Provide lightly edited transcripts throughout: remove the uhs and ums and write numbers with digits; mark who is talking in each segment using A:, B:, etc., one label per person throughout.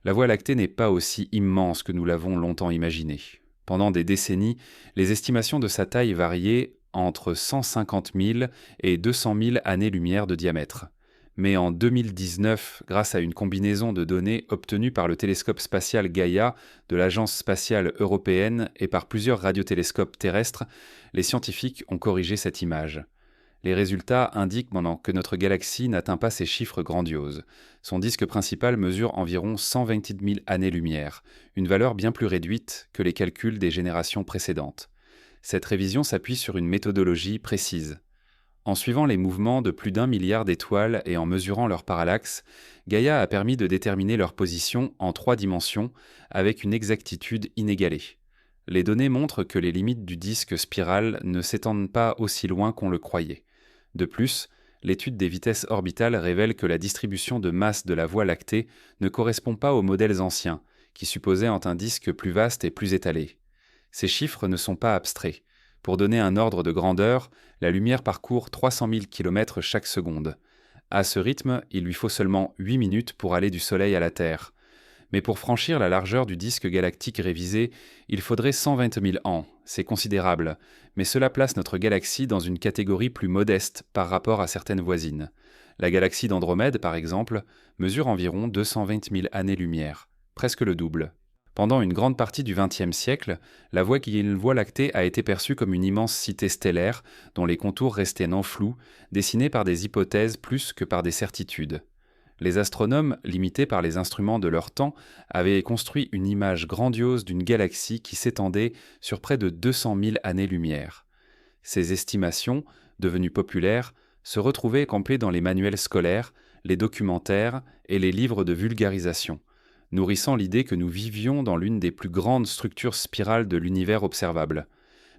A: La Voie lactée n'est pas aussi immense que nous l'avons longtemps imaginé. Pendant des décennies, les estimations de sa taille variaient entre 150 000 et 200 000 années-lumière de diamètre. Mais en 2019, grâce à une combinaison de données obtenues par le télescope spatial Gaia de l'Agence spatiale européenne et par plusieurs radiotélescopes terrestres, les scientifiques ont corrigé cette image. Les résultats indiquent maintenant que notre galaxie n'atteint pas ces chiffres grandioses. Son disque principal mesure environ 128 000 années-lumière, une valeur bien plus réduite que les calculs des générations précédentes. Cette révision s'appuie sur une méthodologie précise. En suivant les mouvements de plus d'1 milliard d'étoiles et en mesurant leur parallaxe, Gaia a permis de déterminer leur position en 3 dimensions avec une exactitude inégalée. Les données montrent que les limites du disque spiral ne s'étendent pas aussi loin qu'on le croyait. De plus, l'étude des vitesses orbitales révèle que la distribution de masse de la Voie lactée ne correspond pas aux modèles anciens, qui supposaient un disque plus vaste et plus étalé. Ces chiffres ne sont pas abstraits. Pour donner un ordre de grandeur, la lumière parcourt 300 000 km chaque seconde. À ce rythme, il lui faut seulement 8 minutes pour aller du Soleil à la Terre. Mais pour franchir la largeur du disque galactique révisé, il faudrait 120 000 ans. C'est considérable, mais cela place notre galaxie dans une catégorie plus modeste par rapport à certaines voisines. La galaxie d'Andromède, par exemple, mesure environ 220 000 années-lumière, presque le double. Pendant une grande partie du XXe siècle, la Voie lactée a été perçue comme une immense cité stellaire dont les contours restaient non flous, dessinés par des hypothèses plus que par des certitudes. Les astronomes, limités par les instruments de leur temps, avaient construit une image grandiose d'une galaxie qui s'étendait sur près de 200 000 années-lumière. Ces estimations, devenues populaires, se retrouvaient campées dans les manuels scolaires, les documentaires et les livres de vulgarisation, nourrissant l'idée que nous vivions dans l'une des plus grandes structures spirales de l'univers observable.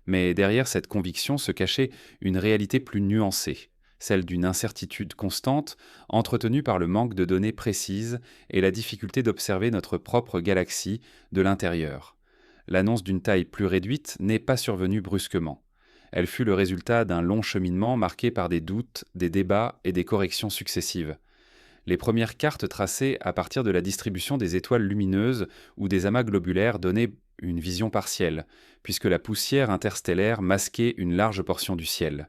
A: Mais derrière cette conviction se cachait une réalité plus nuancée, celle d'une incertitude constante, entretenue par le manque de données précises et la difficulté d'observer notre propre galaxie de l'intérieur. L'annonce d'une taille plus réduite n'est pas survenue brusquement. Elle fut le résultat d'un long cheminement marqué par des doutes, des débats et des corrections successives. Les premières cartes tracées à partir de la distribution des étoiles lumineuses ou des amas globulaires donnaient une vision partielle, puisque la poussière interstellaire masquait une large portion du ciel.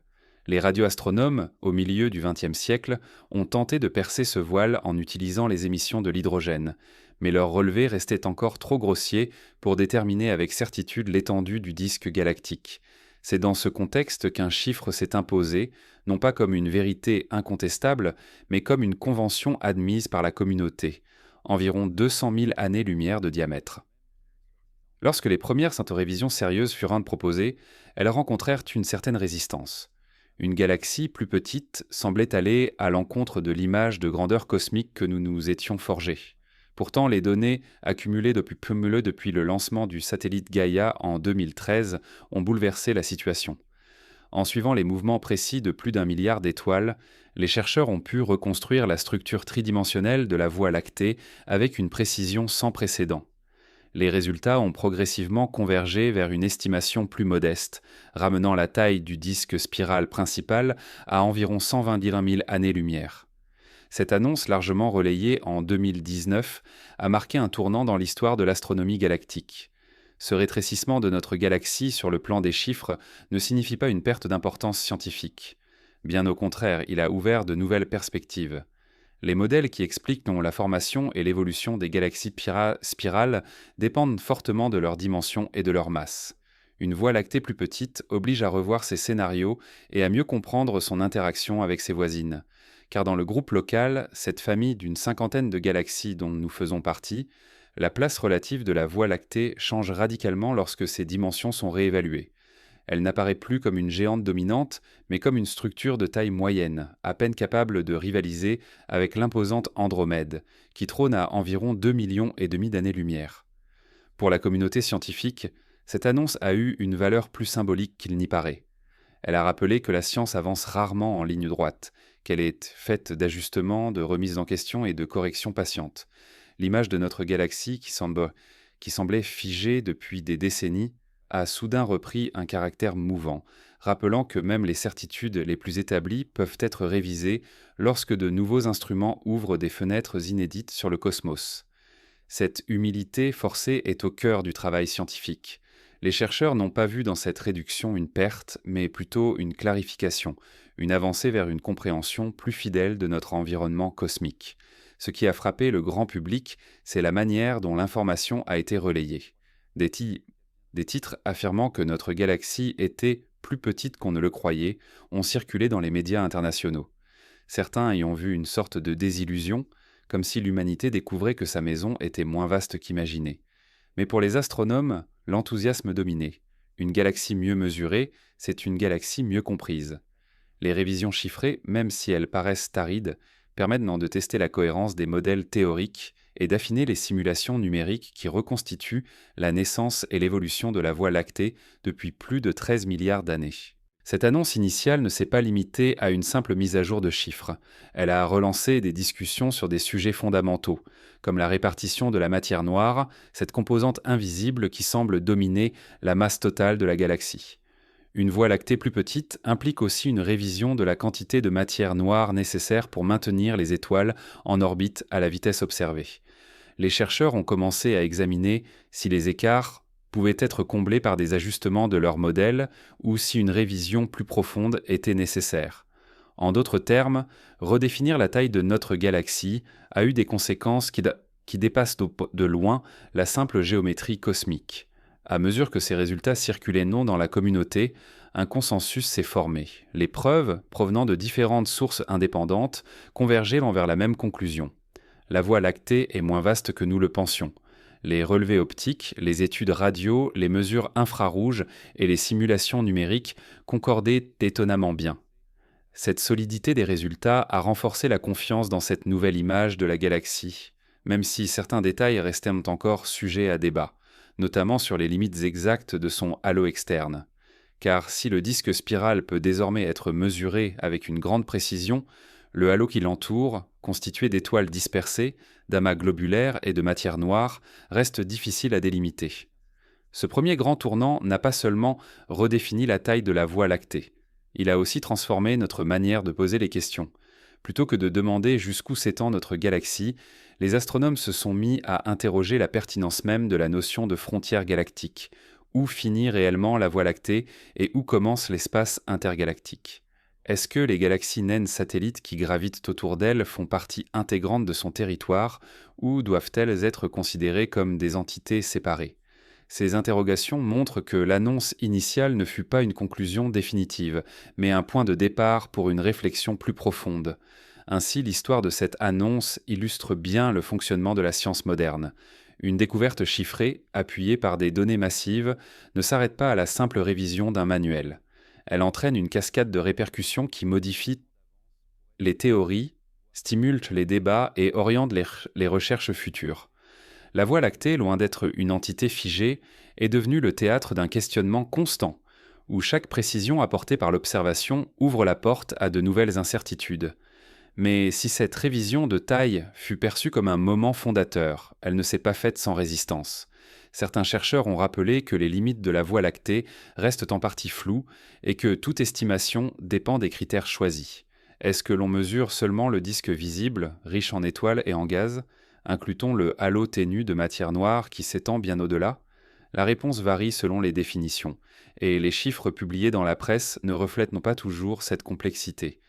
A: Les radioastronomes, au milieu du XXe siècle, ont tenté de percer ce voile en utilisant les émissions de l'hydrogène, mais leurs relevés restaient encore trop grossiers pour déterminer avec certitude l'étendue du disque galactique. C'est dans ce contexte qu'un chiffre s'est imposé, non pas comme une vérité incontestable, mais comme une convention admise par la communauté, environ 200 000 années-lumière de diamètre. Lorsque les premières synthérévisions sérieuses furent proposées, elles rencontrèrent une certaine résistance. Une galaxie plus petite semblait aller à l'encontre de l'image de grandeur cosmique que nous nous étions forgée. Pourtant, les données accumulées depuis le lancement du satellite Gaia en 2013 ont bouleversé la situation. En suivant les mouvements précis de plus d'1 milliard d'étoiles, les chercheurs ont pu reconstruire la structure tridimensionnelle de la Voie lactée avec une précision sans précédent. Les résultats ont progressivement convergé vers une estimation plus modeste, ramenant la taille du disque spiral principal à environ 121 000 années-lumière. Cette annonce, largement relayée en 2019, a marqué un tournant dans l'histoire de l'astronomie galactique. Ce rétrécissement de notre galaxie sur le plan des chiffres ne signifie pas une perte d'importance scientifique. Bien au contraire, il a ouvert de nouvelles perspectives. Les modèles qui expliquent la formation et l'évolution des galaxies spirales dépendent fortement de leur dimension et de leur masse. Une Voie lactée plus petite oblige à revoir ses scénarios et à mieux comprendre son interaction avec ses voisines. Car dans le groupe local, cette famille d'une cinquantaine de galaxies dont nous faisons partie, la place relative de la Voie lactée change radicalement lorsque ses dimensions sont réévaluées. Elle n'apparaît plus comme une géante dominante, mais comme une structure de taille moyenne, à peine capable de rivaliser avec l'imposante Andromède, qui trône à environ 2,5 millions d'années-lumière. Pour la communauté scientifique, cette annonce a eu une valeur plus symbolique qu'il n'y paraît. Elle a rappelé que la science avance rarement en ligne droite, qu'elle est faite d'ajustements, de remises en question et de corrections patientes. L'image de notre galaxie, qui semblait figée depuis des décennies, a soudain repris un caractère mouvant, rappelant que même les certitudes les plus établies peuvent être révisées lorsque de nouveaux instruments ouvrent des fenêtres inédites sur le cosmos. Cette humilité forcée est au cœur du travail scientifique. Les chercheurs n'ont pas vu dans cette réduction une perte, mais plutôt une clarification, une avancée vers une compréhension plus fidèle de notre environnement cosmique. Ce qui a frappé le grand public, c'est la manière dont l'information a été relayée. Des, ti- des titres affirmant que notre galaxie était plus petite qu'on ne le croyait ont circulé dans les médias internationaux. Certains y ont vu une sorte de désillusion, comme si l'humanité découvrait que sa maison était moins vaste qu'imaginée. Mais pour les astronomes, l'enthousiasme dominait. Une galaxie mieux mesurée, c'est une galaxie mieux comprise. Les révisions chiffrées, même si elles paraissent arides, permettent de tester la cohérence des modèles théoriques et d'affiner les simulations numériques qui reconstituent la naissance et l'évolution de la Voie lactée depuis plus de 13 milliards d'années. Cette annonce initiale ne s'est pas limitée à une simple mise à jour de chiffres. Elle a relancé des discussions sur des sujets fondamentaux, comme la répartition de la matière noire, cette composante invisible qui semble dominer la masse totale de la galaxie. Une Voie lactée plus petite implique aussi une révision de la quantité de matière noire nécessaire pour maintenir les étoiles en orbite à la vitesse observée. Les chercheurs ont commencé à examiner si les écarts pouvaient être comblés par des ajustements de leur modèle ou si une révision plus profonde était nécessaire. En d'autres termes, redéfinir la taille de notre galaxie a eu des conséquences qui dépassent de loin la simple géométrie cosmique. À mesure que ces résultats circulaient non dans la communauté, un consensus s'est formé. Les preuves, provenant de différentes sources indépendantes, convergeaient vers la même conclusion. La Voie lactée est moins vaste que nous le pensions. Les relevés optiques, les études radio, les mesures infrarouges et les simulations numériques concordaient étonnamment bien. Cette solidité des résultats a renforcé la confiance dans cette nouvelle image de la galaxie, même si certains détails restaient encore sujets à débat, notamment sur les limites exactes de son halo externe. Car si le disque spiral peut désormais être mesuré avec une grande précision, le halo qui l'entoure, constitué d'étoiles dispersées, d'amas globulaires et de matière noire, reste difficile à délimiter. Ce premier grand tournant n'a pas seulement redéfini la taille de la Voie lactée, il a aussi transformé notre manière de poser les questions. Plutôt que de demander jusqu'où s'étend notre galaxie, les astronomes se sont mis à interroger la pertinence même de la notion de frontière galactique. Où finit réellement la Voie lactée et où commence l'espace intergalactique ? Est-ce que les galaxies naines satellites qui gravitent autour d'elles font partie intégrante de son territoire ou doivent-elles être considérées comme des entités séparées ? Ces interrogations montrent que l'annonce initiale ne fut pas une conclusion définitive, mais un point de départ pour une réflexion plus profonde. Ainsi, l'histoire de cette annonce illustre bien le fonctionnement de la science moderne. Une découverte chiffrée, appuyée par des données massives, ne s'arrête pas à la simple révision d'un manuel. Elle entraîne une cascade de répercussions qui modifient les théories, stimulent les débats et orientent les recherches futures. La Voie lactée, loin d'être une entité figée, est devenue le théâtre d'un questionnement constant, où chaque précision apportée par l'observation ouvre la porte à de nouvelles incertitudes. Mais si cette révision de taille fut perçue comme un moment fondateur, elle ne s'est pas faite sans résistance. Certains chercheurs ont rappelé que les limites de la Voie lactée restent en partie floues et que toute estimation dépend des critères choisis. Est-ce que l'on mesure seulement le disque visible, riche en étoiles et en gaz ? Inclut-on le halo ténu de matière noire qui s'étend bien au-delà ? La réponse varie selon les définitions, et les chiffres publiés dans la presse ne reflètent pas toujours cette complexité.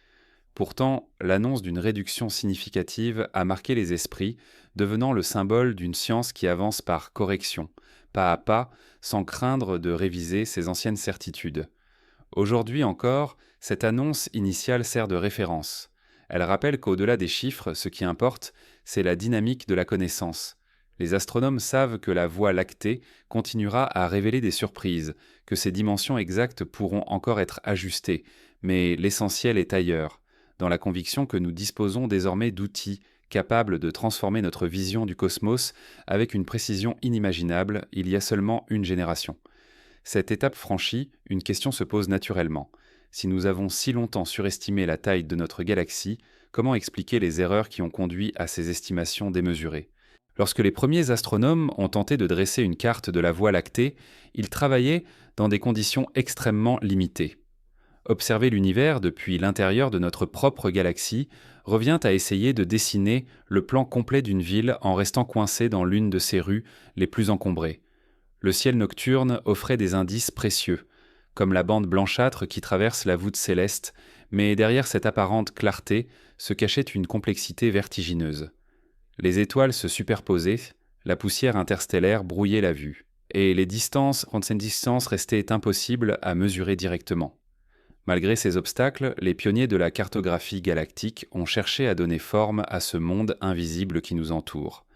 A: Pourtant, l'annonce d'une réduction significative a marqué les esprits, devenant le symbole d'une science qui avance par correction, pas à pas, sans craindre de réviser ses anciennes certitudes. Aujourd'hui encore, cette annonce initiale sert de référence. Elle rappelle qu'au-delà des chiffres, ce qui importe, c'est la dynamique de la connaissance. Les astronomes savent que la Voie lactée continuera à révéler des surprises, que ses dimensions exactes pourront encore être ajustées, mais l'essentiel est ailleurs, dans la conviction que nous disposons désormais d'outils capables de transformer notre vision du cosmos avec une précision inimaginable il y a seulement une génération. Cette étape franchie, une question se pose naturellement. Si nous avons si longtemps surestimé la taille de notre galaxie, comment expliquer les erreurs qui ont conduit à ces estimations démesurées ? Lorsque les premiers astronomes ont tenté de dresser une carte de la Voie lactée, ils travaillaient dans des conditions extrêmement limitées. Observer l'univers depuis l'intérieur de notre propre galaxie revient à essayer de dessiner le plan complet d'une ville en restant coincé dans l'une de ses rues les plus encombrées. Le ciel nocturne offrait des indices précieux, comme la bande blanchâtre qui traverse la voûte céleste, mais derrière cette apparente clarté se cachait une complexité vertigineuse. Les étoiles se superposaient, la poussière interstellaire brouillait la vue, et les distances, quand ces distances restaient impossibles à mesurer directement. Malgré ces obstacles, les pionniers de la cartographie galactique ont cherché à donner forme à ce monde invisible qui nous entoure.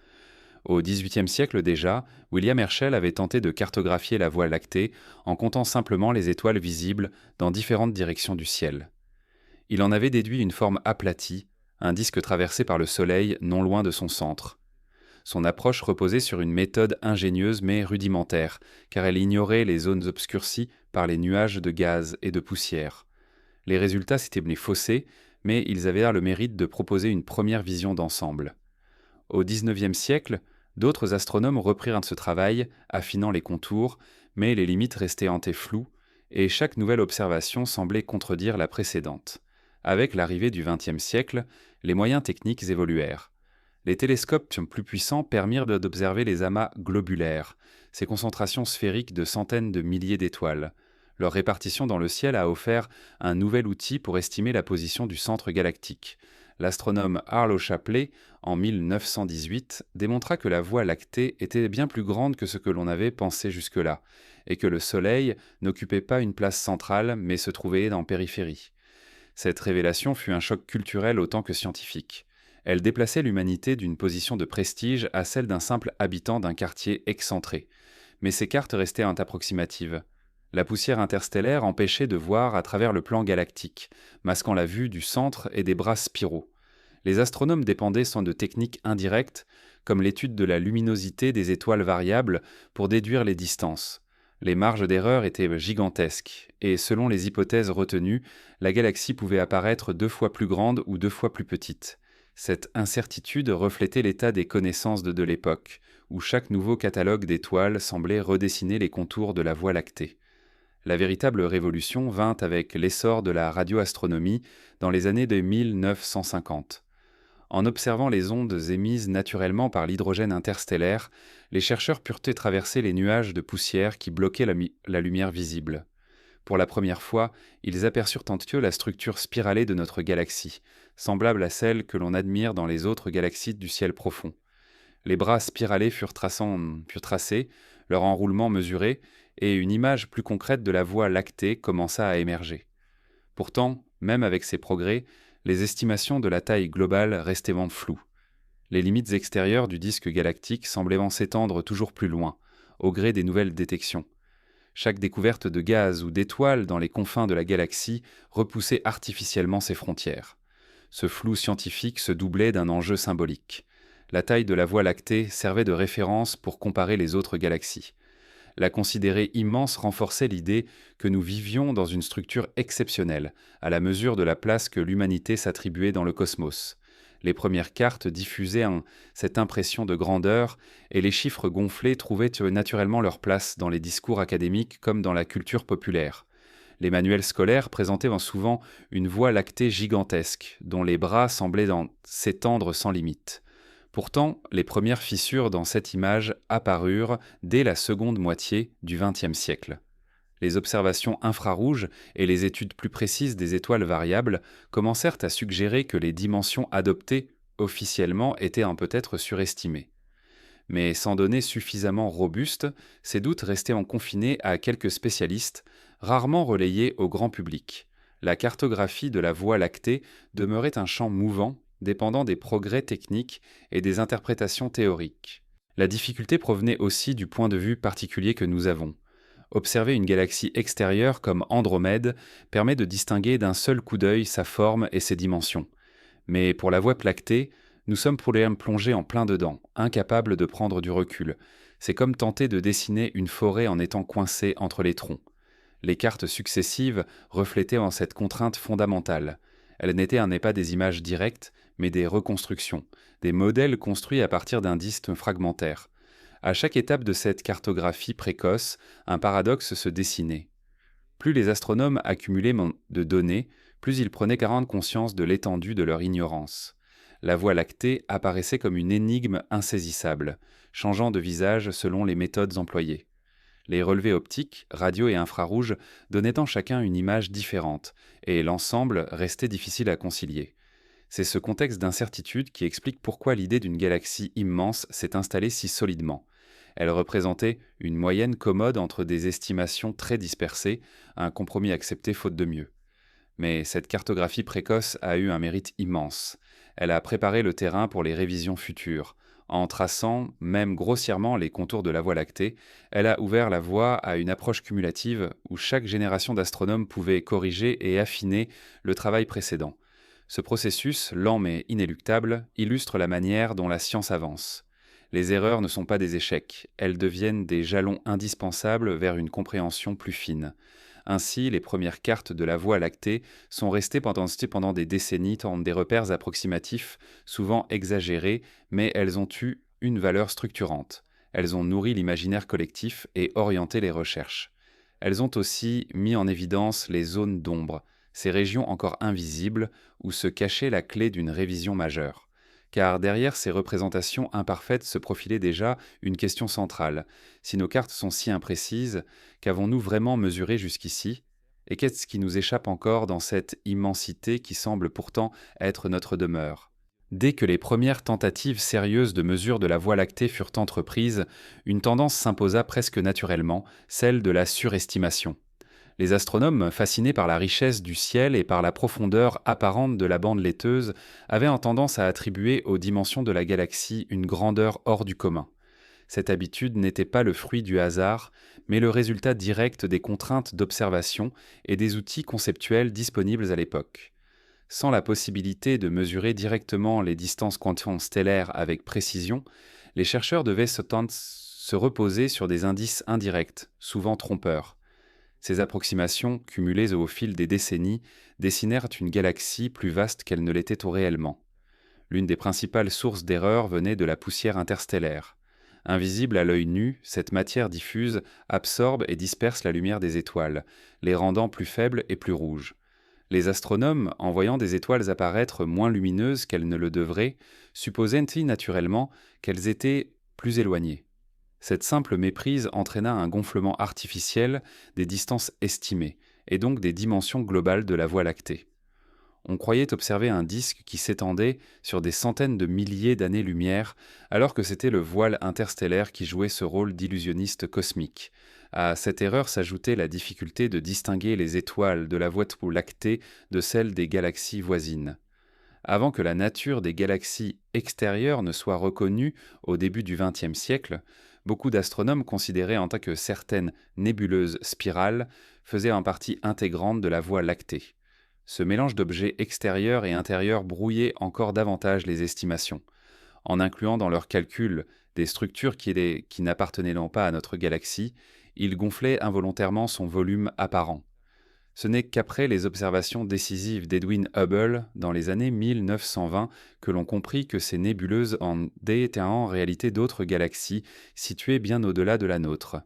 A: Au XVIIIe siècle déjà, William Herschel avait tenté de cartographier la Voie lactée en comptant simplement les étoiles visibles dans différentes directions du ciel. Il en avait déduit une forme aplatie, un disque traversé par le Soleil non loin de son centre. Son approche reposait sur une méthode ingénieuse mais rudimentaire, car elle ignorait les zones obscurcies par les nuages de gaz et de poussière. Les résultats s'étaient faussés, mais ils avaient le mérite de proposer une première vision d'ensemble. Au XIXe siècle, d'autres astronomes reprirent ce travail, affinant les contours, mais les limites restaient floues, et chaque nouvelle observation semblait contredire la précédente. Avec l'arrivée du XXe siècle, les moyens techniques évoluèrent. Les télescopes plus puissants permirent d'observer les amas globulaires, ces concentrations sphériques de centaines de milliers d'étoiles. Leur répartition dans le ciel a offert un nouvel outil pour estimer la position du centre galactique. L'astronome Arlo Shapley, en 1918, démontra que la Voie lactée était bien plus grande que ce que l'on avait pensé jusque-là, et que le Soleil n'occupait pas une place centrale mais se trouvait en périphérie. Cette révélation fut un choc culturel autant que scientifique. Elle déplaçait l'humanité d'une position de prestige à celle d'un simple habitant d'un quartier excentré. Mais ces cartes restaient approximatives. La poussière interstellaire empêchait de voir à travers le plan galactique, masquant la vue du centre et des bras spiraux. Les astronomes dépendaient sans de techniques indirectes, comme l'étude de la luminosité des étoiles variables, pour déduire les distances. Les marges d'erreur étaient gigantesques, et selon les hypothèses retenues, la galaxie pouvait apparaître 2 fois plus grande ou 2 fois plus petite. Cette incertitude reflétait l'état des connaissances de l'époque, où chaque nouveau catalogue d'étoiles semblait redessiner les contours de la Voie lactée. La véritable révolution vint avec l'essor de la radioastronomie dans les années de 1950. En observant les ondes émises naturellement par l'hydrogène interstellaire, les chercheurs purent traverser les nuages de poussière qui bloquaient la lumière visible. Pour la première fois, ils aperçurent en eux la structure spiralée de notre galaxie, semblable à celle que l'on admire dans les autres galaxies du ciel profond. Les bras spiralés furent tracés, leur enroulement mesuré, et une image plus concrète de la Voie lactée commença à émerger. Pourtant, même avec ces progrès, les estimations de la taille globale restaient floues. Les limites extérieures du disque galactique semblaient s'étendre toujours plus loin, au gré des nouvelles détections. Chaque découverte de gaz ou d'étoiles dans les confins de la galaxie repoussait artificiellement ses frontières. Ce flou scientifique se doublait d'un enjeu symbolique. La taille de la Voie lactée servait de référence pour comparer les autres galaxies. La considérer immense renforçait l'idée que nous vivions dans une structure exceptionnelle, à la mesure de la place que l'humanité s'attribuait dans le cosmos. Les premières cartes diffusaient cette impression de grandeur, et les chiffres gonflés trouvaient naturellement leur place dans les discours académiques comme dans la culture populaire. Les manuels scolaires présentaient souvent une Voie lactée gigantesque, dont les bras semblaient s'étendre sans limite. Pourtant, les premières fissures dans cette image apparurent dès la seconde moitié du XXe siècle. Les observations infrarouges et les études plus précises des étoiles variables commencèrent à suggérer que les dimensions adoptées officiellement étaient peut-être surestimées. Mais sans données suffisamment robustes, ces doutes restaient confinés à quelques spécialistes, rarement relayés au grand public. La cartographie de la Voie lactée demeurait un champ mouvant, dépendant des progrès techniques et des interprétations théoriques. La difficulté provenait aussi du point de vue particulier que nous avons. Observer une galaxie extérieure comme Andromède permet de distinguer d'un seul coup d'œil sa forme et ses dimensions. Mais pour la Voie lactée, nous sommes plongés en plein dedans, incapables de prendre du recul. C'est comme tenter de dessiner une forêt en étant coincé entre les troncs. Les cartes successives reflétaient cette contrainte fondamentale. Elles n'étaient pas des images directes, mais des reconstructions, des modèles construits à partir d'indices fragmentaires. À chaque étape de cette cartographie précoce, un paradoxe se dessinait. Plus les astronomes accumulaient de données, plus ils prenaient carrément conscience de l'étendue de leur ignorance. La Voie lactée apparaissait comme une énigme insaisissable, changeant de visage selon les méthodes employées. Les relevés optiques, radio et infrarouges donnaient en chacun une image différente, et l'ensemble restait difficile à concilier. C'est ce contexte d'incertitude qui explique pourquoi l'idée d'une galaxie immense s'est installée si solidement. Elle représentait une moyenne commode entre des estimations très dispersées, un compromis accepté faute de mieux. Mais cette cartographie précoce a eu un mérite immense. Elle a préparé le terrain pour les révisions futures. En traçant, même grossièrement, les contours de la Voie lactée, elle a ouvert la voie à une approche cumulative où chaque génération d'astronomes pouvait corriger et affiner le travail précédent. Ce processus, lent mais inéluctable, illustre la manière dont la science avance. Les erreurs ne sont pas des échecs, elles deviennent des jalons indispensables vers une compréhension plus fine. Ainsi, les premières cartes de la Voie lactée sont restées pendant des décennies dans des repères approximatifs, souvent exagérés, mais elles ont eu une valeur structurante. Elles ont nourri l'imaginaire collectif et orienté les recherches. Elles ont aussi mis en évidence les zones d'ombre, ces régions encore invisibles où se cachait la clé d'une révision majeure. Car derrière ces représentations imparfaites se profilait déjà une question centrale. Si nos cartes sont si imprécises, qu'avons-nous vraiment mesuré jusqu'ici? Et qu'est-ce qui nous échappe encore dans cette immensité qui semble pourtant être notre demeure? Dès que les premières tentatives sérieuses de mesure de la Voie lactée furent entreprises, une tendance s'imposa presque naturellement, celle de la surestimation. Les astronomes, fascinés par la richesse du ciel et par la profondeur apparente de la bande laiteuse, avaient en tendance à attribuer aux dimensions de la galaxie une grandeur hors du commun. Cette habitude n'était pas le fruit du hasard, mais le résultat direct des contraintes d'observation et des outils conceptuels disponibles à l'époque. Sans la possibilité de mesurer directement les distances quantum stellaires avec précision, les chercheurs devaient se reposer sur des indices indirects, souvent trompeurs. Ces approximations, cumulées au fil des décennies, dessinèrent une galaxie plus vaste qu'elle ne l'était réellement. L'une des principales sources d'erreur venait de la poussière interstellaire. Invisible à l'œil nu, cette matière diffuse absorbe et disperse la lumière des étoiles, les rendant plus faibles et plus rouges. Les astronomes, en voyant des étoiles apparaître moins lumineuses qu'elles ne le devraient, supposaient naturellement qu'elles étaient plus éloignées. Cette simple méprise entraîna un gonflement artificiel des distances estimées, et donc des dimensions globales de la Voie lactée. On croyait observer un disque qui s'étendait sur des centaines de milliers d'années-lumière, alors que c'était le voile interstellaire qui jouait ce rôle d'illusionniste cosmique. À cette erreur s'ajoutait la difficulté de distinguer les étoiles de la Voie lactée de celles des galaxies voisines. Avant que la nature des galaxies extérieures ne soit reconnue au début du XXe siècle, beaucoup d'astronomes considéraient en tant que certaines nébuleuses spirales faisaient en partie intégrante de la Voie lactée. Ce mélange d'objets extérieurs et intérieurs brouillait encore davantage les estimations. En incluant dans leurs calculs des structures qui n'appartenaient pas à notre galaxie, ils gonflaient involontairement son volume apparent. Ce n'est qu'après les observations décisives d'Edwin Hubble dans les années 1920 que l'on comprit que ces nébuleuses étaient en réalité d'autres galaxies situées bien au-delà de la nôtre.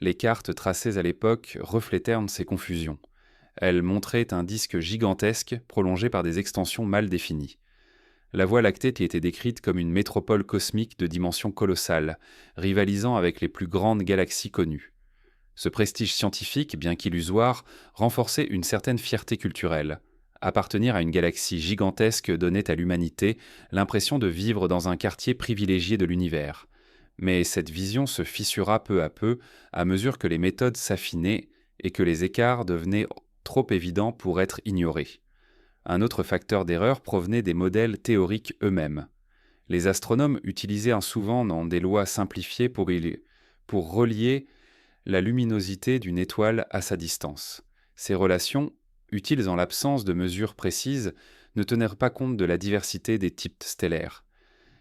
A: Les cartes tracées à l'époque reflétèrent ces confusions. Elles montraient un disque gigantesque prolongé par des extensions mal définies. La Voie lactée y était décrite comme une métropole cosmique de dimensions colossales, rivalisant avec les plus grandes galaxies connues. Ce prestige scientifique, bien qu'illusoire, renforçait une certaine fierté culturelle. Appartenir à une galaxie gigantesque donnait à l'humanité l'impression de vivre dans un quartier privilégié de l'univers. Mais cette vision se fissura peu à mesure que les méthodes s'affinaient et que les écarts devenaient trop évidents pour être ignorés. Un autre facteur d'erreur provenait des modèles théoriques eux-mêmes. Les astronomes utilisaient souvent des lois simplifiées pour relier la luminosité d'une étoile à sa distance. Ces relations, utiles en l'absence de mesures précises, ne tenaient pas compte de la diversité des types stellaires.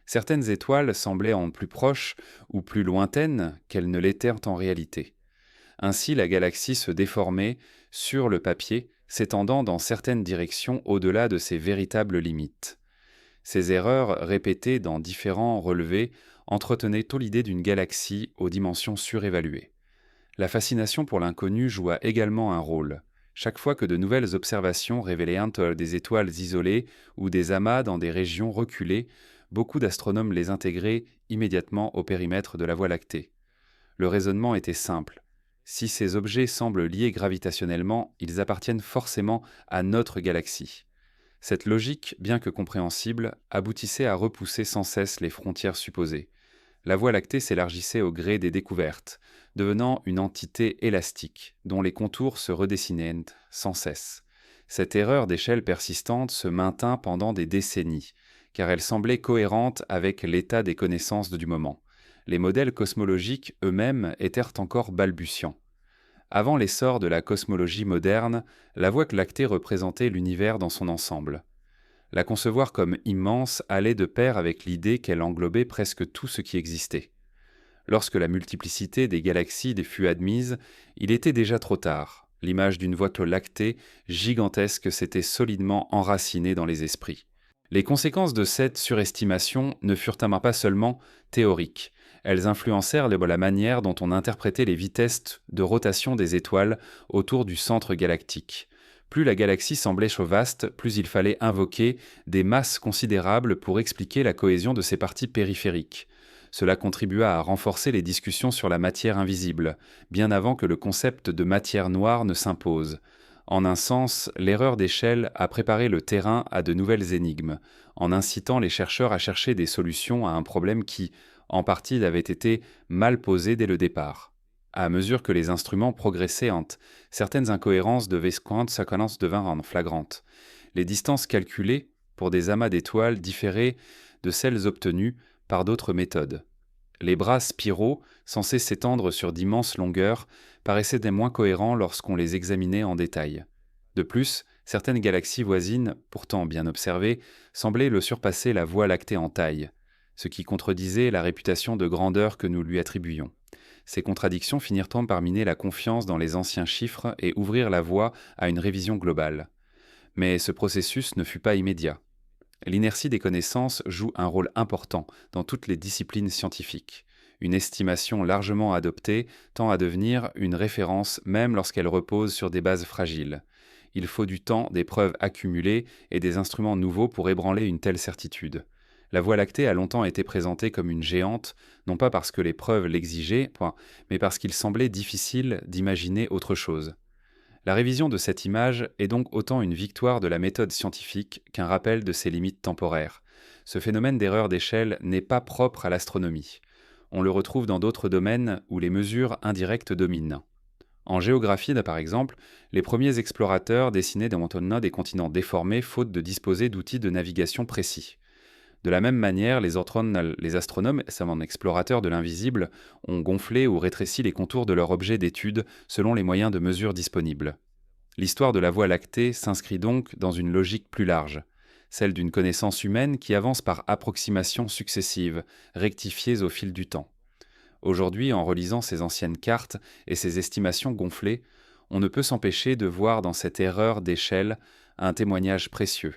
A: Certaines étoiles semblaient en plus proches ou plus lointaines qu'elles ne l'étaient en réalité. Ainsi, la galaxie se déformait sur le papier, s'étendant dans certaines directions au-delà de ses véritables limites. Ces erreurs, répétées dans différents relevés, entretenaient tôt l'idée d'une galaxie aux dimensions surévaluées. La fascination pour l'inconnu joua également un rôle. Chaque fois que de nouvelles observations révélaient des étoiles isolées ou des amas dans des régions reculées, beaucoup d'astronomes les intégraient immédiatement au périmètre de la Voie lactée. Le raisonnement était simple. Si ces objets semblent liés gravitationnellement, ils appartiennent forcément à notre galaxie. Cette logique, bien que compréhensible, aboutissait à repousser sans cesse les frontières supposées. La Voie lactée s'élargissait au gré des découvertes, devenant une entité élastique, dont les contours se redessinaient sans cesse. Cette erreur d'échelle persistante se maintint pendant des décennies, car elle semblait cohérente avec l'état des connaissances du moment. Les modèles cosmologiques eux-mêmes étaient encore balbutiants. Avant l'essor de la cosmologie moderne, la Voie lactée représentait l'univers dans son ensemble. La concevoir comme immense allait de pair avec l'idée qu'elle englobait presque tout ce qui existait. Lorsque la multiplicité des galaxies fut admise, il était déjà trop tard. L'image d'une Voie lactée gigantesque s'était solidement enracinée dans les esprits. Les conséquences de cette surestimation ne furent pas seulement théoriques. Elles influencèrent la manière dont on interprétait les vitesses de rotation des étoiles autour du centre galactique. Plus la galaxie semblait vaste, plus il fallait invoquer des masses considérables pour expliquer la cohésion de ses parties périphériques. Cela contribua à renforcer les discussions sur la matière invisible, bien avant que le concept de matière noire ne s'impose. En un sens, l'erreur d'échelle a préparé le terrain à de nouvelles énigmes, en incitant les chercheurs à chercher des solutions à un problème qui, en partie, avait été mal posé dès le départ. À mesure que les instruments progressaient, certaines incohérences devinrent flagrantes. Les distances calculées pour des amas d'étoiles différaient de celles obtenues par d'autres méthodes. Les bras spiraux, censés s'étendre sur d'immenses longueurs, paraissaient des moins cohérents lorsqu'on les examinait en détail. De plus, certaines galaxies voisines, pourtant bien observées, semblaient le surpasser la Voie lactée en taille, ce qui contredisait la réputation de grandeur que nous lui attribuions. Ces contradictions finirent par miner la confiance dans les anciens chiffres et ouvrir la voie à une révision globale. Mais ce processus ne fut pas immédiat. L'inertie des connaissances joue un rôle important dans toutes les disciplines scientifiques. Une estimation largement adoptée tend à devenir une référence même lorsqu'elle repose sur des bases fragiles. Il faut du temps, des preuves accumulées et des instruments nouveaux pour ébranler une telle certitude. La Voie lactée a longtemps été présentée comme une géante, non pas parce que les preuves l'exigeaient, mais parce qu'il semblait difficile d'imaginer autre chose. La révision de cette image est donc autant une victoire de la méthode scientifique qu'un rappel de ses limites temporaires. Ce phénomène d'erreur d'échelle n'est pas propre à l'astronomie. On le retrouve dans d'autres domaines où les mesures indirectes dominent. En géographie, par exemple, les premiers explorateurs dessinaient des continents déformés faute de disposer d'outils de navigation précis. De la même manière, les astronomes, savants explorateurs de l'invisible, ont gonflé ou rétréci les contours de leur objet d'étude selon les moyens de mesure disponibles. L'histoire de la Voie lactée s'inscrit donc dans une logique plus large, celle d'une connaissance humaine qui avance par approximations successives, rectifiées au fil du temps. Aujourd'hui, en relisant ces anciennes cartes et ces estimations gonflées, on ne peut s'empêcher de voir dans cette erreur d'échelle un témoignage précieux.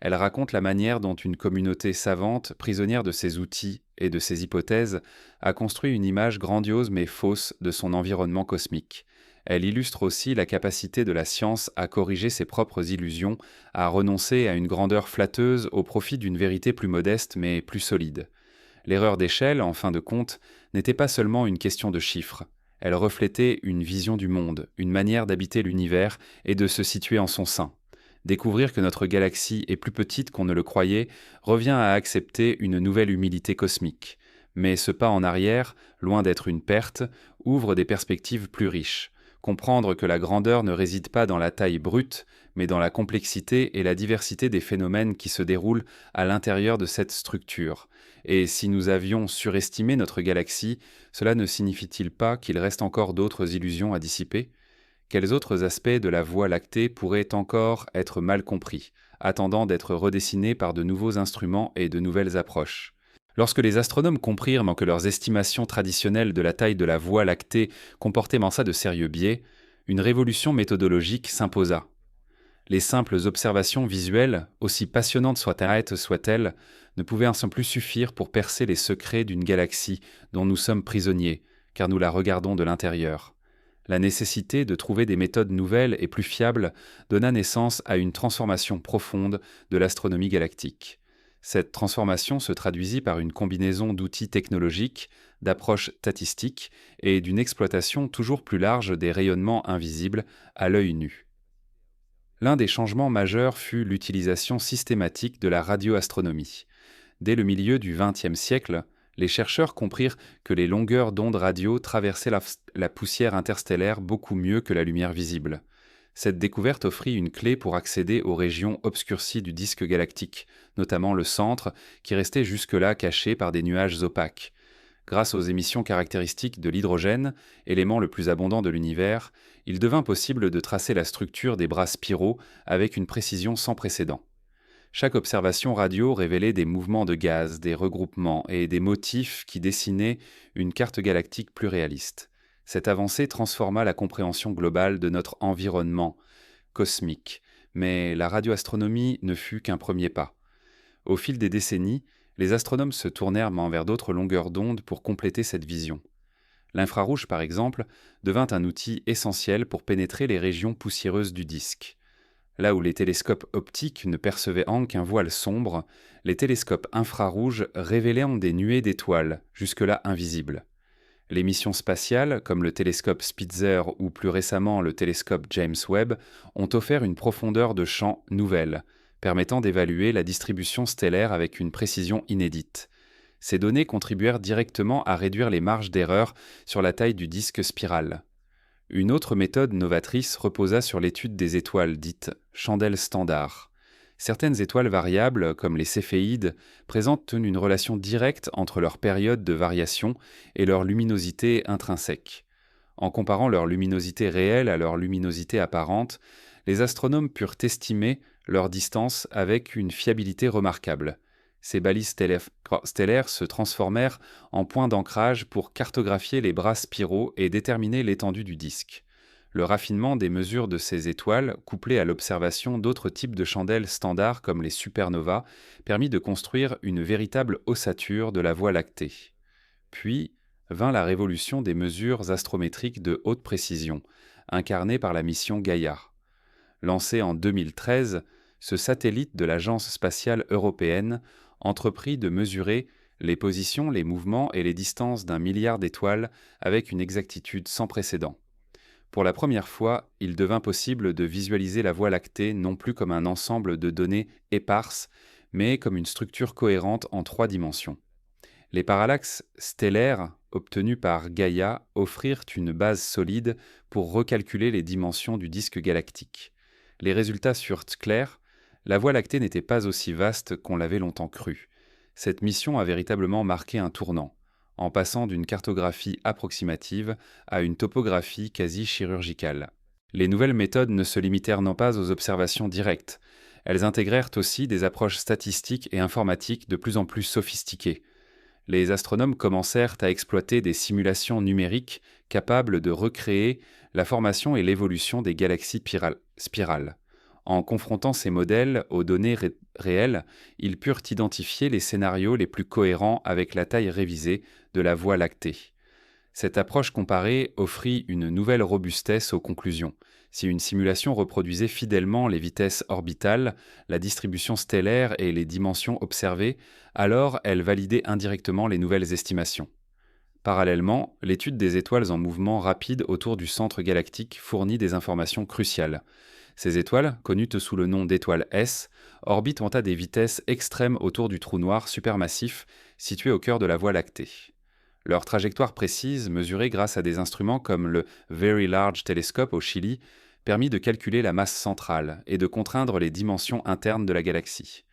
A: Elle raconte la manière dont une communauté savante, prisonnière de ses outils et de ses hypothèses, a construit une image grandiose mais fausse de son environnement cosmique. Elle illustre aussi la capacité de la science à corriger ses propres illusions, à renoncer à une grandeur flatteuse au profit d'une vérité plus modeste mais plus solide. L'erreur d'échelle, en fin de compte, n'était pas seulement une question de chiffres. Elle reflétait une vision du monde, une manière d'habiter l'univers et de se situer en son sein. Découvrir que notre galaxie est plus petite qu'on ne le croyait revient à accepter une nouvelle humilité cosmique. Mais ce pas en arrière, loin d'être une perte, ouvre des perspectives plus riches. Comprendre que la grandeur ne réside pas dans la taille brute, mais dans la complexité et la diversité des phénomènes qui se déroulent à l'intérieur de cette structure. Et si nous avions surestimé notre galaxie, cela ne signifie-t-il pas qu'il reste encore d'autres illusions à dissiper ? Quels autres aspects de la Voie lactée pourraient encore être mal compris, attendant d'être redessinés par de nouveaux instruments et de nouvelles approches ? Lorsque les astronomes comprirent que leurs estimations traditionnelles de la taille de la Voie lactée comportaient de sérieux biais, une révolution méthodologique s'imposa. Les simples observations visuelles, aussi passionnantes soient-elles, ne pouvaient plus suffire pour percer les secrets d'une galaxie dont nous sommes prisonniers, car nous la regardons de l'intérieur. La nécessité de trouver des méthodes nouvelles et plus fiables donna naissance à une transformation profonde de l'astronomie galactique. Cette transformation se traduisit par une combinaison d'outils technologiques, d'approches statistiques et d'une exploitation toujours plus large des rayonnements invisibles à l'œil nu. L'un des changements majeurs fut l'utilisation systématique de la radioastronomie. Dès le milieu du XXe siècle, les chercheurs comprirent que les longueurs d'onde radio traversaient la poussière interstellaire beaucoup mieux que la lumière visible. Cette découverte offrit une clé pour accéder aux régions obscurcies du disque galactique, notamment le centre, qui restait jusque-là caché par des nuages opaques. Grâce aux émissions caractéristiques de l'hydrogène, élément le plus abondant de l'univers, il devint possible de tracer la structure des bras spiraux avec une précision sans précédent. Chaque observation radio révélait des mouvements de gaz, des regroupements et des motifs qui dessinaient une carte galactique plus réaliste. Cette avancée transforma la compréhension globale de notre environnement cosmique, mais la radioastronomie ne fut qu'un premier pas. Au fil des décennies, les astronomes se tournèrent vers d'autres longueurs d'onde pour compléter cette vision. L'infrarouge, par exemple, devint un outil essentiel pour pénétrer les régions poussiéreuses du disque. Là où les télescopes optiques ne percevaient qu'un voile sombre, les télescopes infrarouges révélaient des nuées d'étoiles, jusque-là invisibles. Les missions spatiales, comme le télescope Spitzer ou plus récemment le télescope James Webb, ont offert une profondeur de champ nouvelle, permettant d'évaluer la distribution stellaire avec une précision inédite. Ces données contribuèrent directement à réduire les marges d'erreur sur la taille du disque spiral. Une autre méthode novatrice reposa sur l'étude des étoiles dites chandelles standards. Certaines étoiles variables, comme les céphéides, présentent une relation directe entre leur période de variation et leur luminosité intrinsèque. En comparant leur luminosité réelle à leur luminosité apparente, les astronomes purent estimer leur distance avec une fiabilité remarquable. Ces balises stellaires se transformèrent en points d'ancrage pour cartographier les bras spiraux et déterminer l'étendue du disque. Le raffinement des mesures de ces étoiles, couplé à l'observation d'autres types de chandelles standards comme les supernovas, permit de construire une véritable ossature de la Voie lactée. Puis vint la révolution des mesures astrométriques de haute précision, incarnée par la mission Gaïa. Lancé en 2013, ce satellite de l'Agence spatiale européenne entreprit de mesurer les positions, les mouvements et les distances d'1 milliard d'étoiles avec une exactitude sans précédent. Pour la première fois, il devint possible de visualiser la Voie lactée non plus comme un ensemble de données éparses, mais comme une structure cohérente en 3 dimensions. Les parallaxes stellaires obtenus par Gaïa offrirent une base solide pour recalculer les dimensions du disque galactique. Les résultats furent clairs, la Voie lactée n'était pas aussi vaste qu'on l'avait longtemps cru. Cette mission a véritablement marqué un tournant, en passant d'une cartographie approximative à une topographie quasi chirurgicale. Les nouvelles méthodes ne se limitèrent non pas aux observations directes, elles intégrèrent aussi des approches statistiques et informatiques de plus en plus sophistiquées. Les astronomes commencèrent à exploiter des simulations numériques capables de recréer la formation et l'évolution des galaxies spirales. En confrontant ces modèles aux données réelles, ils purent identifier les scénarios les plus cohérents avec la taille révisée de la Voie lactée. Cette approche comparée offrit une nouvelle robustesse aux conclusions. Si une simulation reproduisait fidèlement les vitesses orbitales, la distribution stellaire et les dimensions observées, alors elle validait indirectement les nouvelles estimations. Parallèlement, l'étude des étoiles en mouvement rapide autour du centre galactique fournit des informations cruciales. Ces étoiles, connues sous le nom d'étoiles S, orbitent à des vitesses extrêmes autour du trou noir supermassif situé au cœur de la Voie lactée. Leur trajectoire précise, mesurée grâce à des instruments comme le Very Large Telescope au Chili, permit de calculer la masse centrale et de contraindre les dimensions internes de la galaxie.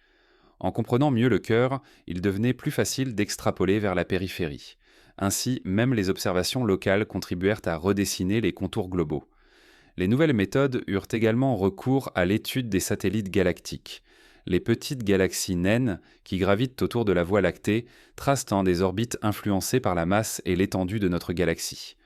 A: En comprenant mieux le cœur, il devenait plus facile d'extrapoler vers la périphérie. Ainsi, même les observations locales contribuèrent à redessiner les contours globaux. Les nouvelles méthodes eurent également recours à l'étude des satellites galactiques. Les petites galaxies naines, qui gravitent autour de la Voie lactée, tracent des orbites influencées par la masse et l'étendue de notre galaxie.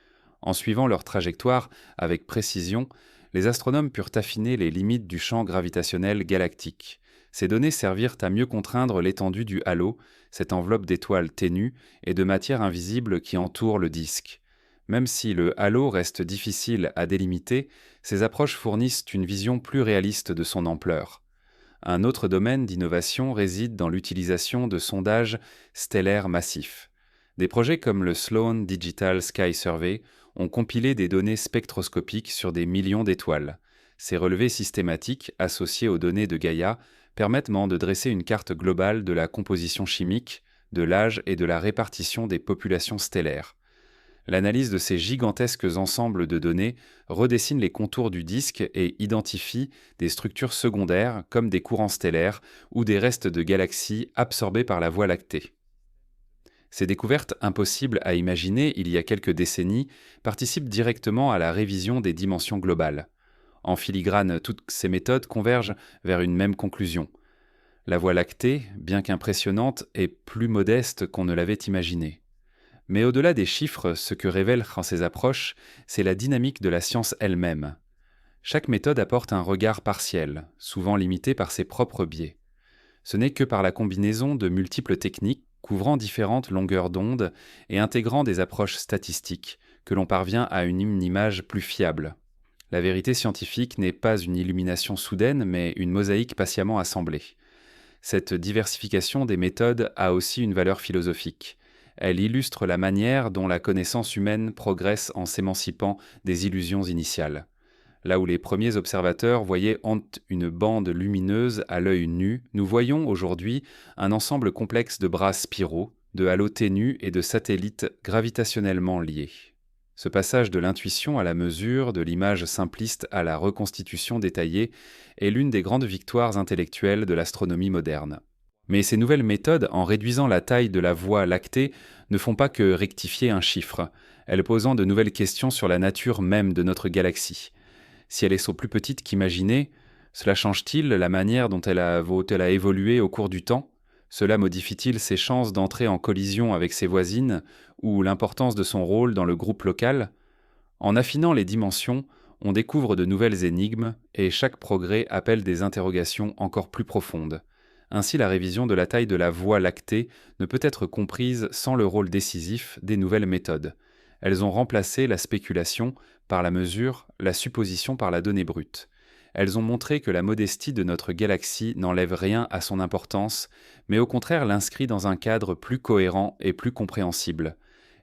A: En suivant leur trajectoire avec précision, les astronomes purent affiner les limites du champ gravitationnel galactique. Ces données servirent à mieux contraindre l'étendue du halo, cette enveloppe d'étoiles ténues et de matière invisible qui entoure le disque. Même si le halo reste difficile à délimiter, ces approches fournissent une vision plus réaliste de son ampleur. Un autre domaine d'innovation réside dans l'utilisation de sondages stellaires massifs. Des projets comme le Sloan Digital Sky Survey ont compilé des données spectroscopiques sur des millions d'étoiles. Ces relevés systématiques, associés aux données de Gaïa, permettent de dresser une carte globale de la composition chimique, de l'âge et de la répartition des populations stellaires. L'analyse de ces gigantesques ensembles de données redessine les contours du disque et identifie des structures secondaires comme des courants stellaires ou des restes de galaxies absorbés par la Voie lactée. Ces découvertes impossibles à imaginer il y a quelques décennies participent directement à la révision des dimensions globales. En filigrane, toutes ces méthodes convergent vers une même conclusion. La Voie lactée, bien qu'impressionnante, est plus modeste qu'on ne l'avait imaginé. Mais au-delà des chiffres, ce que révèlent ces approches, c'est la dynamique de la science elle-même. Chaque méthode apporte un regard partiel, souvent limité par ses propres biais. Ce n'est que par la combinaison de multiples techniques, couvrant différentes longueurs d'onde et intégrant des approches statistiques, que l'on parvient à une image plus fiable. La vérité scientifique n'est pas une illumination soudaine, mais une mosaïque patiemment assemblée. Cette diversification des méthodes a aussi une valeur philosophique. Elle illustre la manière dont la connaissance humaine progresse en s'émancipant des illusions initiales. Là où les premiers observateurs voyaient une bande lumineuse à l'œil nu, nous voyons aujourd'hui un ensemble complexe de bras spiraux, de halos ténus et de satellites gravitationnellement liés. Ce passage de l'intuition à la mesure, de l'image simpliste à la reconstitution détaillée, est l'une des grandes victoires intellectuelles de l'astronomie moderne. Mais ces nouvelles méthodes, en réduisant la taille de la Voie lactée, ne font pas que rectifier un chiffre, elles posant de nouvelles questions sur la nature même de notre galaxie. Si elle est plus petite qu'imaginée, cela change-t-il la manière dont elle a évolué au cours du temps ? Cela modifie-t-il ses chances d'entrer en collision avec ses voisines ou l'importance de son rôle dans le groupe local ? En affinant les dimensions, on découvre de nouvelles énigmes et chaque progrès appelle des interrogations encore plus profondes. Ainsi, la révision de la taille de la Voie lactée ne peut être comprise sans le rôle décisif des nouvelles méthodes. Elles ont remplacé la spéculation par la mesure, la supposition par la donnée brute. Elles ont montré que la modestie de notre galaxie n'enlève rien à son importance, mais au contraire l'inscrit dans un cadre plus cohérent et plus compréhensible.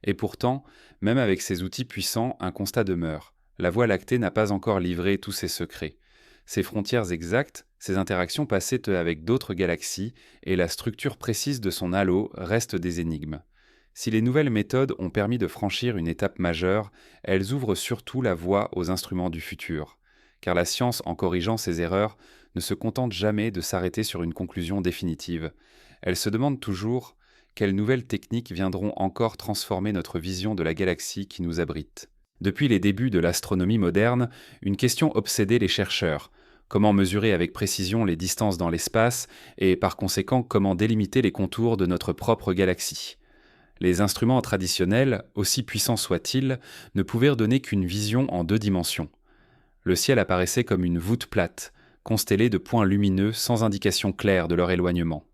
A: Et pourtant, même avec ces outils puissants, un constat demeure. La Voie lactée n'a pas encore livré tous ses secrets. Ses frontières exactes, ses interactions passées avec d'autres galaxies et la structure précise de son halo restent des énigmes. Si les nouvelles méthodes ont permis de franchir une étape majeure, elles ouvrent surtout la voie aux instruments du futur. Car la science, en corrigeant ses erreurs, ne se contente jamais de s'arrêter sur une conclusion définitive. Elle se demande toujours quelles nouvelles techniques viendront encore transformer notre vision de la galaxie qui nous abrite. Depuis les débuts de l'astronomie moderne, une question obsédait les chercheurs. Comment mesurer avec précision les distances dans l'espace et, par conséquent, comment délimiter les contours de notre propre galaxie ? Les instruments traditionnels, aussi puissants soient-ils, ne pouvaient donner qu'une vision en 2 dimensions. Le ciel apparaissait comme une voûte plate, constellée de points lumineux sans indication claire de leur éloignement.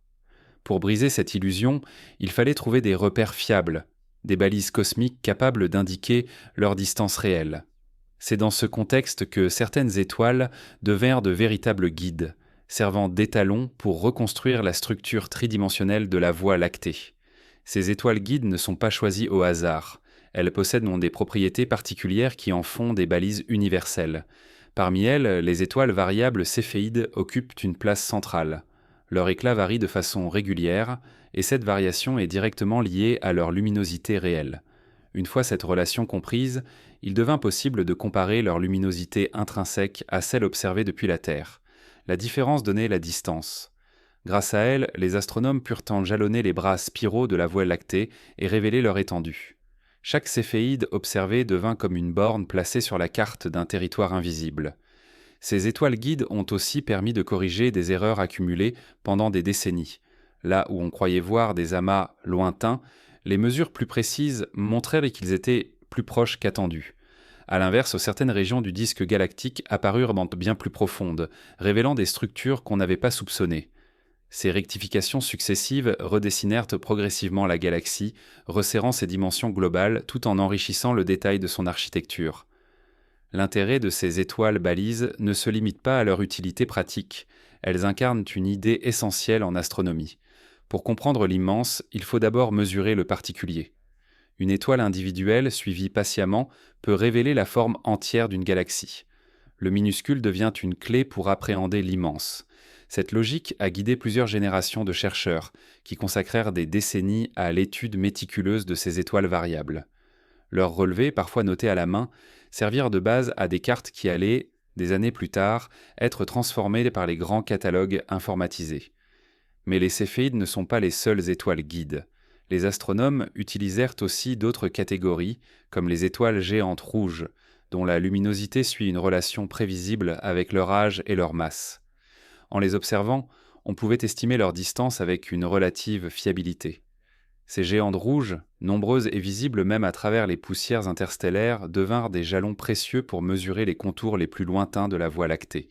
A: Pour briser cette illusion, il fallait trouver des repères fiables, des balises cosmiques capables d'indiquer leur distance réelle. C'est dans ce contexte que certaines étoiles devinrent de véritables guides, servant d'étalons pour reconstruire la structure tridimensionnelle de la Voie lactée. Ces étoiles guides ne sont pas choisies au hasard. Elles possèdent des propriétés particulières qui en font des balises universelles. Parmi elles, les étoiles variables céphéides occupent une place centrale. Leur éclat varie de façon régulière, et cette variation est directement liée à leur luminosité réelle. Une fois cette relation comprise, il devint possible de comparer leur luminosité intrinsèque à celle observée depuis la Terre. La différence donnait la distance. Grâce à elle, les astronomes purent en jalonner les bras spiraux de la Voie lactée et révéler leur étendue. Chaque céphéide observé devint comme une borne placée sur la carte d'un territoire invisible. Ces étoiles guides ont aussi permis de corriger des erreurs accumulées pendant des décennies. Là où on croyait voir des amas lointains, les mesures plus précises montrèrent qu'ils étaient plus proches qu'attendus. À l'inverse, certaines régions du disque galactique apparurent bien plus profondes, révélant des structures qu'on n'avait pas soupçonnées. Ces rectifications successives redessinèrent progressivement la galaxie, resserrant ses dimensions globales tout en enrichissant le détail de son architecture. L'intérêt de ces étoiles balises ne se limite pas à leur utilité pratique, elles incarnent une idée essentielle en astronomie. Pour comprendre l'immense, il faut d'abord mesurer le particulier. Une étoile individuelle, suivie patiemment, peut révéler la forme entière d'une galaxie. Le minuscule devient une clé pour appréhender l'immense. Cette logique a guidé plusieurs générations de chercheurs, qui consacrèrent des décennies à l'étude méticuleuse de ces étoiles variables. Leurs relevés, parfois notés à la main, servirent de base à des cartes qui allaient, des années plus tard, être transformées par les grands catalogues informatisés. Mais les céphéides ne sont pas les seules étoiles guides. Les astronomes utilisèrent aussi d'autres catégories, comme les étoiles géantes rouges, dont la luminosité suit une relation prévisible avec leur âge et leur masse. En les observant, on pouvait estimer leur distance avec une relative fiabilité. Ces géantes rouges, nombreuses et visibles même à travers les poussières interstellaires, devinrent des jalons précieux pour mesurer les contours les plus lointains de la Voie lactée.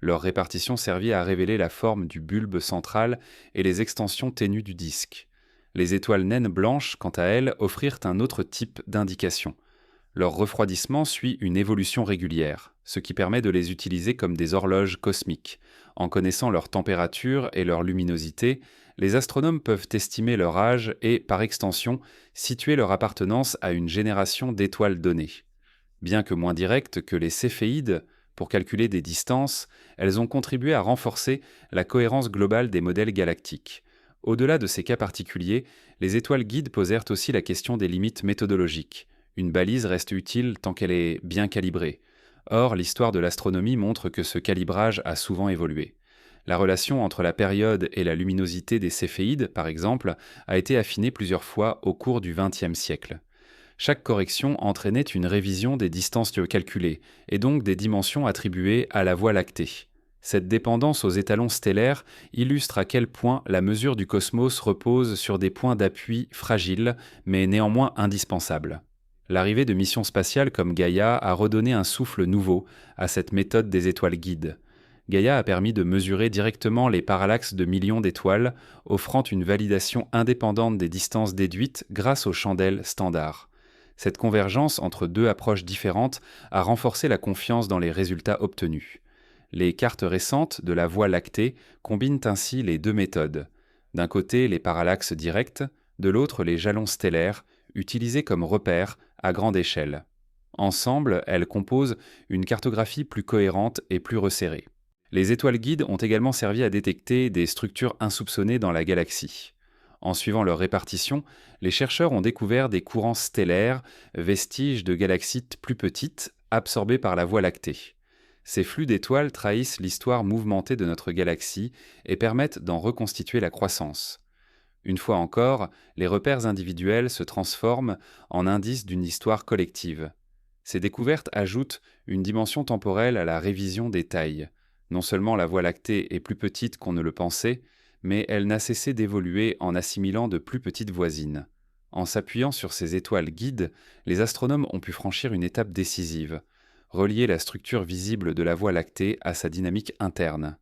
A: Leur répartition servit à révéler la forme du bulbe central et les extensions ténues du disque. Les étoiles naines blanches, quant à elles, offrirent un autre type d'indication. Leur refroidissement suit une évolution régulière, ce qui permet de les utiliser comme des horloges cosmiques. En connaissant leur température et leur luminosité, les astronomes peuvent estimer leur âge et, par extension, situer leur appartenance à une génération d'étoiles données. Bien que moins directes que les céphéides, pour calculer des distances, elles ont contribué à renforcer la cohérence globale des modèles galactiques. Au-delà de ces cas particuliers, les étoiles guides posèrent aussi la question des limites méthodologiques. Une balise reste utile tant qu'elle est bien calibrée. Or, l'histoire de l'astronomie montre que ce calibrage a souvent évolué. La relation entre la période et la luminosité des céphéides, par exemple, a été affinée plusieurs fois au cours du XXe siècle. Chaque correction entraînait une révision des distances calculées, et donc des dimensions attribuées à la Voie lactée. Cette dépendance aux étalons stellaires illustre à quel point la mesure du cosmos repose sur des points d'appui fragiles, mais néanmoins indispensables. L'arrivée de missions spatiales comme Gaïa a redonné un souffle nouveau à cette méthode des étoiles guides. Gaïa a permis de mesurer directement les parallaxes de millions d'étoiles, offrant une validation indépendante des distances déduites grâce aux chandelles standards. Cette convergence entre deux approches différentes a renforcé la confiance dans les résultats obtenus. Les cartes récentes de la Voie lactée combinent ainsi les deux méthodes. D'un côté, les parallaxes directs, de l'autre, les jalons stellaires, utilisés comme repères à grande échelle. Ensemble, elles composent une cartographie plus cohérente et plus resserrée. Les étoiles guides ont également servi à détecter des structures insoupçonnées dans la galaxie. En suivant leur répartition, les chercheurs ont découvert des courants stellaires, vestiges de galaxies plus petites, absorbées par la Voie lactée. Ces flux d'étoiles trahissent l'histoire mouvementée de notre galaxie et permettent d'en reconstituer la croissance. Une fois encore, les repères individuels se transforment en indices d'une histoire collective. Ces découvertes ajoutent une dimension temporelle à la révision des tailles. Non seulement la Voie lactée est plus petite qu'on ne le pensait, mais elle n'a cessé d'évoluer en assimilant de plus petites voisines. En s'appuyant sur ces étoiles guides, les astronomes ont pu franchir une étape décisive, relier la structure visible de la Voie lactée à sa dynamique interne.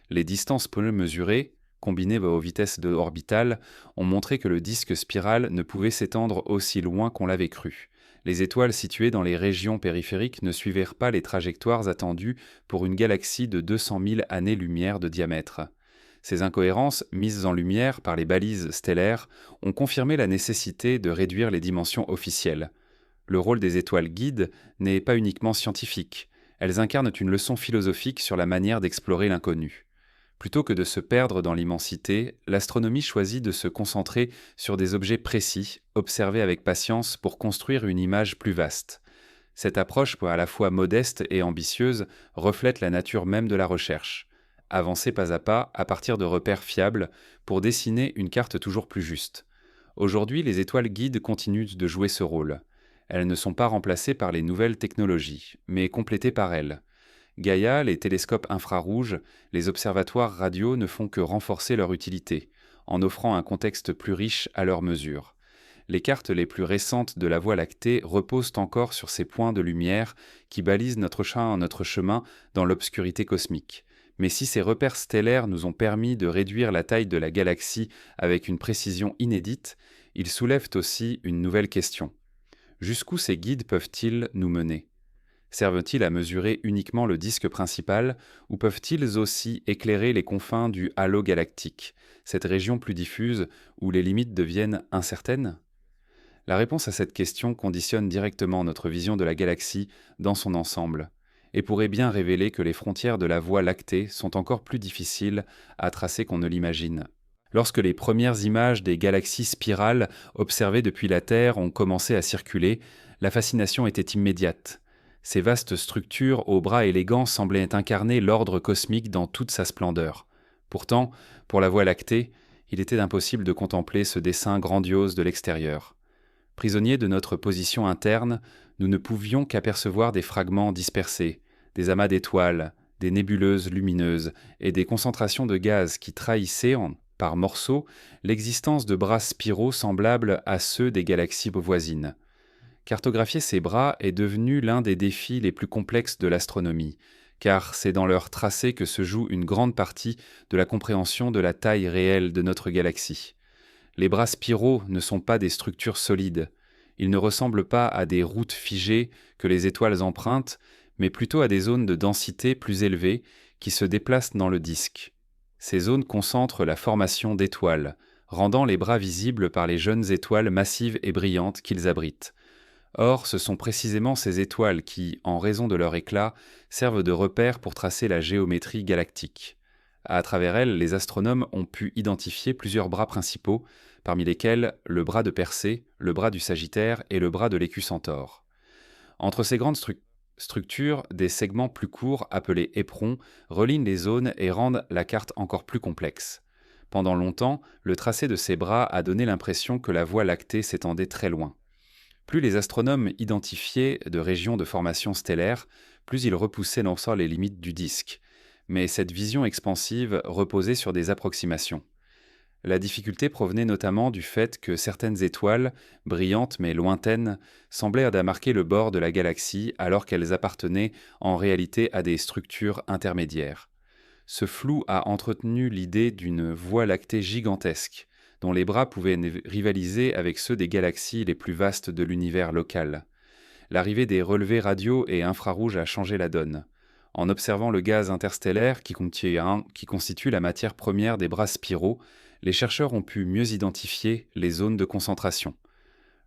A: Les distances peu mesurées, combinées aux vitesses orbitales, ont montré que le disque spiral ne pouvait s'étendre aussi loin qu'on l'avait cru. Les étoiles situées dans les régions périphériques ne suivirent pas les trajectoires attendues pour une galaxie de 200 000 années-lumière de diamètre. Ces incohérences, mises en lumière par les balises stellaires, ont confirmé la nécessité de réduire les dimensions officielles. Le rôle des étoiles guides n'est pas uniquement scientifique, elles incarnent une leçon philosophique sur la manière d'explorer l'inconnu. Plutôt que de se perdre dans l'immensité, l'astronomie choisit de se concentrer sur des objets précis, observés avec patience pour construire une image plus vaste. Cette approche, à la fois modeste et ambitieuse, reflète la nature même de la recherche. Avancer pas à partir de repères fiables, pour dessiner une carte toujours plus juste. Aujourd'hui, les étoiles guides continuent de jouer ce rôle. Elles ne sont pas remplacées par les nouvelles technologies, mais complétées par elles. Gaïa, les télescopes infrarouges, les observatoires radio ne font que renforcer leur utilité, en offrant un contexte plus riche à leur mesure. Les cartes les plus récentes de la Voie lactée reposent encore sur ces points de lumière qui balisent notre chemin dans l'obscurité cosmique. Mais si ces repères stellaires nous ont permis de réduire la taille de la galaxie avec une précision inédite, ils soulèvent aussi une nouvelle question. Jusqu'où ces guides peuvent-ils nous mener ? Servent-ils à mesurer uniquement le disque principal ou peuvent-ils aussi éclairer les confins du halo galactique, cette région plus diffuse où les limites deviennent incertaines ? La réponse à cette question conditionne directement notre vision de la galaxie dans son ensemble et pourrait bien révéler que les frontières de la Voie lactée sont encore plus difficiles à tracer qu'on ne l'imagine. Lorsque les premières images des galaxies spirales observées depuis la Terre ont commencé à circuler, la fascination était immédiate. Ces vastes structures aux bras élégants semblaient incarner l'ordre cosmique dans toute sa splendeur. Pourtant, pour la Voie lactée, il était impossible de contempler ce dessin grandiose de l'extérieur. Prisonniers de notre position interne, nous ne pouvions qu'apercevoir des fragments dispersés, des amas d'étoiles, des nébuleuses lumineuses et des concentrations de gaz qui trahissaient, par morceaux, l'existence de bras spiraux semblables à ceux des galaxies voisines. Cartographier ces bras est devenu l'un des défis les plus complexes de l'astronomie, car c'est dans leur tracé que se joue une grande partie de la compréhension de la taille réelle de notre galaxie. Les bras spiraux ne sont pas des structures solides. Ils ne ressemblent pas à des routes figées que les étoiles empruntent, mais plutôt à des zones de densité plus élevées qui se déplacent dans le disque. Ces zones concentrent la formation d'étoiles, rendant les bras visibles par les jeunes étoiles massives et brillantes qu'ils abritent. Or, ce sont précisément ces étoiles qui, en raison de leur éclat, servent de repères pour tracer la géométrie galactique. À travers elles, les astronomes ont pu identifier plusieurs bras principaux, parmi lesquels le bras de Persée, le bras du Sagittaire et le bras de l'Écu Centaure. Entre ces grandes structures, des segments plus courts, appelés éperons, relignent les zones et rendent la carte encore plus complexe. Pendant longtemps, le tracé de ces bras a donné l'impression que la Voie lactée s'étendait très loin. Plus les astronomes identifiaient de régions de formation stellaire, plus ils repoussaient non seulement les limites du disque. Mais cette vision expansive reposait sur des approximations. La difficulté provenait notamment du fait que certaines étoiles, brillantes mais lointaines, semblaient marquer le bord de la galaxie alors qu'elles appartenaient en réalité à des structures intermédiaires. Ce flou a entretenu l'idée d'une Voie lactée gigantesque, dont les bras pouvaient rivaliser avec ceux des galaxies les plus vastes de l'univers local. L'arrivée des relevés radio et infrarouges a changé la donne. En observant le gaz interstellaire qui constitue la matière première des bras spiraux, les chercheurs ont pu mieux identifier les zones de concentration.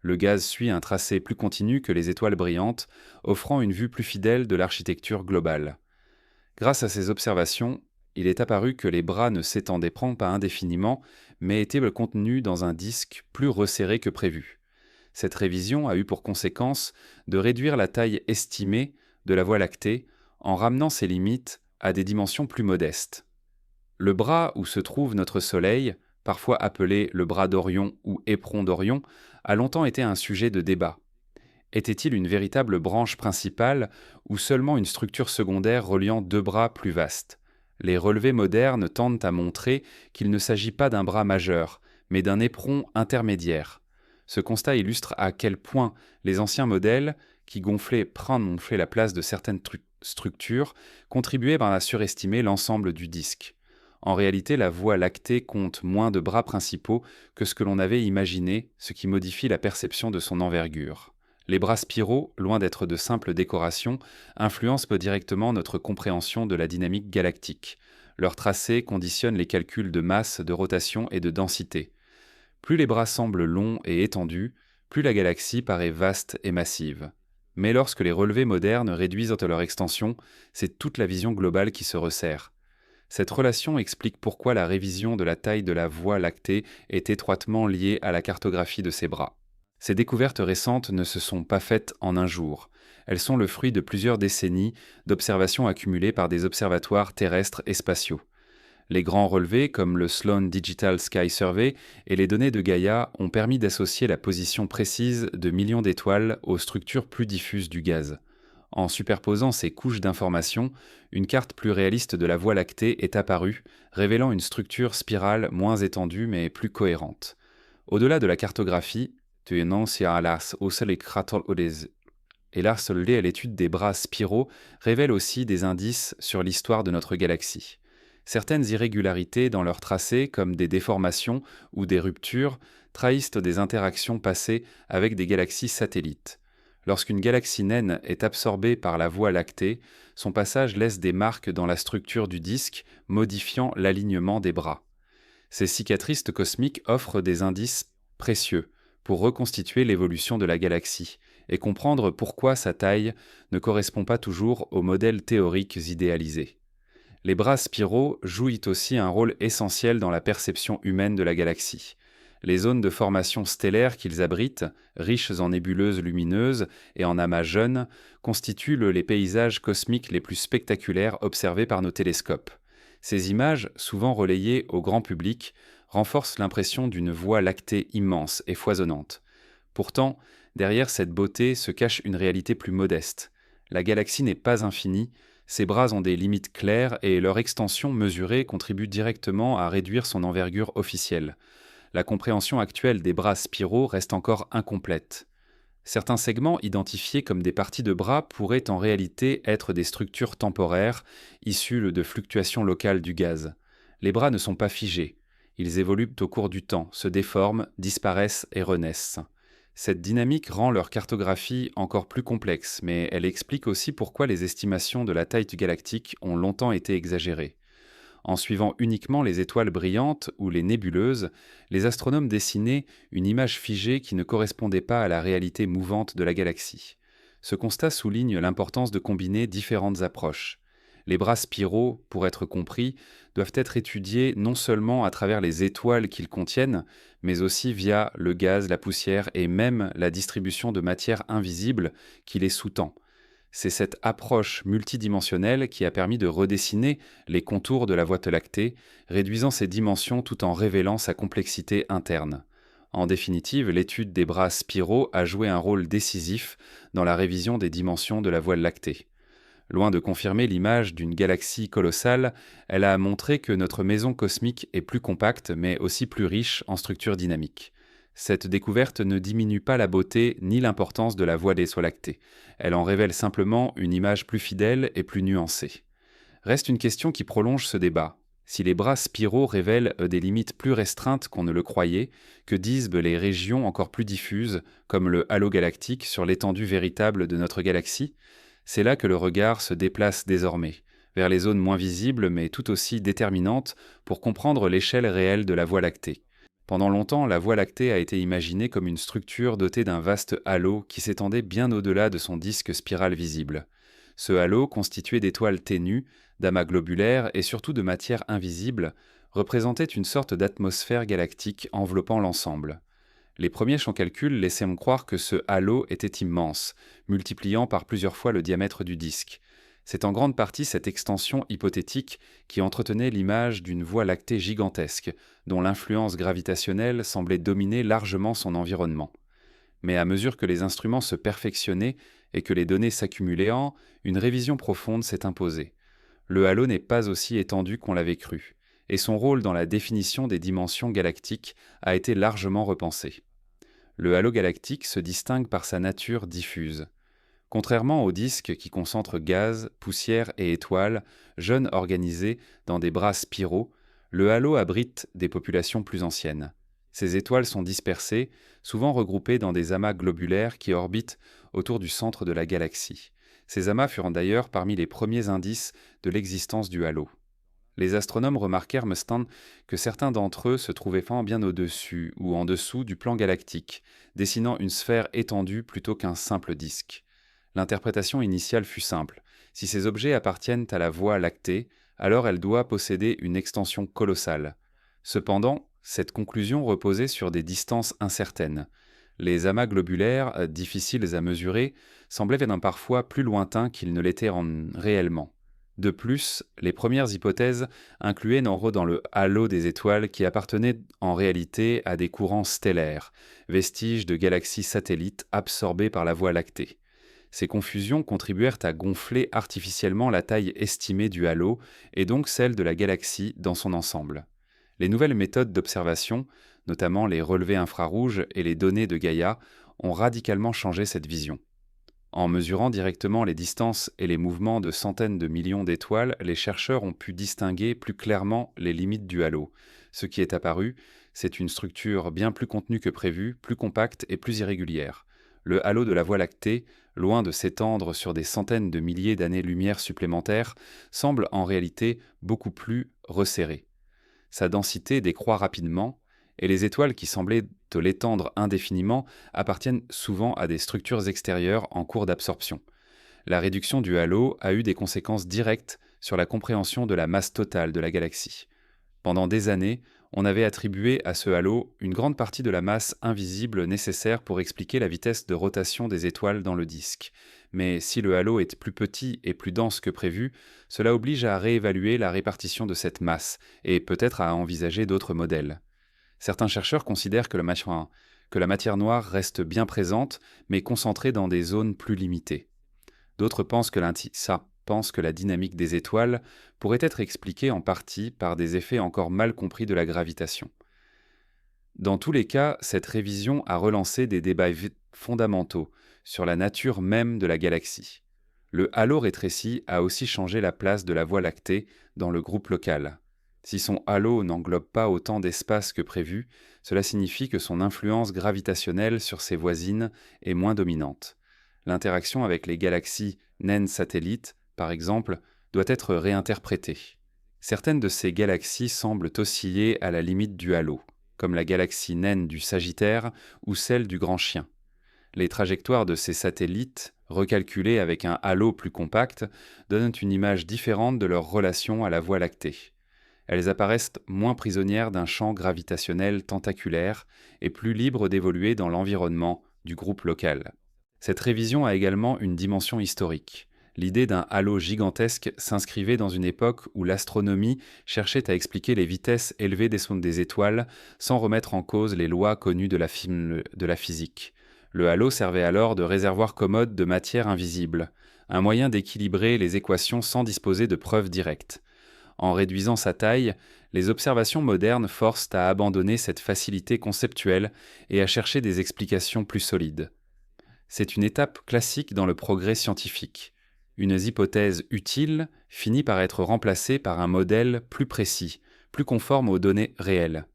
A: Le gaz suit un tracé plus continu que les étoiles brillantes, offrant une vue plus fidèle de l'architecture globale. Grâce à ces observations, il est apparu que les bras ne s'étendaient pas indéfiniment, mais étaient contenus dans un disque plus resserré que prévu. Cette révision a eu pour conséquence de réduire la taille estimée de la Voie lactée en ramenant ses limites à des dimensions plus modestes. Le bras où se trouve notre Soleil, parfois appelé le bras d'Orion ou éperon d'Orion, a longtemps été un sujet de débat. Était-il une véritable branche principale ou seulement une structure secondaire reliant deux bras plus vastes ? Les relevés modernes tendent à montrer qu'il ne s'agit pas d'un bras majeur, mais d'un éperon intermédiaire. Ce constat illustre à quel point les anciens modèles, qui prennent la place de certaines structures, contribuaient à surestimer l'ensemble du disque. En réalité, la Voie lactée compte moins de bras principaux que ce que l'on avait imaginé, ce qui modifie la perception de son envergure. Les bras spiraux, loin d'être de simples décorations, influencent peu directement notre compréhension de la dynamique galactique. Leur tracé conditionne les calculs de masse, de rotation et de densité. Plus les bras semblent longs et étendus, plus la galaxie paraît vaste et massive. Mais lorsque les relevés modernes réduisent leur extension, c'est toute la vision globale qui se resserre. Cette relation explique pourquoi la révision de la taille de la Voie lactée est étroitement liée à la cartographie de ses bras. Ces découvertes récentes ne se sont pas faites en un jour. Elles sont le fruit de plusieurs décennies d'observations accumulées par des observatoires terrestres et spatiaux. Les grands relevés, comme le Sloan Digital Sky Survey et les données de Gaia, ont permis d'associer la position précise de millions d'étoiles aux structures plus diffuses du gaz. En superposant ces couches d'informations, une carte plus réaliste de la Voie lactée est apparue, révélant une structure spirale moins étendue mais plus cohérente. Au-delà de la cartographie, Et Lars Solday, à l'étude des bras spiraux, révèle aussi des indices sur l'histoire de notre galaxie. Certaines irrégularités dans leur tracé, comme des déformations ou des ruptures, trahissent des interactions passées avec des galaxies satellites. Lorsqu'une galaxie naine est absorbée par la Voie lactée, son passage laisse des marques dans la structure du disque, modifiant l'alignement des bras. Ces cicatrices cosmiques offrent des indices précieux pour reconstituer l'évolution de la galaxie et comprendre pourquoi sa taille ne correspond pas toujours aux modèles théoriques idéalisés. Les bras spiraux jouent aussi un rôle essentiel dans la perception humaine de la galaxie. Les zones de formation stellaire qu'ils abritent, riches en nébuleuses lumineuses et en amas jeunes, constituent les paysages cosmiques les plus spectaculaires observés par nos télescopes. Ces images, souvent relayées au grand public, renforcent l'impression d'une Voie lactée immense et foisonnante. Pourtant, derrière cette beauté se cache une réalité plus modeste. La galaxie n'est pas infinie, ses bras ont des limites claires et leur extension mesurée contribue directement à réduire son envergure officielle. La compréhension actuelle des bras spiraux reste encore incomplète. Certains segments identifiés comme des parties de bras pourraient en réalité être des structures temporaires issues de fluctuations locales du gaz. Les bras ne sont pas figés. Ils évoluent au cours du temps, se déforment, disparaissent et renaissent. Cette dynamique rend leur cartographie encore plus complexe, mais elle explique aussi pourquoi les estimations de la taille galactique ont longtemps été exagérées. En suivant uniquement les étoiles brillantes ou les nébuleuses, les astronomes dessinaient une image figée qui ne correspondait pas à la réalité mouvante de la galaxie. Ce constat souligne l'importance de combiner différentes approches. Les bras spiraux, pour être compris, doivent être étudiés non seulement à travers les étoiles qu'ils contiennent, mais aussi via le gaz, la poussière et même la distribution de matière invisible qui les sous-tend. C'est cette approche multidimensionnelle qui a permis de redessiner les contours de la Voie lactée, réduisant ses dimensions tout en révélant sa complexité interne. En définitive, l'étude des bras spiraux a joué un rôle décisif dans la révision des dimensions de la Voie lactée. Loin de confirmer l'image d'une galaxie colossale, elle a montré que notre maison cosmique est plus compacte mais aussi plus riche en structures dynamiques. Cette découverte ne diminue pas la beauté ni l'importance de la Voie des Soies lactées. Elle en révèle simplement une image plus fidèle et plus nuancée. Reste une question qui prolonge ce débat. Si les bras spiraux révèlent des limites plus restreintes qu'on ne le croyait, que disent les régions encore plus diffuses, comme le halo galactique, sur l'étendue véritable de notre galaxie? C'est là que le regard se déplace désormais, vers les zones moins visibles mais tout aussi déterminantes pour comprendre l'échelle réelle de la Voie lactée. Pendant longtemps, la Voie lactée a été imaginée comme une structure dotée d'un vaste halo qui s'étendait bien au-delà de son disque spiral visible. Ce halo, constitué d'étoiles ténues, d'amas globulaires et surtout de matière invisible, représentait une sorte d'atmosphère galactique enveloppant l'ensemble. Les premiers champs calculs laissaient croire que ce halo était immense, multipliant par plusieurs fois le diamètre du disque. C'est en grande partie cette extension hypothétique qui entretenait l'image d'une Voie lactée gigantesque, dont l'influence gravitationnelle semblait dominer largement son environnement. Mais à mesure que les instruments se perfectionnaient et que les données s'accumulaient, une révision profonde s'est imposée. Le halo n'est pas aussi étendu qu'on l'avait cru, et son rôle dans la définition des dimensions galactiques a été largement repensé. Le halo galactique se distingue par sa nature diffuse. Contrairement aux disques qui concentrent gaz, poussière et étoiles, jeunes organisés dans des bras spiraux, le halo abrite des populations plus anciennes. Ces étoiles sont dispersées, souvent regroupées dans des amas globulaires qui orbitent autour du centre de la galaxie. Ces amas furent d'ailleurs parmi les premiers indices de l'existence du halo. Les astronomes remarquèrent que certains d'entre eux se trouvaient bien au-dessus ou en dessous du plan galactique, dessinant une sphère étendue plutôt qu'un simple disque. L'interprétation initiale fut simple. Si ces objets appartiennent à la Voie lactée, alors elle doit posséder une extension colossale. Cependant, cette conclusion reposait sur des distances incertaines. Les amas globulaires, difficiles à mesurer, semblaient parfois plus lointains qu'ils ne l'étaient réellement. De plus, les premières hypothèses incluaient dans le halo des étoiles qui appartenaient en réalité à des courants stellaires, vestiges de galaxies satellites absorbées par la Voie lactée. Ces confusions contribuèrent à gonfler artificiellement la taille estimée du halo et donc celle de la galaxie dans son ensemble. Les nouvelles méthodes d'observation, notamment les relevés infrarouges et les données de Gaïa, ont radicalement changé cette vision. En mesurant directement les distances et les mouvements de centaines de millions d'étoiles, les chercheurs ont pu distinguer plus clairement les limites du halo. Ce qui est apparu, c'est une structure bien plus contenue que prévu, plus compacte et plus irrégulière. Le halo de la Voie lactée, loin de s'étendre sur des centaines de milliers d'années-lumière supplémentaires, semble en réalité beaucoup plus resserré. Sa densité décroît rapidement, et les étoiles qui semblaient de l'étendre indéfiniment appartiennent souvent à des structures extérieures en cours d'absorption. La réduction du halo a eu des conséquences directes sur la compréhension de la masse totale de la galaxie. Pendant des années, on avait attribué à ce halo une grande partie de la masse invisible nécessaire pour expliquer la vitesse de rotation des étoiles dans le disque. Mais si le halo est plus petit et plus dense que prévu, cela oblige à réévaluer la répartition de cette masse et peut-être à envisager d'autres modèles. Certains chercheurs considèrent que la matière noire reste bien présente, mais concentrée dans des zones plus limitées. D'autres pensent que la dynamique des étoiles pourrait être expliquée en partie par des effets encore mal compris de la gravitation. Dans tous les cas, cette révision a relancé des débats fondamentaux sur la nature même de la galaxie. Le halo rétréci a aussi changé la place de la Voie lactée dans le groupe local. Si son halo n'englobe pas autant d'espace que prévu, cela signifie que son influence gravitationnelle sur ses voisines est moins dominante. L'interaction avec les galaxies naines satellites, par exemple, doit être réinterprétée. Certaines de ces galaxies semblent osciller à la limite du halo, comme la galaxie naine du Sagittaire ou celle du Grand Chien. Les trajectoires de ces satellites, recalculées avec un halo plus compact, donnent une image différente de leur relation à la Voie lactée. Elles apparaissent moins prisonnières d'un champ gravitationnel tentaculaire et plus libres d'évoluer dans l'environnement du groupe local. Cette révision a également une dimension historique. L'idée d'un halo gigantesque s'inscrivait dans une époque où l'astronomie cherchait à expliquer les vitesses élevées des étoiles sans remettre en cause les lois connues de la physique. Le halo servait alors de réservoir commode de matière invisible, un moyen d'équilibrer les équations sans disposer de preuves directes. En réduisant sa taille, les observations modernes forcent à abandonner cette facilité conceptuelle et à chercher des explications plus solides. C'est une étape classique dans le progrès scientifique. Une hypothèse utile finit par être remplacée par un modèle plus précis, plus conforme aux données réelles.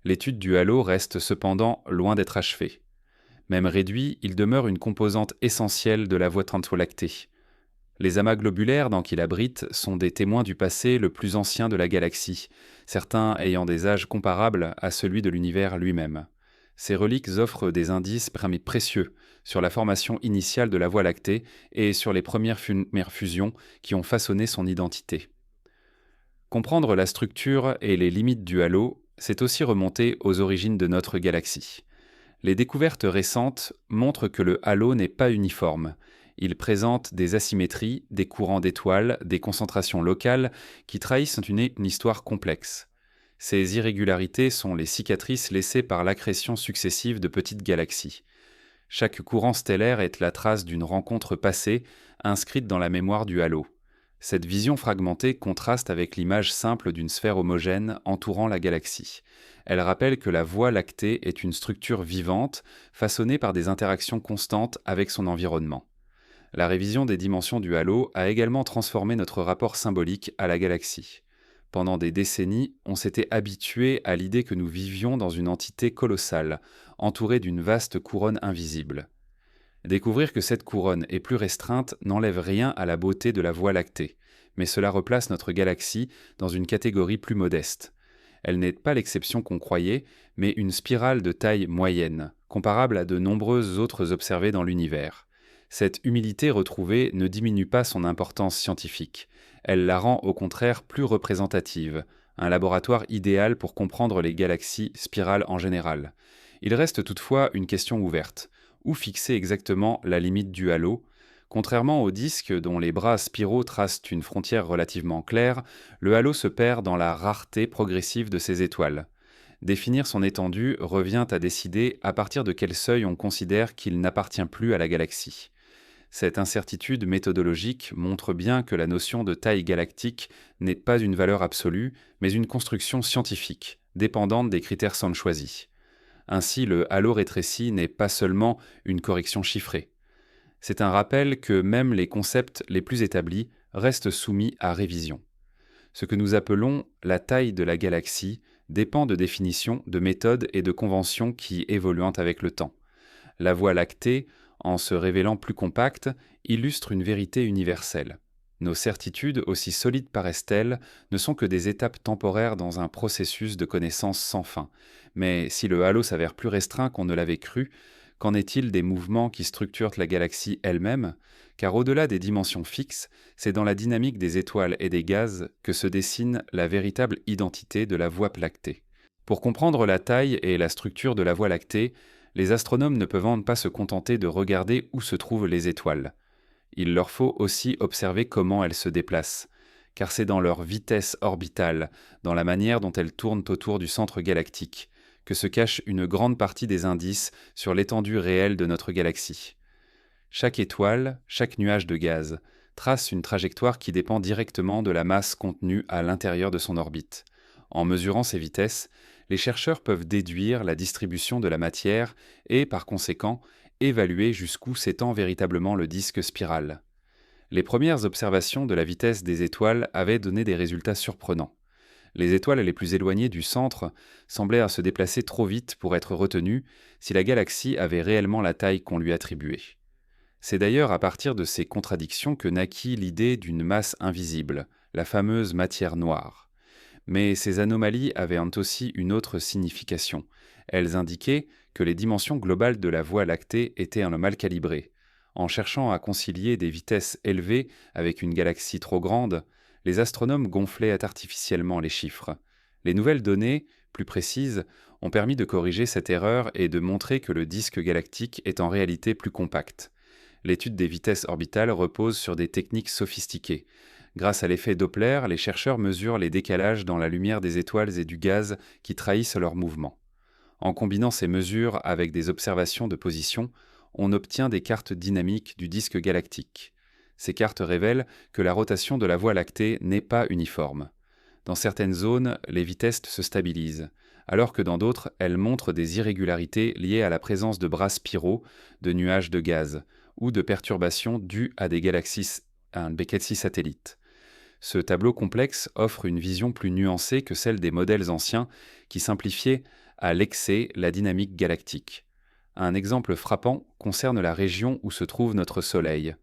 A: L'étude du halo reste cependant loin d'être achevée. Même réduit, il demeure une composante essentielle de la Voie lactée. Les amas globulaires dans qu'il abrite sont des témoins du passé le plus ancien de la galaxie, certains ayant des âges comparables à celui de l'univers lui-même. Ces reliques offrent des indices précieux sur la formation initiale de la Voie lactée et sur les premières fusions qui ont façonné son identité. Comprendre la structure et les limites du halo, c'est aussi remonter aux origines de notre galaxie. Les découvertes récentes montrent que le halo n'est pas uniforme. Il présente des asymétries, des courants d'étoiles, des concentrations locales qui trahissent une histoire complexe. Ces irrégularités sont les cicatrices laissées par l'accrétion successive de petites galaxies. Chaque courant stellaire est la trace d'une rencontre passée, inscrite dans la mémoire du halo. Cette vision fragmentée contraste avec l'image simple d'une sphère homogène entourant la galaxie. Elle rappelle que la Voie lactée est une structure vivante, façonnée par des interactions constantes avec son environnement. La révision des dimensions du halo a également transformé notre rapport symbolique à la galaxie. Pendant des décennies, on s'était habitué à l'idée que nous vivions dans une entité colossale, entourée d'une vaste couronne invisible. Découvrir que cette couronne est plus restreinte n'enlève rien à la beauté de la Voie lactée, mais cela replace notre galaxie dans une catégorie plus modeste. Elle n'est pas l'exception qu'on croyait, mais une spirale de taille moyenne, comparable à de nombreuses autres observées dans l'univers. Cette humilité retrouvée ne diminue pas son importance scientifique. Elle la rend au contraire plus représentative, un laboratoire idéal pour comprendre les galaxies spirales en général. Il reste toutefois une question ouverte. Où fixer exactement la limite du halo? Contrairement au disque dont les bras spiraux tracent une frontière relativement claire, le halo se perd dans la rareté progressive de ses étoiles. Définir son étendue revient à décider à partir de quel seuil on considère qu'il n'appartient plus à la galaxie. Cette incertitude méthodologique montre bien que la notion de taille galactique n'est pas une valeur absolue, mais une construction scientifique, dépendante des critères Sand choisis. Ainsi, le halo rétréci n'est pas seulement une correction chiffrée. C'est un rappel que même les concepts les plus établis restent soumis à révision. Ce que nous appelons la taille de la galaxie dépend de définitions, de méthodes et de conventions qui évoluent avec le temps. La Voie lactée, en se révélant plus compacte, illustre une vérité universelle. Nos certitudes, aussi solides paraissent-elles, ne sont que des étapes temporaires dans un processus de connaissance sans fin. Mais si le halo s'avère plus restreint qu'on ne l'avait cru, qu'en est-il des mouvements qui structurent la galaxie elle-même? Car au-delà des dimensions fixes, c'est dans la dynamique des étoiles et des gaz que se dessine la véritable identité de la Voie lactée. Pour comprendre la taille et la structure de la Voie lactée, les astronomes ne peuvent pas se contenter de regarder où se trouvent les étoiles. Il leur faut aussi observer comment elles se déplacent, car c'est dans leur vitesse orbitale, dans la manière dont elles tournent autour du centre galactique, que se cache une grande partie des indices sur l'étendue réelle de notre galaxie. Chaque étoile, chaque nuage de gaz, trace une trajectoire qui dépend directement de la masse contenue à l'intérieur de son orbite. En mesurant ces vitesses, les chercheurs peuvent déduire la distribution de la matière et, par conséquent, évaluer jusqu'où s'étend véritablement le disque spiral. Les premières observations de la vitesse des étoiles avaient donné des résultats surprenants. Les étoiles les plus éloignées du centre semblaient se déplacer trop vite pour être retenues si la galaxie avait réellement la taille qu'on lui attribuait. C'est d'ailleurs à partir de ces contradictions que naquit l'idée d'une masse invisible, la fameuse matière noire. Mais ces anomalies avaient aussi une autre signification. Elles indiquaient que les dimensions globales de la Voie lactée étaient mal calibrées. En cherchant à concilier des vitesses élevées avec une galaxie trop grande, les astronomes gonflaient artificiellement les chiffres. Les nouvelles données, plus précises, ont permis de corriger cette erreur et de montrer que le disque galactique est en réalité plus compact. L'étude des vitesses orbitales repose sur des techniques sophistiquées. Grâce à l'effet Doppler, les chercheurs mesurent les décalages dans la lumière des étoiles et du gaz qui trahissent leur mouvement. En combinant ces mesures avec des observations de position, on obtient des cartes dynamiques du disque galactique. Ces cartes révèlent que la rotation de la Voie lactée n'est pas uniforme. Dans certaines zones, les vitesses se stabilisent, alors que dans d'autres, elles montrent des irrégularités liées à la présence de bras spiraux, de nuages de gaz, ou de perturbations dues à un Bequetsi satellite. Ce tableau complexe offre une vision plus nuancée que celle des modèles anciens qui simplifiaient à l'excès la dynamique galactique. Un exemple frappant concerne la région où se trouve notre Soleil.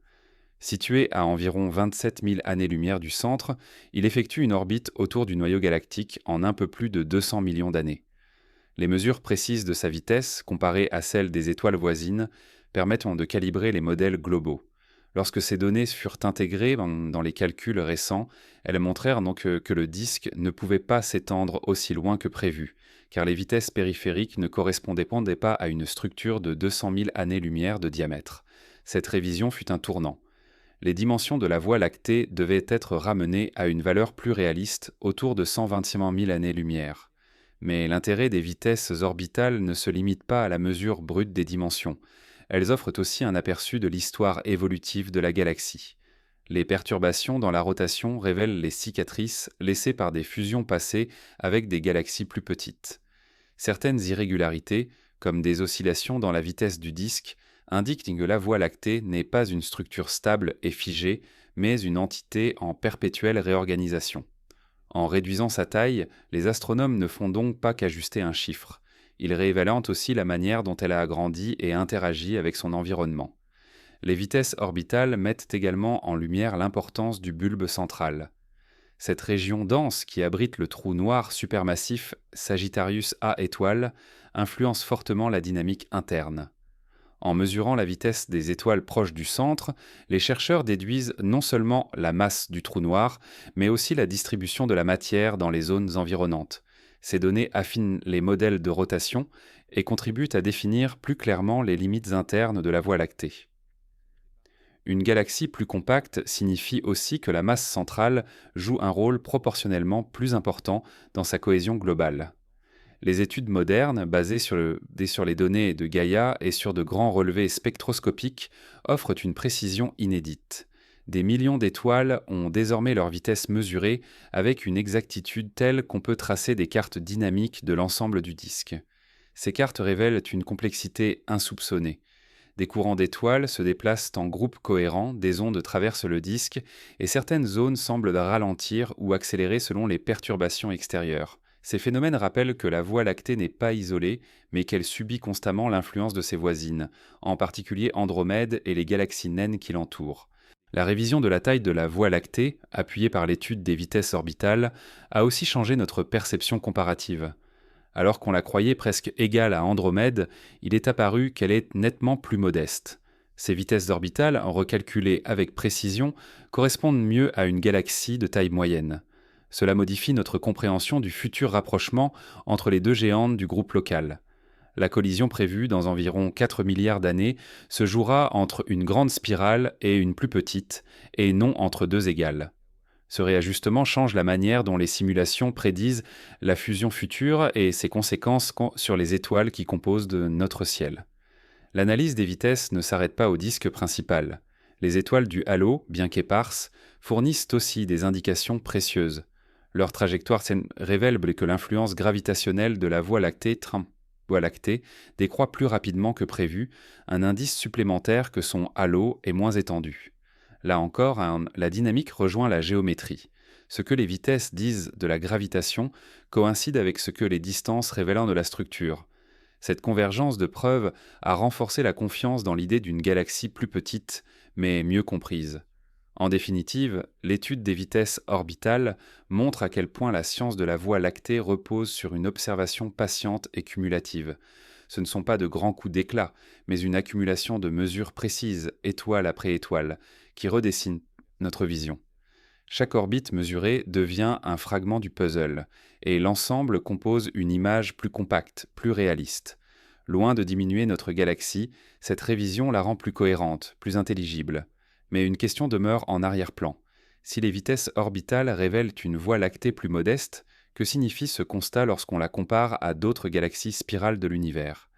A: Situé à environ 27 000 années-lumière du centre, il effectue une orbite autour du noyau galactique en un peu plus de 200 millions d'années. Les mesures précises de sa vitesse, comparées à celles des étoiles voisines, permettent de calibrer les modèles globaux. Lorsque ces données furent intégrées dans les calculs récents, elles montrèrent donc que le disque ne pouvait pas s'étendre aussi loin que prévu, car les vitesses périphériques ne correspondaient pas à une structure de 200 000 années-lumière de diamètre. Cette révision fut un tournant. Les dimensions de la Voie lactée devaient être ramenées à une valeur plus réaliste, autour de 125 000 années-lumière. Mais l'intérêt des vitesses orbitales ne se limite pas à la mesure brute des dimensions. Elles offrent aussi un aperçu de l'histoire évolutive de la galaxie. Les perturbations dans la rotation révèlent les cicatrices laissées par des fusions passées avec des galaxies plus petites. Certaines irrégularités, comme des oscillations dans la vitesse du disque, indiquent que la Voie lactée n'est pas une structure stable et figée, mais une entité en perpétuelle réorganisation. En réduisant sa taille, les astronomes ne font donc pas qu'ajuster un chiffre. Ils révèlent aussi la manière dont elle a grandi et interagi avec son environnement. Les vitesses orbitales mettent également en lumière l'importance du bulbe central. Cette région dense qui abrite le trou noir supermassif Sagittarius A étoile influence fortement la dynamique interne. En mesurant la vitesse des étoiles proches du centre, les chercheurs déduisent non seulement la masse du trou noir, mais aussi la distribution de la matière dans les zones environnantes. Ces données affinent les modèles de rotation et contribuent à définir plus clairement les limites internes de la Voie lactée. Une galaxie plus compacte signifie aussi que la masse centrale joue un rôle proportionnellement plus important dans sa cohésion globale. Les études modernes, basées sur les données de Gaïa et sur de grands relevés spectroscopiques, offrent une précision inédite. Des millions d'étoiles ont désormais leur vitesse mesurée avec une exactitude telle qu'on peut tracer des cartes dynamiques de l'ensemble du disque. Ces cartes révèlent une complexité insoupçonnée. Des courants d'étoiles se déplacent en groupes cohérents, des ondes traversent le disque, et certaines zones semblent ralentir ou accélérer selon les perturbations extérieures. Ces phénomènes rappellent que la Voie lactée n'est pas isolée, mais qu'elle subit constamment l'influence de ses voisines, en particulier Andromède et les galaxies naines qui l'entourent. La révision de la taille de la Voie lactée, appuyée par l'étude des vitesses orbitales, a aussi changé notre perception comparative. Alors qu'on la croyait presque égale à Andromède, il est apparu qu'elle est nettement plus modeste. Ces vitesses orbitales, recalculées avec précision, correspondent mieux à une galaxie de taille moyenne. Cela modifie notre compréhension du futur rapprochement entre les deux géantes du groupe local. La collision prévue dans environ 4 milliards d'années se jouera entre une grande spirale et une plus petite, et non entre deux égales. Ce réajustement change la manière dont les simulations prédisent la fusion future et ses conséquences sur les étoiles qui composent notre ciel. L'analyse des vitesses ne s'arrête pas au disque principal. Les étoiles du halo, bien qu'éparses, fournissent aussi des indications précieuses. Leur trajectoire révèle que l'influence gravitationnelle de la Voie lactée décroît plus rapidement que prévu, un indice supplémentaire que son halo est moins étendu. Là encore, la dynamique rejoint la géométrie. Ce que les vitesses disent de la gravitation coïncide avec ce que les distances révélant de la structure. Cette convergence de preuves a renforcé la confiance dans l'idée d'une galaxie plus petite, mais mieux comprise. En définitive, l'étude des vitesses orbitales montre à quel point la science de la Voie lactée repose sur une observation patiente et cumulative. Ce ne sont pas de grands coups d'éclat, mais une accumulation de mesures précises, étoile après étoile, qui redessinent notre vision. Chaque orbite mesurée devient un fragment du puzzle, et l'ensemble compose une image plus compacte, plus réaliste. Loin de diminuer notre galaxie, cette révision la rend plus cohérente, plus intelligible. Mais une question demeure en arrière-plan. Si les vitesses orbitales révèlent une Voie lactée plus modeste, que signifie ce constat lorsqu'on la compare à d'autres galaxies spirales de l'univers ?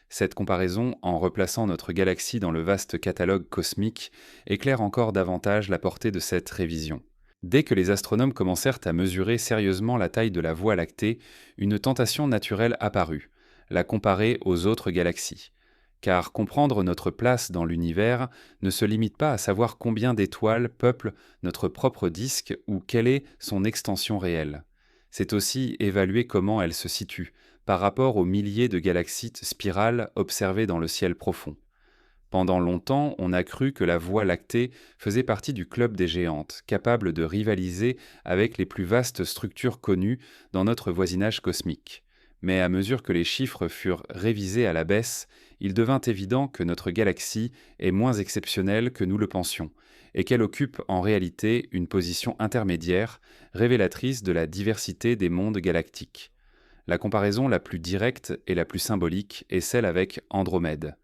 A: Cette comparaison, en replaçant notre galaxie dans le vaste catalogue cosmique, éclaire encore davantage la portée de cette révision. Dès que les astronomes commencèrent à mesurer sérieusement la taille de la Voie lactée, une tentation naturelle apparut, la comparer aux autres galaxies. Car comprendre notre place dans l'univers ne se limite pas à savoir combien d'étoiles peuplent notre propre disque ou quelle est son extension réelle. C'est aussi évaluer comment elle se situe par rapport aux milliers de galaxies spirales observées dans le ciel profond. Pendant longtemps, on a cru que la Voie lactée faisait partie du club des géantes, capable de rivaliser avec les plus vastes structures connues dans notre voisinage cosmique. Mais à mesure que les chiffres furent révisés à la baisse, il devint évident que notre galaxie est moins exceptionnelle que nous le pensions, et qu'elle occupe en réalité une position intermédiaire, révélatrice de la diversité des mondes galactiques. La comparaison la plus directe et la plus symbolique est celle avec Andromède.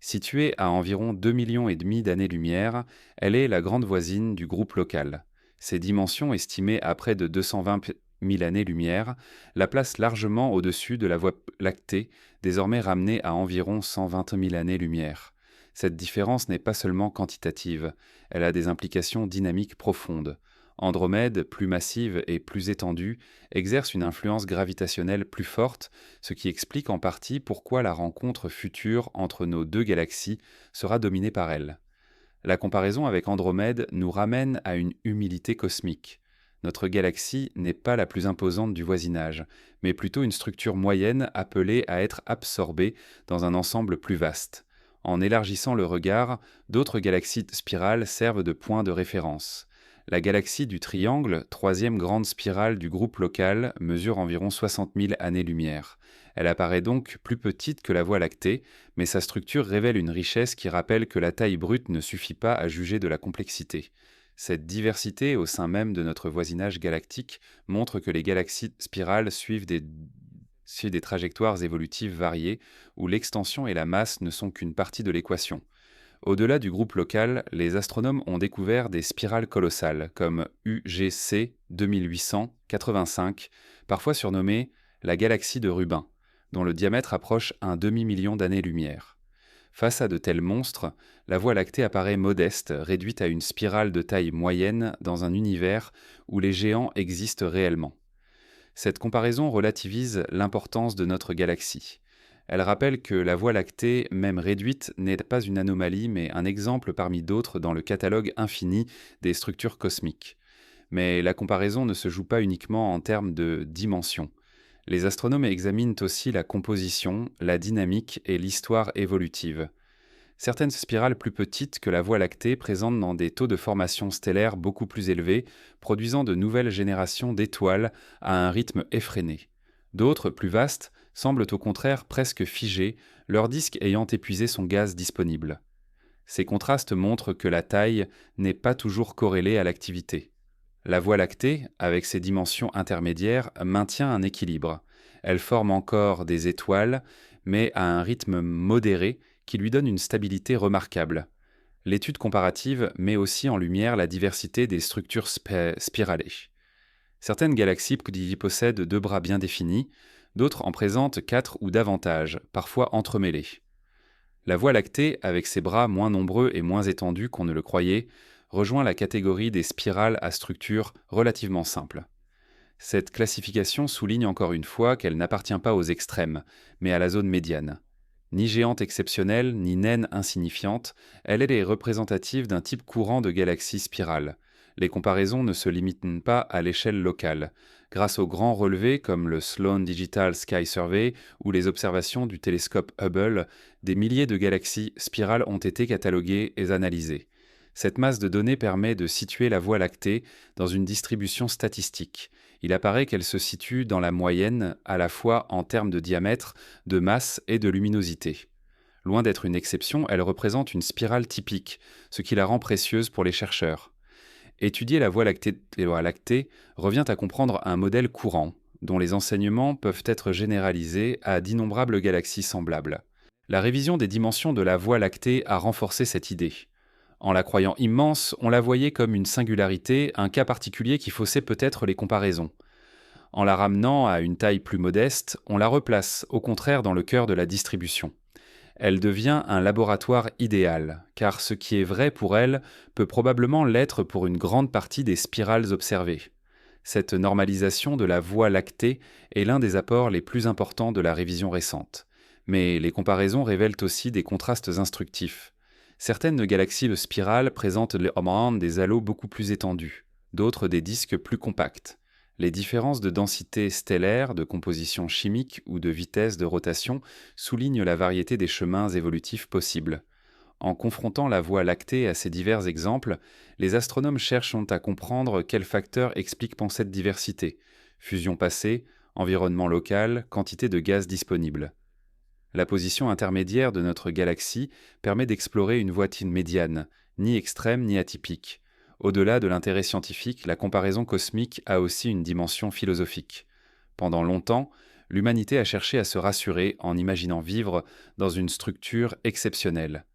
A: Située à environ 2,5 millions d'années-lumière, elle est la grande voisine du groupe local. Ses dimensions, estimées à près de 220 000 années-lumière, la placent largement au-dessus de la Voie lactée, désormais ramenée à environ 120 000 années-lumière. Cette différence n'est pas seulement quantitative, elle a des implications dynamiques profondes. Andromède, plus massive et plus étendue, exerce une influence gravitationnelle plus forte, ce qui explique en partie pourquoi la rencontre future entre nos deux galaxies sera dominée par elle. La comparaison avec Andromède nous ramène à une humilité cosmique. Notre galaxie n'est pas la plus imposante du voisinage, mais plutôt une structure moyenne appelée à être absorbée dans un ensemble plus vaste. En élargissant le regard, d'autres galaxies spirales servent de point de référence. La galaxie du Triangle, troisième grande spirale du groupe local, mesure environ 60 000 années-lumière. Elle apparaît donc plus petite que la Voie lactée, mais sa structure révèle une richesse qui rappelle que la taille brute ne suffit pas à juger de la complexité. Cette diversité au sein même de notre voisinage galactique montre que les galaxies spirales suivent des trajectoires évolutives variées, où l'extension et la masse ne sont qu'une partie de l'équation. Au-delà du groupe local, les astronomes ont découvert des spirales colossales, comme UGC 2885, parfois surnommée la galaxie de Rubin, dont le diamètre approche un demi-million d'années-lumière. Face à de tels monstres, la Voie lactée apparaît modeste, réduite à une spirale de taille moyenne dans un univers où les géants existent réellement. Cette comparaison relativise l'importance de notre galaxie. Elle rappelle que la Voie lactée, même réduite, n'est pas une anomalie mais un exemple parmi d'autres dans le catalogue infini des structures cosmiques. Mais la comparaison ne se joue pas uniquement en termes de dimension. Les astronomes examinent aussi la composition, la dynamique et l'histoire évolutive. Certaines spirales plus petites que la Voie lactée présentent dans des taux de formation stellaire beaucoup plus élevés, produisant de nouvelles générations d'étoiles à un rythme effréné. D'autres, plus vastes, semblent au contraire presque figées, leur disque ayant épuisé son gaz disponible. Ces contrastes montrent que la taille n'est pas toujours corrélée à l'activité. La Voie lactée, avec ses dimensions intermédiaires, maintient un équilibre. Elle forme encore des étoiles, mais à un rythme modéré qui lui donne une stabilité remarquable. L'étude comparative met aussi en lumière la diversité des structures spiralées. Certaines galaxies possèdent deux bras bien définis, d'autres en présentent quatre ou davantage, parfois entremêlés. La Voie lactée, avec ses bras moins nombreux et moins étendus qu'on ne le croyait, rejoint la catégorie des spirales à structure relativement simple. Cette classification souligne encore une fois qu'elle n'appartient pas aux extrêmes, mais à la zone médiane. Ni géante exceptionnelle, ni naine insignifiante, elle est représentative d'un type courant de galaxies spirales. Les comparaisons ne se limitent pas à l'échelle locale. Grâce aux grands relevés comme le Sloan Digital Sky Survey ou les observations du télescope Hubble, des milliers de galaxies spirales ont été cataloguées et analysées. Cette masse de données permet de situer la Voie lactée dans une distribution statistique. Il apparaît qu'elle se situe dans la moyenne, à la fois en termes de diamètre, de masse et de luminosité. Loin d'être une exception, elle représente une spirale typique, ce qui la rend précieuse pour les chercheurs. Étudier la Voie lactée revient à comprendre un modèle courant, dont les enseignements peuvent être généralisés à d'innombrables galaxies semblables. La révision des dimensions de la Voie lactée a renforcé cette idée. En la croyant immense, on la voyait comme une singularité, un cas particulier qui faussait peut-être les comparaisons. En la ramenant à une taille plus modeste, on la replace au contraire dans le cœur de la distribution. Elle devient un laboratoire idéal, car ce qui est vrai pour elle peut probablement l'être pour une grande partie des spirales observées. Cette normalisation de la Voie lactée est l'un des apports les plus importants de la révision récente. Mais les comparaisons révèlent aussi des contrastes instructifs. Certaines galaxies spirales présentent des halos beaucoup plus étendus, d'autres des disques plus compacts. Les différences de densité stellaire, de composition chimique ou de vitesse de rotation soulignent la variété des chemins évolutifs possibles. En confrontant la Voie lactée à ces divers exemples, les astronomes cherchent à comprendre quels facteurs expliquent cette diversité: fusion passée, environnement local, quantité de gaz disponible. La position intermédiaire de notre galaxie permet d'explorer une voie médiane, ni extrême ni atypique. Au-delà de l'intérêt scientifique, la comparaison cosmique a aussi une dimension philosophique. Pendant longtemps, l'humanité a cherché à se rassurer en imaginant vivre dans une structure exceptionnelle.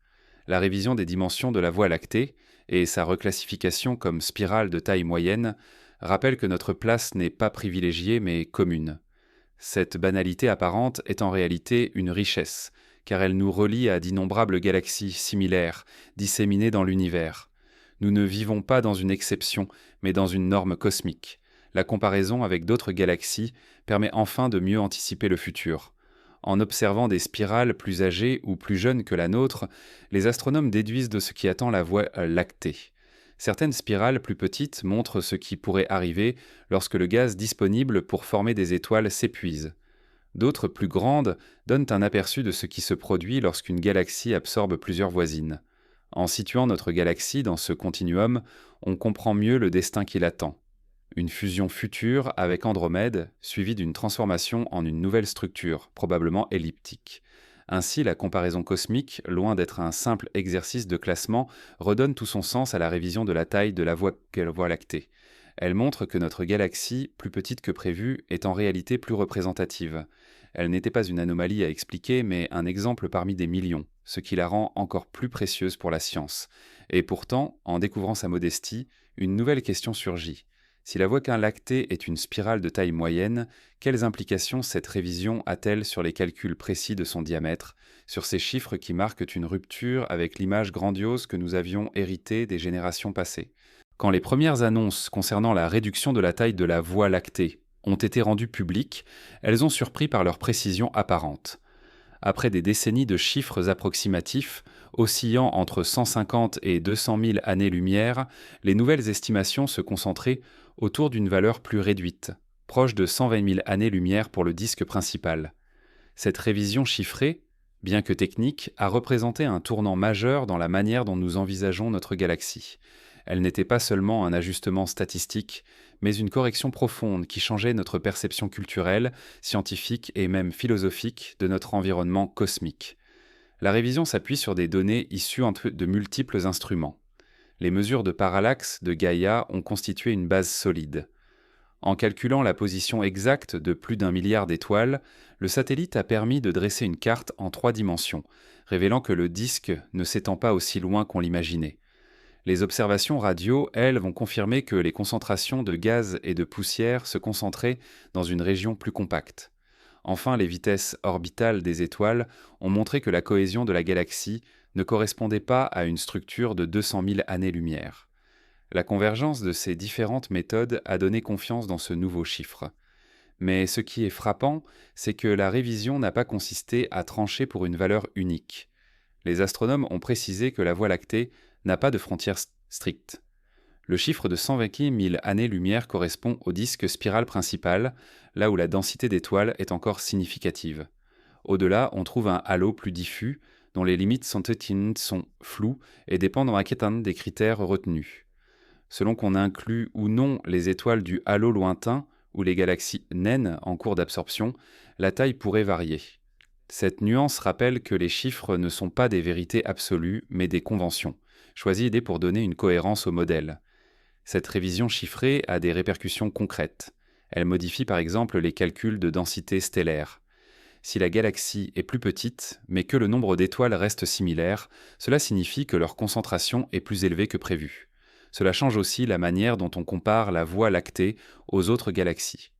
A: La révision des dimensions de la Voie lactée et sa reclassification comme spirale de taille moyenne rappellent que notre place n'est pas privilégiée mais commune. Cette banalité apparente est en réalité une richesse, car elle nous relie à d'innombrables galaxies similaires, disséminées dans l'univers. Nous ne vivons pas dans une exception, mais dans une norme cosmique. La comparaison avec d'autres galaxies permet enfin de mieux anticiper le futur. En observant des spirales plus âgées ou plus jeunes que la nôtre, les astronomes déduisent de ce qui attend la Voie lactée. Certaines spirales plus petites montrent ce qui pourrait arriver lorsque le gaz disponible pour former des étoiles s'épuise. D'autres plus grandes donnent un aperçu de ce qui se produit lorsqu'une galaxie absorbe plusieurs voisines. En situant notre galaxie dans ce continuum, on comprend mieux le destin qui l'attend. Une fusion future avec Andromède, suivie d'une transformation en une nouvelle structure, probablement elliptique. Ainsi, la comparaison cosmique, loin d'être un simple exercice de classement, redonne tout son sens à la révision de la taille de la Voie lactée. Elle montre que notre galaxie, plus petite que prévu, est en réalité plus représentative. Elle n'était pas une anomalie à expliquer, mais un exemple parmi des millions, ce qui la rend encore plus précieuse pour la science. Et pourtant, en découvrant sa modestie, une nouvelle question surgit. Si la Voie lactée est une spirale de taille moyenne, quelles implications cette révision a-t-elle sur les calculs précis de son diamètre, sur ces chiffres qui marquent une rupture avec l'image grandiose que nous avions héritée des générations passées? Quand les premières annonces concernant la réduction de la taille de la Voie lactée ont été rendues publiques, elles ont surpris par leur précision apparente. Après des décennies de chiffres approximatifs, oscillant entre 150 et 200 000 années-lumière, les nouvelles estimations se concentraient autour d'une valeur plus réduite, proche de 120 000 années-lumière pour le disque principal. Cette révision chiffrée, bien que technique, a représenté un tournant majeur dans la manière dont nous envisageons notre galaxie. Elle n'était pas seulement un ajustement statistique, mais une correction profonde qui changeait notre perception culturelle, scientifique et même philosophique de notre environnement cosmique. La révision s'appuie sur des données issues de multiples instruments. Les mesures de parallaxe de Gaïa ont constitué une base solide. En calculant la position exacte de plus d'1 milliard d'étoiles, le satellite a permis de dresser une carte en 3 dimensions, révélant que le disque ne s'étend pas aussi loin qu'on l'imaginait. Les observations radio, elles, vont confirmer que les concentrations de gaz et de poussière se concentraient dans une région plus compacte. Enfin, les vitesses orbitales des étoiles ont montré que la cohésion de la galaxie ne correspondait pas à une structure de 200 000 années-lumière. La convergence de ces différentes méthodes a donné confiance dans ce nouveau chiffre. Mais ce qui est frappant, c'est que la révision n'a pas consisté à trancher pour une valeur unique. Les astronomes ont précisé que la Voie lactée n'a pas de frontières strictes. Le chiffre de 120 000 années-lumière correspond au disque spiral principal, là où la densité d'étoiles est encore significative. Au-delà, on trouve un halo plus diffus, dont les limites sont floues et dépendent en Aquitaine des critères retenus. Selon qu'on inclut ou non les étoiles du halo lointain ou les galaxies naines en cours d'absorption, la taille pourrait varier. Cette nuance rappelle que les chiffres ne sont pas des vérités absolues, mais des conventions, choisies pour donner une cohérence au modèle. Cette révision chiffrée a des répercussions concrètes. Elle modifie par exemple les calculs de densité stellaire. Si la galaxie est plus petite, mais que le nombre d'étoiles reste similaire, cela signifie que leur concentration est plus élevée que prévu. Cela change aussi la manière dont on compare la Voie lactée aux autres galaxies.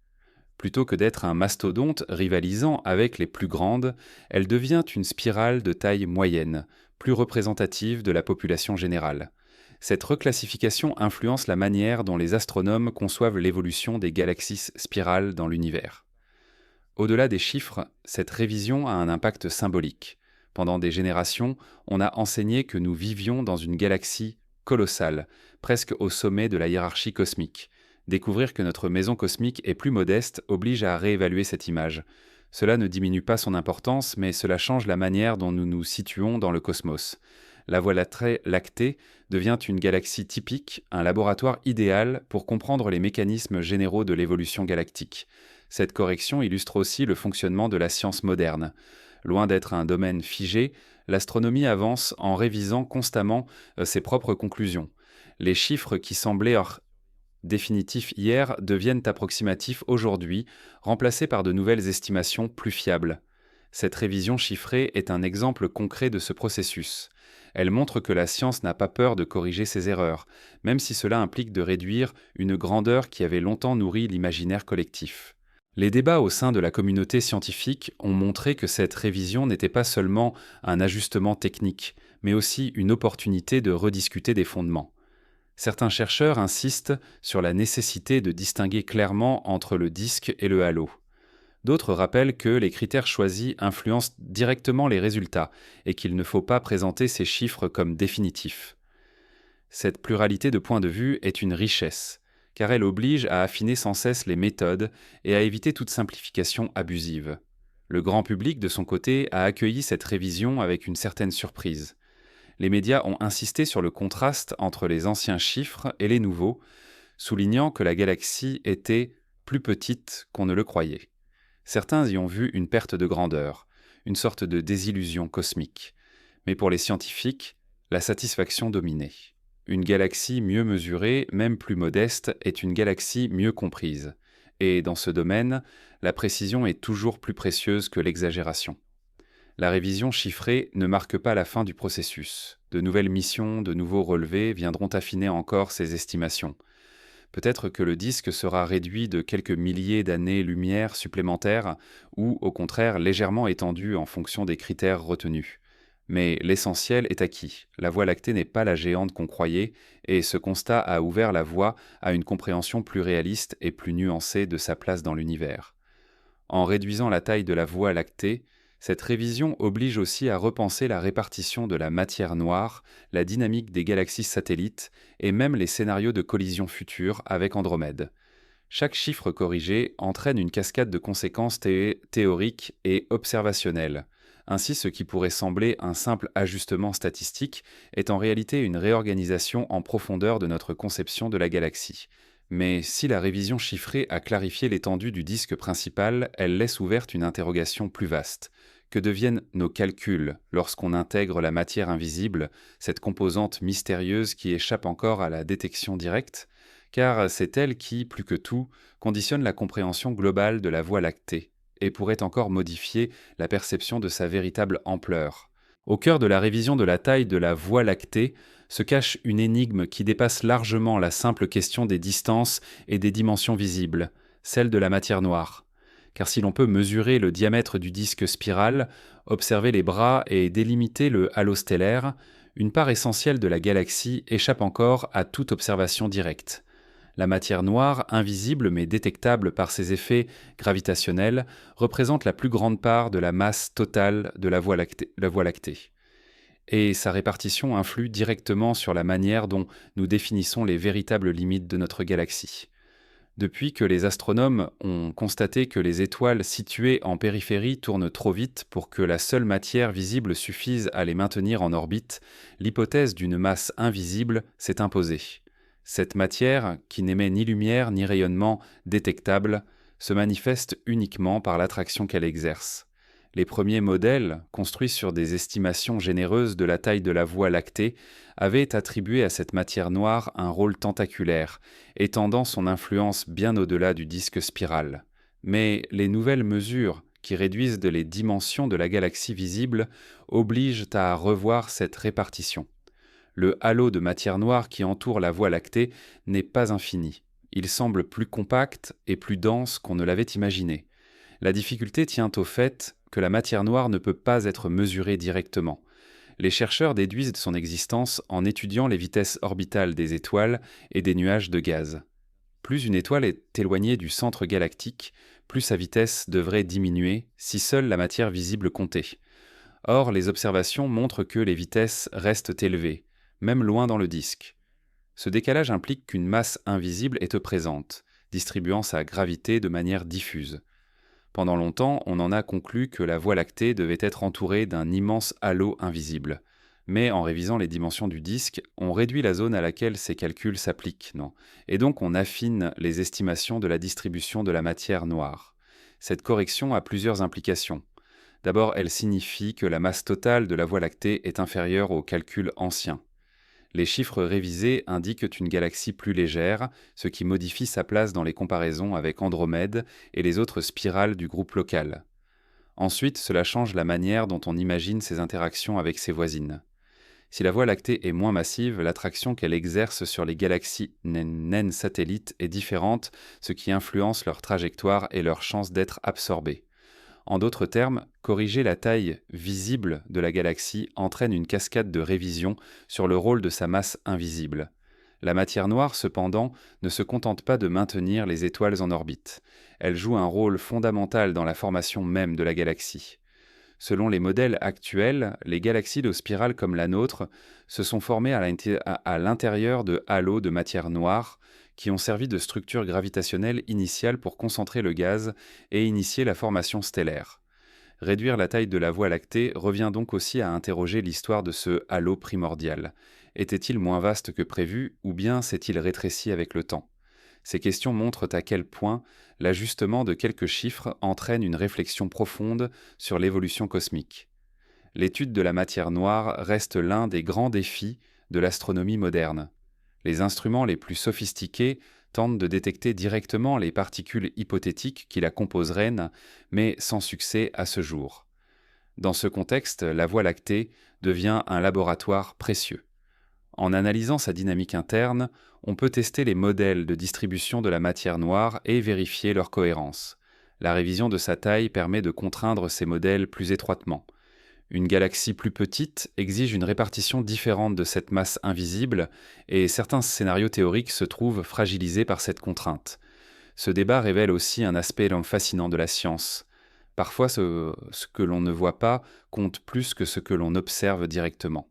A: Plutôt que d'être un mastodonte rivalisant avec les plus grandes, elle devient une spirale de taille moyenne, plus représentative de la population générale. Cette reclassification influence la manière dont les astronomes conçoivent l'évolution des galaxies spirales dans l'univers. Au-delà des chiffres, cette révision a un impact symbolique. Pendant des générations, on a enseigné que nous vivions dans une galaxie colossale, presque au sommet de la hiérarchie cosmique. Découvrir que notre maison cosmique est plus modeste oblige à réévaluer cette image. Cela ne diminue pas son importance, mais cela change la manière dont nous nous situons dans le cosmos. La Voie lactée devient une galaxie typique, un laboratoire idéal pour comprendre les mécanismes généraux de l'évolution galactique. Cette correction illustre aussi le fonctionnement de la science moderne. Loin d'être un domaine figé, l'astronomie avance en révisant constamment ses propres conclusions. Les chiffres qui semblaient définitifs hier deviennent approximatifs aujourd'hui, remplacés par de nouvelles estimations plus fiables. Cette révision chiffrée est un exemple concret de ce processus. Elle montre que la science n'a pas peur de corriger ses erreurs, même si cela implique de réduire une grandeur qui avait longtemps nourri l'imaginaire collectif. Les débats au sein de la communauté scientifique ont montré que cette révision n'était pas seulement un ajustement technique, mais aussi une opportunité de rediscuter des fondements. Certains chercheurs insistent sur la nécessité de distinguer clairement entre le disque et le halo. D'autres rappellent que les critères choisis influencent directement les résultats et qu'il ne faut pas présenter ces chiffres comme définitifs. Cette pluralité de points de vue est une richesse, car elle oblige à affiner sans cesse les méthodes et à éviter toute simplification abusive. Le grand public, de son côté, a accueilli cette révision avec une certaine surprise. Les médias ont insisté sur le contraste entre les anciens chiffres et les nouveaux, soulignant que la galaxie était plus petite qu'on ne le croyait. Certains y ont vu une perte de grandeur, une sorte de désillusion cosmique. Mais pour les scientifiques, la satisfaction dominait. Une galaxie mieux mesurée, même plus modeste, est une galaxie mieux comprise. Et dans ce domaine, la précision est toujours plus précieuse que l'exagération. La révision chiffrée ne marque pas la fin du processus. De nouvelles missions, de nouveaux relevés viendront affiner encore ces estimations. Peut-être que le disque sera réduit de quelques milliers d'années-lumière supplémentaires ou, au contraire, légèrement étendu en fonction des critères retenus. Mais l'essentiel est acquis. La Voie lactée n'est pas la géante qu'on croyait, et ce constat a ouvert la voie à une compréhension plus réaliste et plus nuancée de sa place dans l'univers. En réduisant la taille de la Voie lactée, Cette révision oblige aussi à repenser la répartition de la matière noire, la dynamique des galaxies satellites et même les scénarios de collision futures avec Andromède. Chaque chiffre corrigé entraîne une cascade de conséquences théoriques et observationnelles. Ainsi, ce qui pourrait sembler un simple ajustement statistique est en réalité une réorganisation en profondeur de notre conception de la galaxie. Mais si la révision chiffrée a clarifié l'étendue du disque principal, elle laisse ouverte une interrogation plus vaste. Que deviennent nos calculs lorsqu'on intègre la matière invisible, cette composante mystérieuse qui échappe encore à la détection directe? Car c'est elle qui, plus que tout, conditionne la compréhension globale de la Voie lactée et pourrait encore modifier la perception de sa véritable ampleur. Au cœur de la révision de la taille de la Voie lactée se cache une énigme qui dépasse largement la simple question des distances et des dimensions visibles, celle de la matière noire. Car si l'on peut mesurer le diamètre du disque spiral, observer les bras et délimiter le halo stellaire, une part essentielle de la galaxie échappe encore à toute observation directe. La matière noire, invisible mais détectable par ses effets gravitationnels, représente la plus grande part de la masse totale de la Voie lactée. Et sa répartition influe directement sur la manière dont nous définissons les véritables limites de notre galaxie. Depuis que les astronomes ont constaté que les étoiles situées en périphérie tournent trop vite pour que la seule matière visible suffise à les maintenir en orbite, l'hypothèse d'une masse invisible s'est imposée. Cette matière, qui n'émet ni lumière ni rayonnement détectable, se manifeste uniquement par l'attraction qu'elle exerce. Les premiers modèles, construits sur des estimations généreuses de la taille de la Voie lactée, avaient attribué à cette matière noire un rôle tentaculaire, étendant son influence bien au-delà du disque spiral. Mais les nouvelles mesures, qui réduisent les dimensions de la galaxie visible, obligent à revoir cette répartition. Le halo de matière noire qui entoure la Voie lactée n'est pas infini. Il semble plus compact et plus dense qu'on ne l'avait imaginé. La difficulté tient au fait que la matière noire ne peut pas être mesurée directement. Les chercheurs déduisent de son existence en étudiant les vitesses orbitales des étoiles et des nuages de gaz. Plus une étoile est éloignée du centre galactique, plus sa vitesse devrait diminuer si seule la matière visible comptait. Or, les observations montrent que les vitesses restent élevées, même loin dans le disque. Ce décalage implique qu'une masse invisible est présente, distribuant sa gravité de manière diffuse. Pendant longtemps, on en a conclu que la Voie lactée devait être entourée d'un immense halo invisible. Mais en révisant les dimensions du disque, on réduit la zone à laquelle ces calculs s'appliquent, non? Et donc on affine les estimations de la distribution de la matière noire. Cette correction a plusieurs implications. D'abord, elle signifie que la masse totale de la Voie lactée est inférieure aux calculs anciens. Les chiffres révisés indiquent une galaxie plus légère, ce qui modifie sa place dans les comparaisons avec Andromède et les autres spirales du groupe local. Ensuite, cela change la manière dont on imagine ses interactions avec ses voisines. Si la Voie lactée est moins massive, l'attraction qu'elle exerce sur les galaxies naines satellites est différente, ce qui influence leur trajectoire et leur chance d'être absorbées. En d'autres termes, corriger la taille visible de la galaxie entraîne une cascade de révisions sur le rôle de sa masse invisible. La matière noire, cependant, ne se contente pas de maintenir les étoiles en orbite. Elle joue un rôle fondamental dans la formation même de la galaxie. Selon les modèles actuels, les galaxies de spirale comme la nôtre se sont formées à l'intérieur de halos de matière noire qui ont servi de structure gravitationnelle initiale pour concentrer le gaz et initier la formation stellaire. Réduire la taille de la Voie lactée revient donc aussi à interroger l'histoire de ce halo primordial. Était-il moins vaste que prévu ou bien s'est-il rétréci avec le temps? Ces questions montrent à quel point l'ajustement de quelques chiffres entraîne une réflexion profonde sur l'évolution cosmique. L'étude de la matière noire reste l'un des grands défis de l'astronomie moderne. Les instruments les plus sophistiqués tentent de détecter directement les particules hypothétiques qui la composeraient, mais sans succès à ce jour. Dans ce contexte, la Voie lactée devient un laboratoire précieux. En analysant sa dynamique interne, on peut tester les modèles de distribution de la matière noire et vérifier leur cohérence. La révision de sa taille permet de contraindre ces modèles plus étroitement. Une galaxie plus petite exige une répartition différente de cette masse invisible et certains scénarios théoriques se trouvent fragilisés par cette contrainte. Ce débat révèle aussi un aspect fascinant de la science. Parfois, ce que l'on ne voit pas compte plus que ce que l'on observe directement.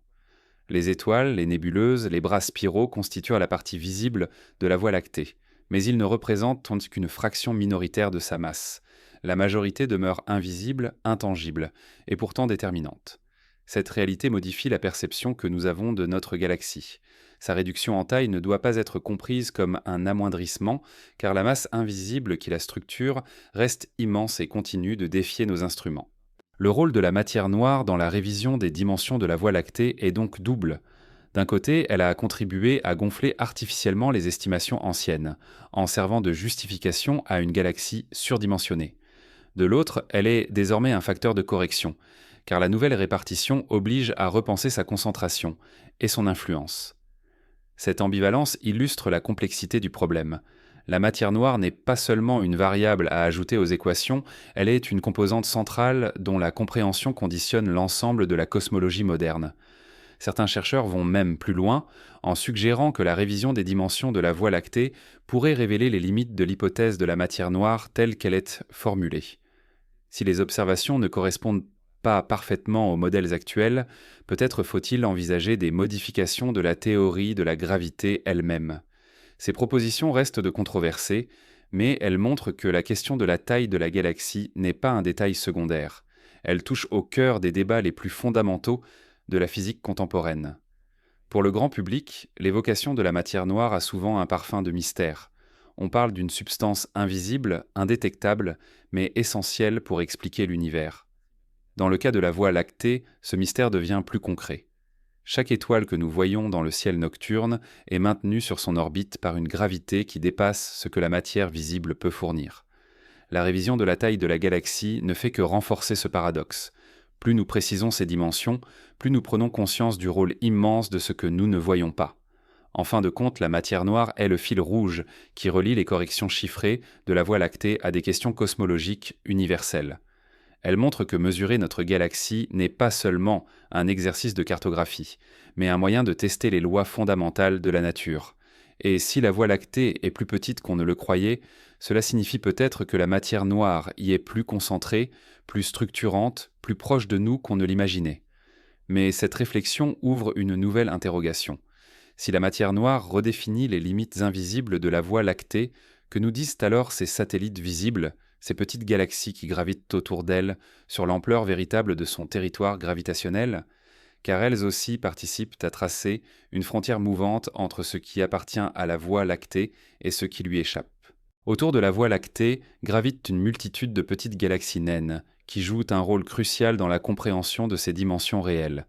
A: Les étoiles, les nébuleuses, les bras spiraux constituent la partie visible de la Voie lactée, mais ils ne représentent qu'une fraction minoritaire de sa masse. La majorité demeure invisible, intangible, et pourtant déterminante. Cette réalité modifie la perception que nous avons de notre galaxie. Sa réduction en taille ne doit pas être comprise comme un amoindrissement, car la masse invisible qui la structure reste immense et continue de défier nos instruments. Le rôle de la matière noire dans la révision des dimensions de la Voie lactée est donc double. D'un côté, elle a contribué à gonfler artificiellement les estimations anciennes, en servant de justification à une galaxie surdimensionnée. De l'autre, elle est désormais un facteur de correction, car la nouvelle répartition oblige à repenser sa concentration et son influence. Cette ambivalence illustre la complexité du problème. La matière noire n'est pas seulement une variable à ajouter aux équations, elle est une composante centrale dont la compréhension conditionne l'ensemble de la cosmologie moderne. Certains chercheurs vont même plus loin en suggérant que la révision des dimensions de la Voie lactée pourrait révéler les limites de l'hypothèse de la matière noire telle qu'elle est formulée. Si les observations ne correspondent pas parfaitement aux modèles actuels, peut-être faut-il envisager des modifications de la théorie de la gravité elle-même. Ces propositions restent de controversées, mais elles montrent que la question de la taille de la galaxie n'est pas un détail secondaire. Elle touche au cœur des débats les plus fondamentaux de la physique contemporaine. Pour le grand public, l'évocation de la matière noire a souvent un parfum de mystère. On parle d'une substance invisible, indétectable, mais essentielle pour expliquer l'univers. Dans le cas de la Voie lactée, ce mystère devient plus concret. Chaque étoile que nous voyons dans le ciel nocturne est maintenue sur son orbite par une gravité qui dépasse ce que la matière visible peut fournir. La révision de la taille de la galaxie ne fait que renforcer ce paradoxe. Plus nous précisons ses dimensions, plus nous prenons conscience du rôle immense de ce que nous ne voyons pas. En fin de compte, la matière noire est le fil rouge qui relie les corrections chiffrées de la Voie lactée à des questions cosmologiques universelles. Elle montre que mesurer notre galaxie n'est pas seulement un exercice de cartographie, mais un moyen de tester les lois fondamentales de la nature. Et si la Voie lactée est plus petite qu'on ne le croyait, cela signifie peut-être que la matière noire y est plus concentrée, plus structurante, plus proche de nous qu'on ne l'imaginait. Mais cette réflexion ouvre une nouvelle interrogation. Si la matière noire redéfinit les limites invisibles de la Voie lactée, que nous disent alors ces satellites visibles, ces petites galaxies qui gravitent autour d'elle, sur l'ampleur véritable de son territoire gravitationnel, car elles aussi participent à tracer une frontière mouvante entre ce qui appartient à la Voie lactée et ce qui lui échappe. Autour de la Voie lactée gravitent une multitude de petites galaxies naines, qui jouent un rôle crucial dans la compréhension de ses dimensions réelles.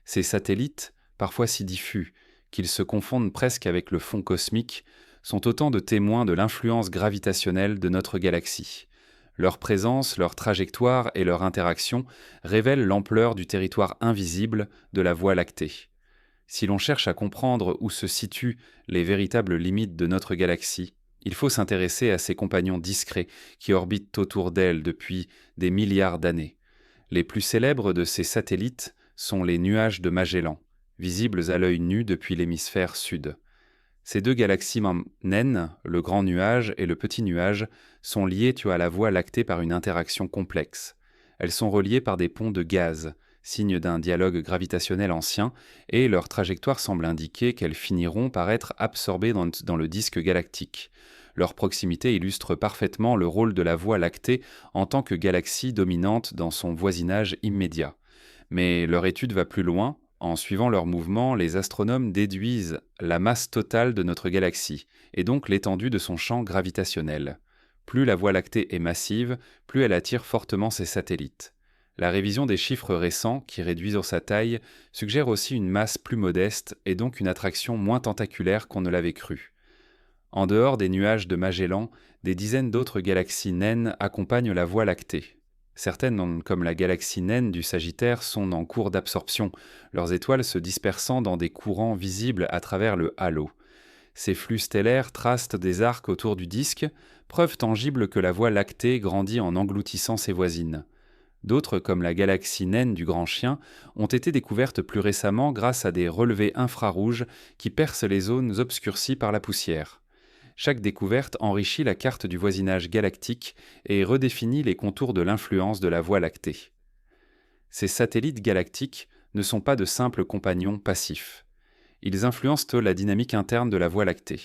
A: Ces satellites, parfois si diffus qu'ils se confondent presque avec le fond cosmique, sont autant de témoins de l'influence gravitationnelle de notre galaxie. Leur présence, leur trajectoire et leur interaction révèlent l'ampleur du territoire invisible de la Voie lactée. Si l'on cherche à comprendre où se situent les véritables limites de notre galaxie, il faut s'intéresser à ses compagnons discrets qui orbitent autour d'elle depuis des milliards d'années. Les plus célèbres de ces satellites sont les nuages de Magellan, visibles à l'œil nu depuis l'hémisphère sud. Ces deux galaxies naines, le grand nuage et le petit nuage, sont liées à la Voie lactée par une interaction complexe. Elles sont reliées par des ponts de gaz, signe d'un dialogue gravitationnel ancien, et leur trajectoire semble indiquer qu'elles finiront par être absorbées dans le disque galactique. Leur proximité illustre parfaitement le rôle de la Voie lactée en tant que galaxie dominante dans son voisinage immédiat. Mais leur étude va plus loin. En suivant leurs mouvements, les astronomes déduisent la masse totale de notre galaxie, et donc l'étendue de son champ gravitationnel. Plus la Voie lactée est massive, plus elle attire fortement ses satellites. La révision des chiffres récents, qui réduisent sa taille, suggère aussi une masse plus modeste et donc une attraction moins tentaculaire qu'on ne l'avait cru. En dehors des nuages de Magellan, des dizaines d'autres galaxies naines accompagnent la Voie lactée. Certaines, comme la galaxie naine du Sagittaire, sont en cours d'absorption, leurs étoiles se dispersant dans des courants visibles à travers le halo. Ces flux stellaires tracent des arcs autour du disque, preuve tangible que la Voie lactée grandit en engloutissant ses voisines. D'autres, comme la galaxie naine du Grand Chien, ont été découvertes plus récemment grâce à des relevés infrarouges qui percent les zones obscurcies par la poussière. Chaque découverte enrichit la carte du voisinage galactique et redéfinit les contours de l'influence de la Voie lactée. Ces satellites galactiques ne sont pas de simples compagnons passifs. Ils influencent la dynamique interne de la Voie lactée.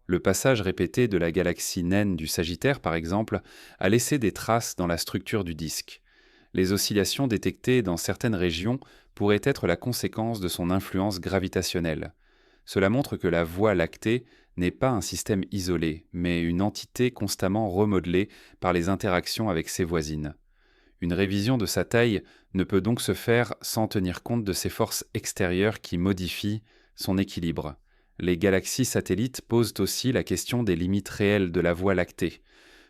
A: Le passage répété de la galaxie naine du Sagittaire, par exemple, a laissé des traces dans la structure du disque. Les oscillations détectées dans certaines régions pourraient être la conséquence de son influence gravitationnelle. Cela montre que la Voie lactée n'est pas un système isolé, mais une entité constamment remodelée par les interactions avec ses voisines. Une révision de sa taille ne peut donc se faire sans tenir compte de ces forces extérieures qui modifient son équilibre. Les galaxies satellites posent aussi la question des limites réelles de la Voie lactée.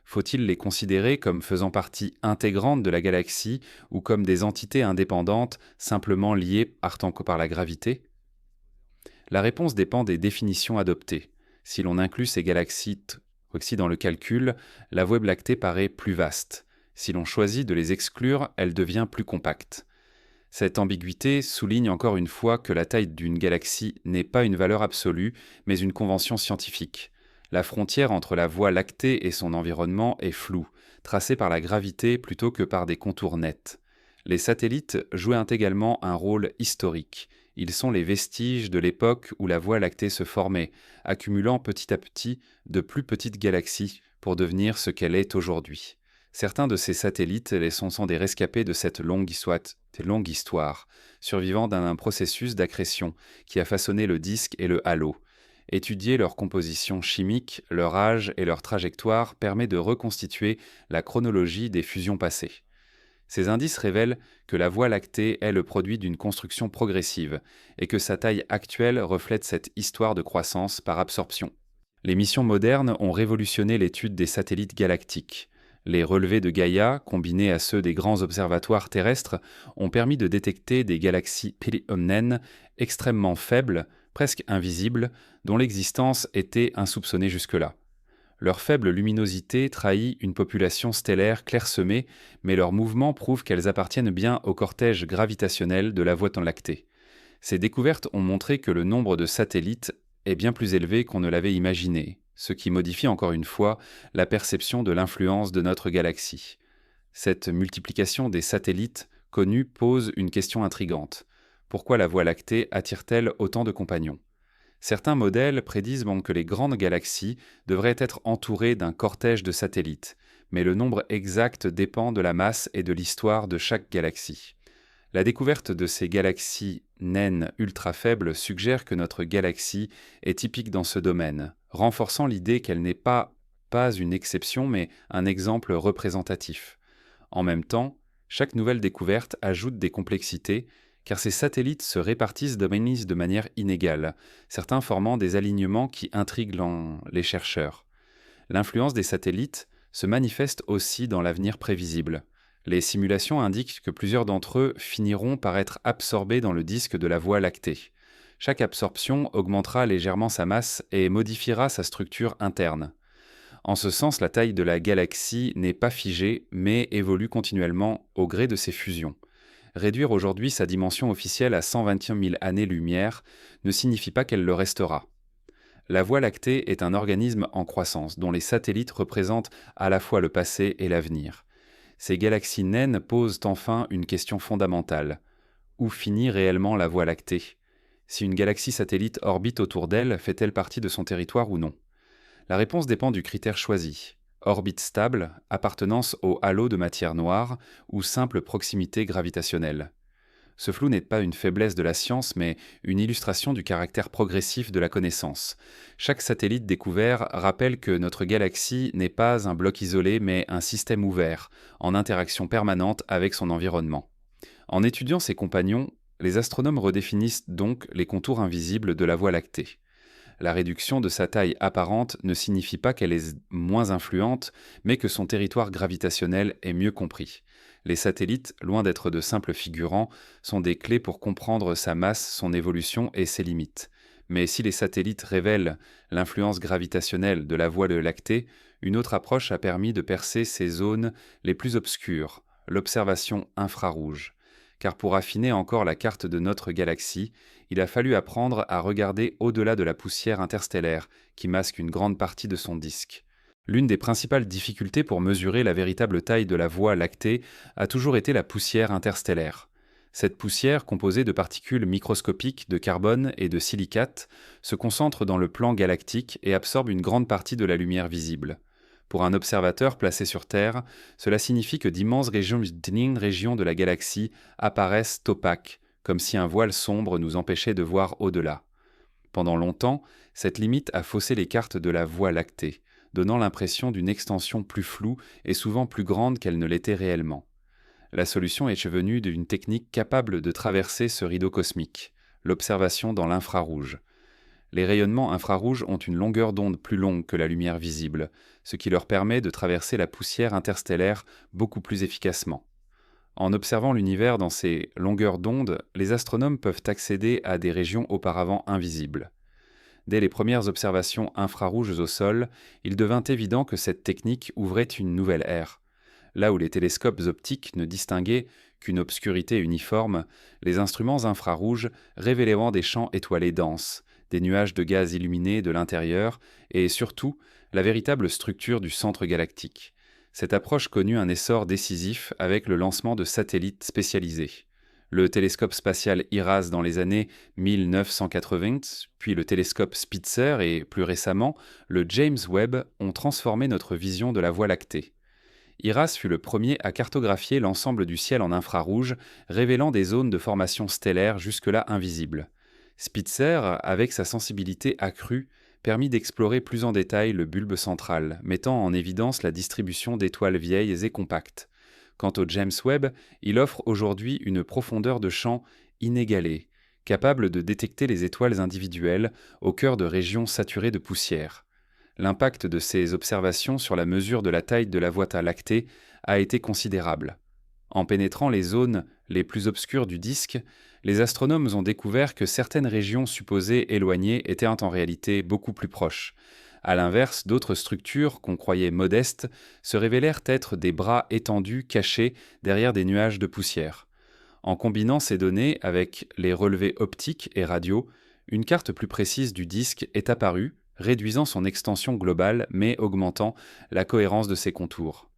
A: Faut-il les considérer comme faisant partie intégrante de la galaxie ou comme des entités indépendantes simplement liées partant que par la gravité? La réponse dépend des définitions adoptées. Si l'on inclut ces galaxies aussi dans le calcul, la Voie lactée paraît plus vaste. Si l'on choisit de les exclure, elle devient plus compacte. Cette ambiguïté souligne encore une fois que la taille d'une galaxie n'est pas une valeur absolue, mais une convention scientifique. La frontière entre la Voie lactée et son environnement est floue, tracée par la gravité plutôt que par des contours nets. Les satellites jouent également un rôle historique. Ils sont les vestiges de l'époque où la Voie lactée se formait, accumulant petit à petit de plus petites galaxies pour devenir ce qu'elle est aujourd'hui. Certains de ces satellites sont des rescapés de cette longue histoire, survivant d'un processus d'accrétion qui a façonné le disque et le halo. Étudier leur composition chimique, leur âge et leur trajectoire permet de reconstituer la chronologie des fusions passées. Ces indices révèlent que la Voie lactée est le produit d'une construction progressive et que sa taille actuelle reflète cette histoire de croissance par absorption. Les missions modernes ont révolutionné l'étude des satellites galactiques. Les relevés de Gaïa, combinés à ceux des grands observatoires terrestres, ont permis de détecter des galaxies naines extrêmement faibles, presque invisibles, dont l'existence était insoupçonnée jusque-là. Leur faible luminosité trahit une population stellaire clairsemée, mais leur mouvement prouve qu'elles appartiennent bien au cortège gravitationnel de la Voie lactée. Ces découvertes ont montré que le nombre de satellites est bien plus élevé qu'on ne l'avait imaginé, ce qui modifie encore une fois la perception de l'influence de notre galaxie. Cette multiplication des satellites connus pose une question intrigante. Pourquoi la Voie lactée attire-t-elle autant de compagnons ? Certains modèles prédisent que les grandes galaxies devraient être entourées d'un cortège de satellites, mais le nombre exact dépend de la masse et de l'histoire de chaque galaxie. La découverte de ces galaxies naines ultra faibles suggère que notre galaxie est typique dans ce domaine, renforçant l'idée qu'elle n'est pas une exception mais un exemple représentatif. En même temps, chaque nouvelle découverte ajoute des complexités, car ces satellites se répartissent de manière inégale, certains formant des alignements qui intriguent les chercheurs. L'influence des satellites se manifeste aussi dans l'avenir prévisible. Les simulations indiquent que plusieurs d'entre eux finiront par être absorbés dans le disque de la Voie lactée. Chaque absorption augmentera légèrement sa masse et modifiera sa structure interne. En ce sens, la taille de la galaxie n'est pas figée, mais évolue continuellement au gré de ses fusions. Réduire aujourd'hui sa dimension officielle à 121 000 années-lumière ne signifie pas qu'elle le restera. La Voie lactée est un organisme en croissance, dont les satellites représentent à la fois le passé et l'avenir. Ces galaxies naines posent enfin une question fondamentale. Où finit réellement la Voie lactée ? Si une galaxie satellite orbite autour d'elle, fait-elle partie de son territoire ou non ? La réponse dépend du critère choisi. Orbite stable, appartenance au halo de matière noire ou simple proximité gravitationnelle. Ce flou n'est pas une faiblesse de la science, mais une illustration du caractère progressif de la connaissance. Chaque satellite découvert rappelle que notre galaxie n'est pas un bloc isolé, mais un système ouvert, en interaction permanente avec son environnement. En étudiant ses compagnons, les astronomes redéfinissent donc les contours invisibles de la Voie lactée. La réduction de sa taille apparente ne signifie pas qu'elle est moins influente, mais que son territoire gravitationnel est mieux compris. Les satellites, loin d'être de simples figurants, sont des clés pour comprendre sa masse, son évolution et ses limites. Mais si les satellites révèlent l'influence gravitationnelle de la Voie lactée, une autre approche a permis de percer ces zones les plus obscures, l'observation infrarouge. car pour affiner encore la carte de notre galaxie, il a fallu apprendre à regarder au-delà de la poussière interstellaire qui masque une grande partie de son disque. L'une des principales difficultés pour mesurer la véritable taille de la Voie lactée a toujours été la poussière interstellaire. Cette poussière, composée de particules microscopiques de carbone et de silicate, se concentre dans le plan galactique et absorbe une grande partie de la lumière visible. Pour un observateur placé sur Terre, cela signifie que d'immenses régions de la galaxie apparaissent opaques, comme si un voile sombre nous empêchait de voir au-delà. Pendant longtemps, cette limite a faussé les cartes de la Voie lactée, donnant l'impression d'une extension plus floue et souvent plus grande qu'elle ne l'était réellement. La solution est venue d'une technique capable de traverser ce rideau cosmique, l'observation dans l'infrarouge. Les rayonnements infrarouges ont une longueur d'onde plus longue que la lumière visible, ce qui leur permet de traverser la poussière interstellaire beaucoup plus efficacement. En observant l'univers dans ces longueurs d'onde, les astronomes peuvent accéder à des régions auparavant invisibles. Dès les premières observations infrarouges au sol, il devint évident que cette technique ouvrait une nouvelle ère. Là où les télescopes optiques ne distinguaient qu'une obscurité uniforme, les instruments infrarouges révélaient des champs étoilés denses, des nuages de gaz illuminés de l'intérieur et surtout la véritable structure du centre galactique. Cette approche connut un essor décisif avec le lancement de satellites spécialisés. Le télescope spatial IRAS dans les années 1980, puis le télescope Spitzer et, plus récemment, le James Webb ont transformé notre vision de la Voie lactée. IRAS fut le premier à cartographier l'ensemble du ciel en infrarouge, révélant des zones de formation stellaire jusque-là invisibles. Spitzer, avec sa sensibilité accrue, permit d'explorer plus en détail le bulbe central, mettant en évidence la distribution d'étoiles vieilles et compactes. Quant au James Webb, il offre aujourd'hui une profondeur de champ inégalée, capable de détecter les étoiles individuelles au cœur de régions saturées de poussière. L'impact de ces observations sur la mesure de la taille de la Voie lactée a été considérable. En pénétrant les zones les plus obscures du disque, les astronomes ont découvert que certaines régions supposées éloignées étaient en réalité beaucoup plus proches. À l'inverse, d'autres structures qu'on croyait modestes se révélèrent être des bras étendus cachés derrière des nuages de poussière. En combinant ces données avec les relevés optiques et radio, une carte plus précise du disque est apparue, réduisant son extension globale mais augmentant la cohérence de ses contours.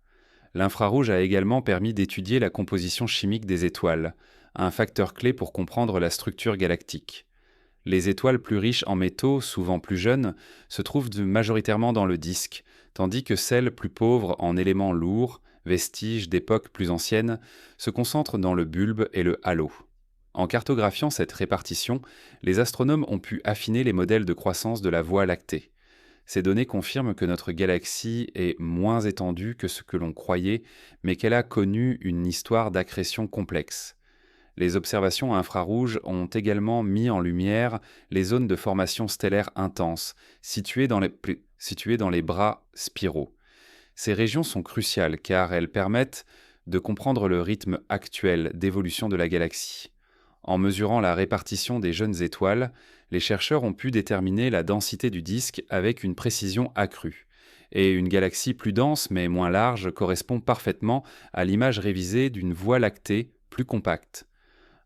A: L'infrarouge a également permis d'étudier la composition chimique des étoiles, un facteur clé pour comprendre la structure galactique. Les étoiles plus riches en métaux, souvent plus jeunes, se trouvent majoritairement dans le disque, tandis que celles plus pauvres en éléments lourds, vestiges d'époques plus anciennes, se concentrent dans le bulbe et le halo. En cartographiant cette répartition, les astronomes ont pu affiner les modèles de croissance de la Voie lactée. Ces données confirment que notre galaxie est moins étendue que ce que l'on croyait, mais qu'elle a connu une histoire d'accrétion complexe. Les observations infrarouges ont également mis en lumière les zones de formation stellaire intense, situées dans les bras spiraux. Ces régions sont cruciales car elles permettent de comprendre le rythme actuel d'évolution de la galaxie. En mesurant la répartition des jeunes étoiles, les chercheurs ont pu déterminer la densité du disque avec une précision accrue. Et une galaxie plus dense mais moins large correspond parfaitement à l'image révisée d'une Voie lactée plus compacte.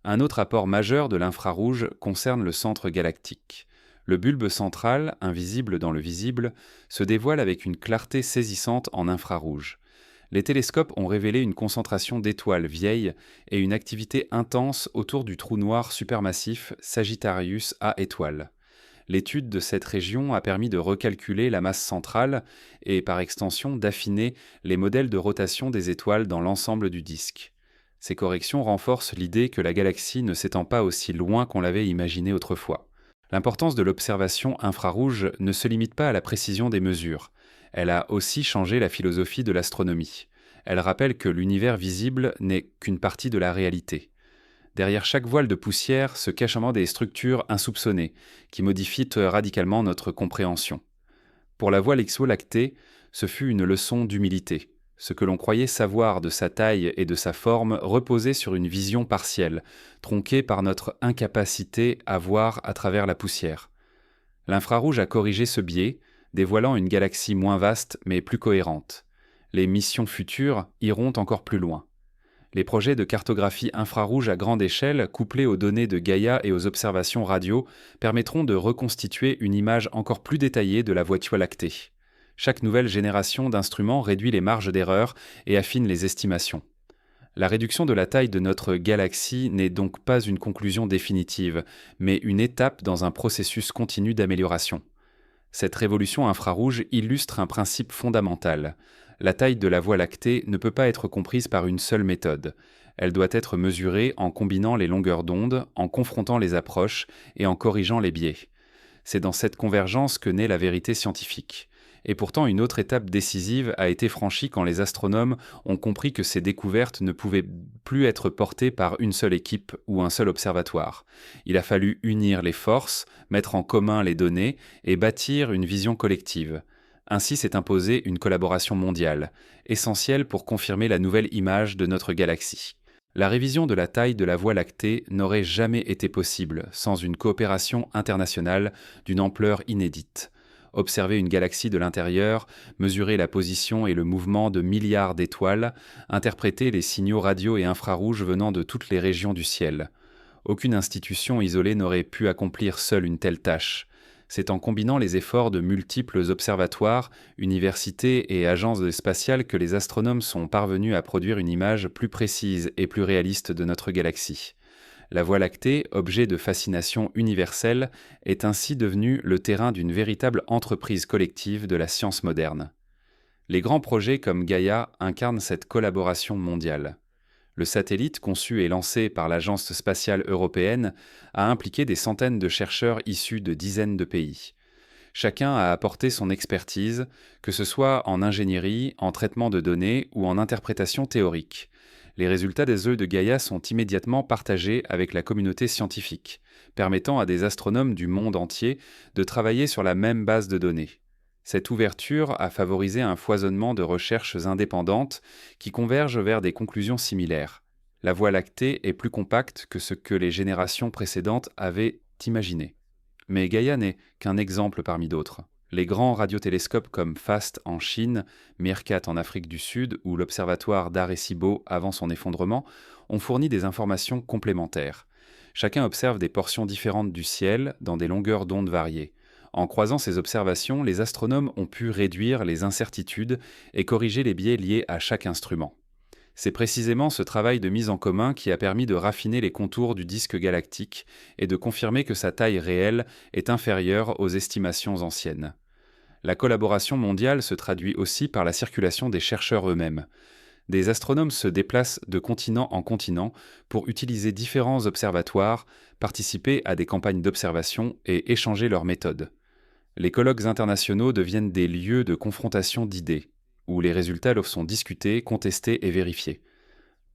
A: Un autre apport majeur de l'infrarouge concerne le centre galactique. Le bulbe central, invisible dans le visible, se dévoile avec une clarté saisissante en infrarouge. Les télescopes ont révélé une concentration d'étoiles vieilles et une activité intense autour du trou noir supermassif Sagittarius A étoile. L'étude de cette région a permis de recalculer la masse centrale et, par extension, d'affiner les modèles de rotation des étoiles dans l'ensemble du disque. Ces corrections renforcent l'idée que la galaxie ne s'étend pas aussi loin qu'on l'avait imaginé autrefois. L'importance de l'observation infrarouge ne se limite pas à la précision des mesures. Elle a aussi changé la philosophie de l'astronomie. Elle rappelle que l'univers visible n'est qu'une partie de la réalité. Derrière chaque voile de poussière se cachent des structures insoupçonnées, qui modifient radicalement notre compréhension. Pour la Voie lactée, ce fut une leçon d'humilité. Ce que l'on croyait savoir de sa taille et de sa forme reposait sur une vision partielle, tronquée par notre incapacité à voir à travers la poussière. L'infrarouge a corrigé ce biais, dévoilant une galaxie moins vaste mais plus cohérente. Les missions futures iront encore plus loin. Les projets de cartographie infrarouge à grande échelle, couplés aux données de Gaïa et aux observations radio, permettront de reconstituer une image encore plus détaillée de la Voie lactée. Chaque nouvelle génération d'instruments réduit les marges d'erreur et affine les estimations. La réduction de la taille de notre galaxie n'est donc pas une conclusion définitive, mais une étape dans un processus continu d'amélioration. Cette révolution infrarouge illustre un principe fondamental. La taille de la Voie lactée ne peut pas être comprise par une seule méthode. Elle doit être mesurée en combinant les longueurs d'onde, en confrontant les approches et en corrigeant les biais. C'est dans cette convergence que naît la vérité scientifique. Et pourtant, une autre étape décisive a été franchie quand les astronomes ont compris que ces découvertes ne pouvaient plus être portées par une seule équipe ou un seul observatoire. Il a fallu unir les forces, mettre en commun les données et bâtir une vision collective. Ainsi s'est imposée une collaboration mondiale, essentielle pour confirmer la nouvelle image de notre galaxie. La révision de la taille de la Voie lactée n'aurait jamais été possible sans une coopération internationale d'une ampleur inédite. Observer une galaxie de l'intérieur, mesurer la position et le mouvement de milliards d'étoiles, interpréter les signaux radio et infrarouges venant de toutes les régions du ciel. Aucune institution isolée n'aurait pu accomplir seule une telle tâche. C'est en combinant les efforts de multiples observatoires, universités et agences spatiales que les astronomes sont parvenus à produire une image plus précise et plus réaliste de notre galaxie. La Voie lactée, objet de fascination universelle, est ainsi devenue le terrain d'une véritable entreprise collective de la science moderne. Les grands projets comme Gaïa incarnent cette collaboration mondiale. Le satellite, conçu et lancé par l'Agence spatiale européenne, a impliqué des centaines de chercheurs issus de dizaines de pays. Chacun a apporté son expertise, que ce soit en ingénierie, en traitement de données ou en interprétation théorique. Les résultats des œufs de Gaïa sont immédiatement partagés avec la communauté scientifique, permettant à des astronomes du monde entier de travailler sur la même base de données. Cette ouverture a favorisé un foisonnement de recherches indépendantes qui convergent vers des conclusions similaires. La Voie lactée est plus compacte que ce que les générations précédentes avaient imaginé. Mais Gaïa n'est qu'un exemple parmi d'autres. Les grands radiotélescopes comme FAST en Chine, Meerkat en Afrique du Sud ou l'observatoire d'Arecibo avant son effondrement ont fourni des informations complémentaires. Chacun observe des portions différentes du ciel dans des longueurs d'onde variées. En croisant ces observations, les astronomes ont pu réduire les incertitudes et corriger les biais liés à chaque instrument. C'est précisément ce travail de mise en commun qui a permis de raffiner les contours du disque galactique et de confirmer que sa taille réelle est inférieure aux estimations anciennes. La collaboration mondiale se traduit aussi par la circulation des chercheurs eux-mêmes. Des astronomes se déplacent de continent en continent pour utiliser différents observatoires, participer à des campagnes d'observation et échanger leurs méthodes. Les colloques internationaux deviennent des lieux de confrontation d'idées, où les résultats sont discutés, contestés et vérifiés.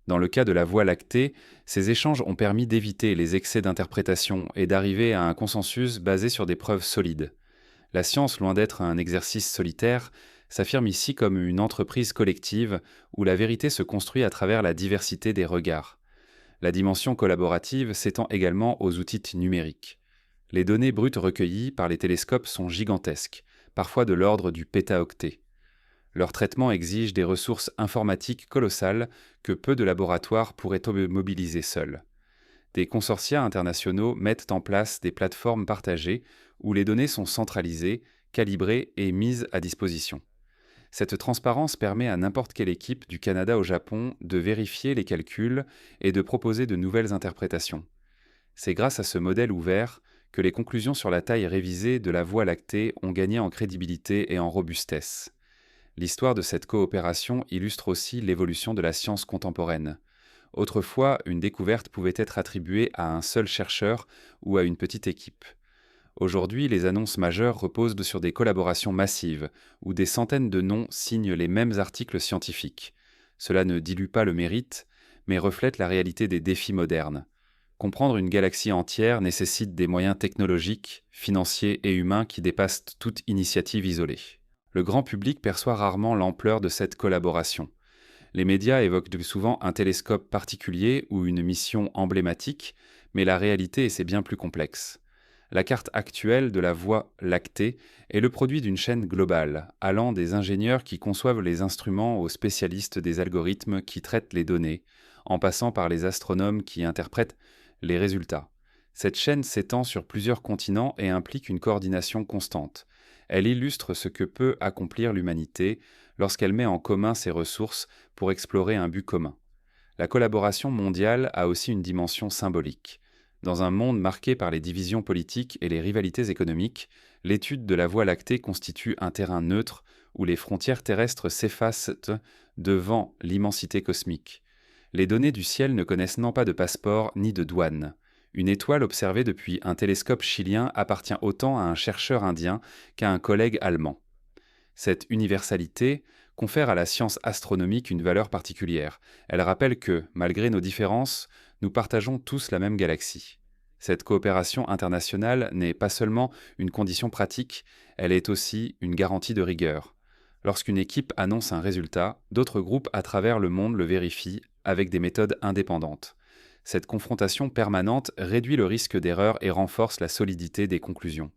A: Dans le cas de la Voie lactée, ces échanges ont permis d'éviter les excès d'interprétation et d'arriver à un consensus basé sur des preuves solides. La science, loin d'être un exercice solitaire, s'affirme ici comme une entreprise collective où la vérité se construit à travers la diversité des regards. La dimension collaborative s'étend également aux outils numériques. Les données brutes recueillies par les télescopes sont gigantesques, parfois de l'ordre du pétaoctet. Leur traitement exige des ressources informatiques colossales que peu de laboratoires pourraient mobiliser seuls. Des consortia internationaux mettent en place des plateformes partagées où les données sont centralisées, calibrées et mises à disposition. Cette transparence permet à n'importe quelle équipe du Canada au Japon de vérifier les calculs et de proposer de nouvelles interprétations. C'est grâce à ce modèle ouvert que les conclusions sur la taille révisée de la Voie lactée ont gagné en crédibilité et en robustesse. L'histoire de cette coopération illustre aussi l'évolution de la science contemporaine. Autrefois, une découverte pouvait être attribuée à un seul chercheur ou à une petite équipe. Aujourd'hui, les annonces majeures reposent sur des collaborations massives, où des centaines de noms signent les mêmes articles scientifiques. Cela ne dilue pas le mérite, mais reflète la réalité des défis modernes. Comprendre une galaxie entière nécessite des moyens technologiques, financiers et humains qui dépassent toute initiative isolée. Le grand public perçoit rarement l'ampleur de cette collaboration. Les médias évoquent souvent un télescope particulier ou une mission emblématique, mais la réalité c'est bien plus complexe. La carte actuelle de la Voie lactée est le produit d'une chaîne globale, allant des ingénieurs qui conçoivent les instruments aux spécialistes des algorithmes qui traitent les données, en passant par les astronomes qui interprètent les résultats. Cette chaîne s'étend sur plusieurs continents et implique une coordination constante. Elle illustre ce que peut accomplir l'humanité lorsqu'elle met en commun ses ressources pour explorer un but commun. La collaboration mondiale a aussi une dimension symbolique. Dans un monde marqué par les divisions politiques et les rivalités économiques, l'étude de la Voie lactée constitue un terrain neutre où les frontières terrestres s'effacent devant l'immensité cosmique. Les données du ciel ne connaissent non pas de passeport ni de douane. Une étoile observée depuis un télescope chilien appartient autant à un chercheur indien qu'à un collègue allemand. Cette universalité confère à la science astronomique une valeur particulière. Elle rappelle que, malgré nos différences, nous partageons tous la même galaxie. Cette coopération internationale n'est pas seulement une condition pratique, elle est aussi une garantie de rigueur. Lorsqu'une équipe annonce un résultat, d'autres groupes à travers le monde le vérifient avec des méthodes indépendantes. Cette confrontation permanente réduit le risque d'erreur et renforce la solidité des conclusions.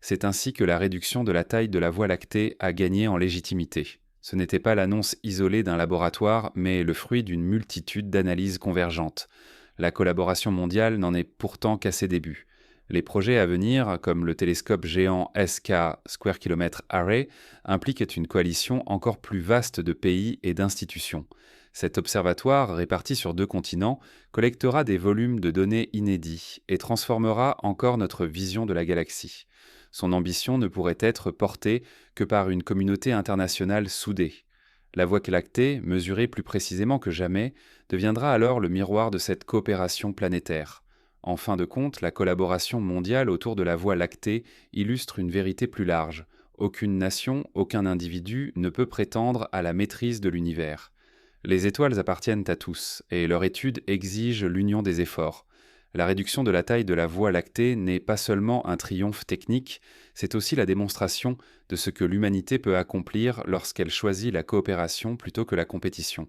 A: C'est ainsi que la réduction de la taille de la Voie lactée a gagné en légitimité. Ce n'était pas l'annonce isolée d'un laboratoire, mais le fruit d'une multitude d'analyses convergentes. La collaboration mondiale n'en est pourtant qu'à ses débuts. Les projets à venir, comme le télescope géant SK Square Kilometre Array, impliquent une coalition encore plus vaste de pays et d'institutions. Cet observatoire, réparti sur 2 continents, collectera des volumes de données inédits et transformera encore notre vision de la galaxie. Son ambition ne pourrait être portée que par une communauté internationale soudée. La Voie lactée, mesurée plus précisément que jamais, deviendra alors le miroir de cette coopération planétaire. En fin de compte, la collaboration mondiale autour de la Voie lactée illustre une vérité plus large. Aucune nation, aucun individu ne peut prétendre à la maîtrise de l'univers. Les étoiles appartiennent à tous, et leur étude exige l'union des efforts. La réduction de la taille de la Voie lactée n'est pas seulement un triomphe technique, c'est aussi la démonstration de ce que l'humanité peut accomplir lorsqu'elle choisit la coopération plutôt que la compétition.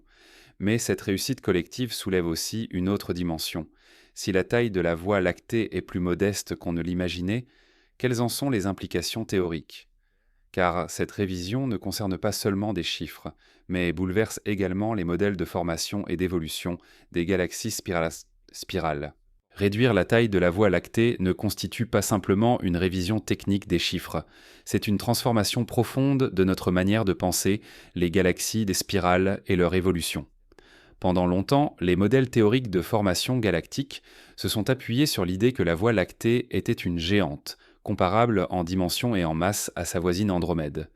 A: Mais cette réussite collective soulève aussi une autre dimension. Si la taille de la Voie lactée est plus modeste qu'on ne l'imaginait, quelles en sont les implications théoriques ? Car cette révision ne concerne pas seulement des chiffres, mais bouleverse également les modèles de formation et d'évolution des galaxies spirales. Réduire la taille de la Voie lactée ne constitue pas simplement une révision technique des chiffres, c'est une transformation profonde de notre manière de penser les galaxies des spirales et leur évolution. Pendant longtemps, les modèles théoriques de formation galactique se sont appuyés sur l'idée que la Voie lactée était une géante, comparable en dimension et en masse à sa voisine Andromède.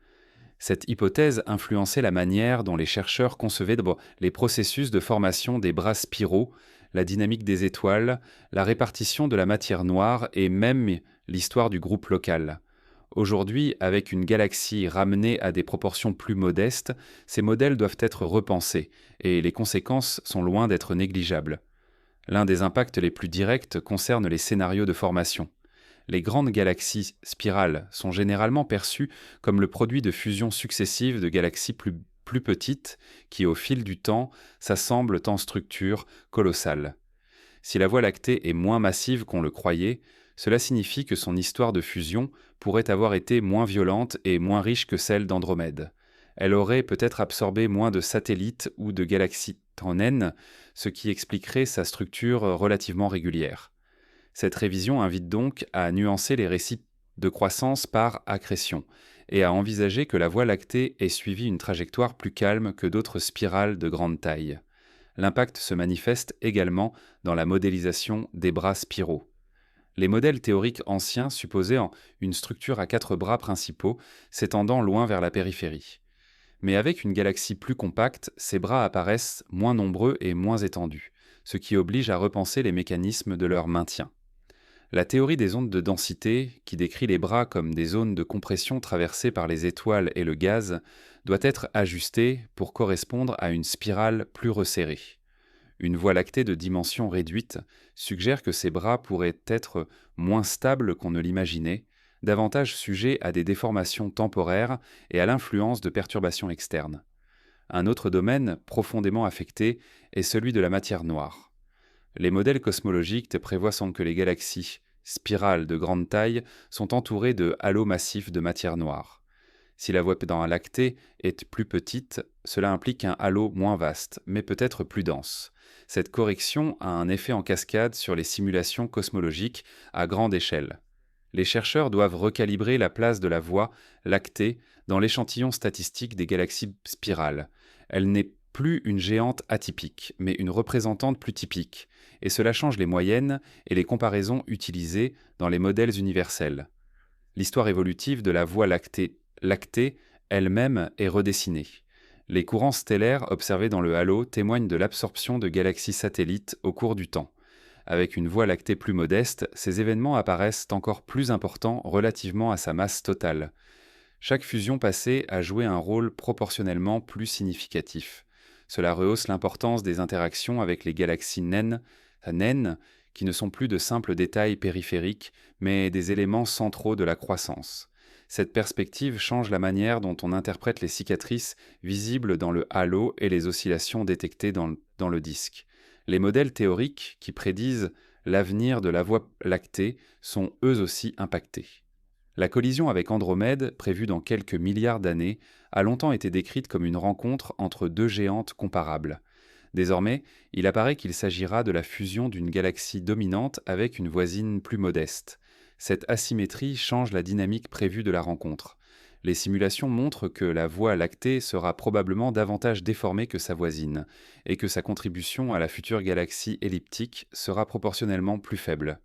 A: Cette hypothèse influençait la manière dont les chercheurs concevaient les processus de formation des bras spiraux, la dynamique des étoiles, la répartition de la matière noire et même l'histoire du groupe local. Aujourd'hui, avec une galaxie ramenée à des proportions plus modestes, ces modèles doivent être repensés, et les conséquences sont loin d'être négligeables. L'un des impacts les plus directs concerne les scénarios de formation. Les grandes galaxies spirales sont généralement perçues comme le produit de fusions successives de galaxies plus petites qui, au fil du temps, s'assemblent en structures colossales. Si la Voie lactée est moins massive qu'on le croyait, cela signifie que son histoire de fusion pourrait avoir été moins violente et moins riche que celle d'Andromède. Elle aurait peut-être absorbé moins de satellites ou de galaxies naines, ce qui expliquerait sa structure relativement régulière. Cette révision invite donc à nuancer les récits de croissance par accrétion et à envisager que la Voie lactée ait suivi une trajectoire plus calme que d'autres spirales de grande taille. L'impact se manifeste également dans la modélisation des bras spiraux. Les modèles théoriques anciens supposaient une structure à 4 bras principaux s'étendant loin vers la périphérie. Mais avec une galaxie plus compacte, ces bras apparaissent moins nombreux et moins étendus, ce qui oblige à repenser les mécanismes de leur maintien. La théorie des ondes de densité, qui décrit les bras comme des zones de compression traversées par les étoiles et le gaz, doit être ajustée pour correspondre à une spirale plus resserrée. Une Voie lactée de dimension réduite suggère que ces bras pourraient être moins stables qu'on ne l'imaginait, davantage sujets à des déformations temporaires et à l'influence de perturbations externes. Un autre domaine profondément affecté est celui de la matière noire. Les modèles cosmologiques prévoient que les galaxies spirales de grande taille sont entourées de halos massifs de matière noire. Si la Voie lactée est plus petite, cela implique un halo moins vaste, mais peut-être plus dense. Cette correction a un effet en cascade sur les simulations cosmologiques à grande échelle. Les chercheurs doivent recalibrer la place de la Voie lactée dans l'échantillon statistique des galaxies spirales. Elle n'est plus une géante atypique, mais une représentante plus typique, et cela change les moyennes et les comparaisons utilisées dans les modèles universels. L'histoire évolutive de la Voie lactée elle-même est redessinée. Les courants stellaires observés dans le halo témoignent de l'absorption de galaxies satellites au cours du temps. Avec une Voie lactée plus modeste, ces événements apparaissent encore plus importants relativement à sa masse totale. Chaque fusion passée a joué un rôle proportionnellement plus significatif. Cela rehausse l'importance des interactions avec les galaxies naines, qui ne sont plus de simples détails périphériques, mais des éléments centraux de la croissance. Cette perspective change la manière dont on interprète les cicatrices visibles dans le halo et les oscillations détectées dans le disque. Les modèles théoriques qui prédisent l'avenir de la Voie lactée sont eux aussi impactés. La collision avec Andromède, prévue dans quelques milliards d'années, a longtemps été décrite comme une rencontre entre deux géantes comparables. Désormais, il apparaît qu'il s'agira de la fusion d'une galaxie dominante avec une voisine plus modeste. Cette asymétrie change la dynamique prévue de la rencontre. Les simulations montrent que la Voie lactée sera probablement davantage déformée que sa voisine, et que sa contribution à la future galaxie elliptique sera proportionnellement plus faible.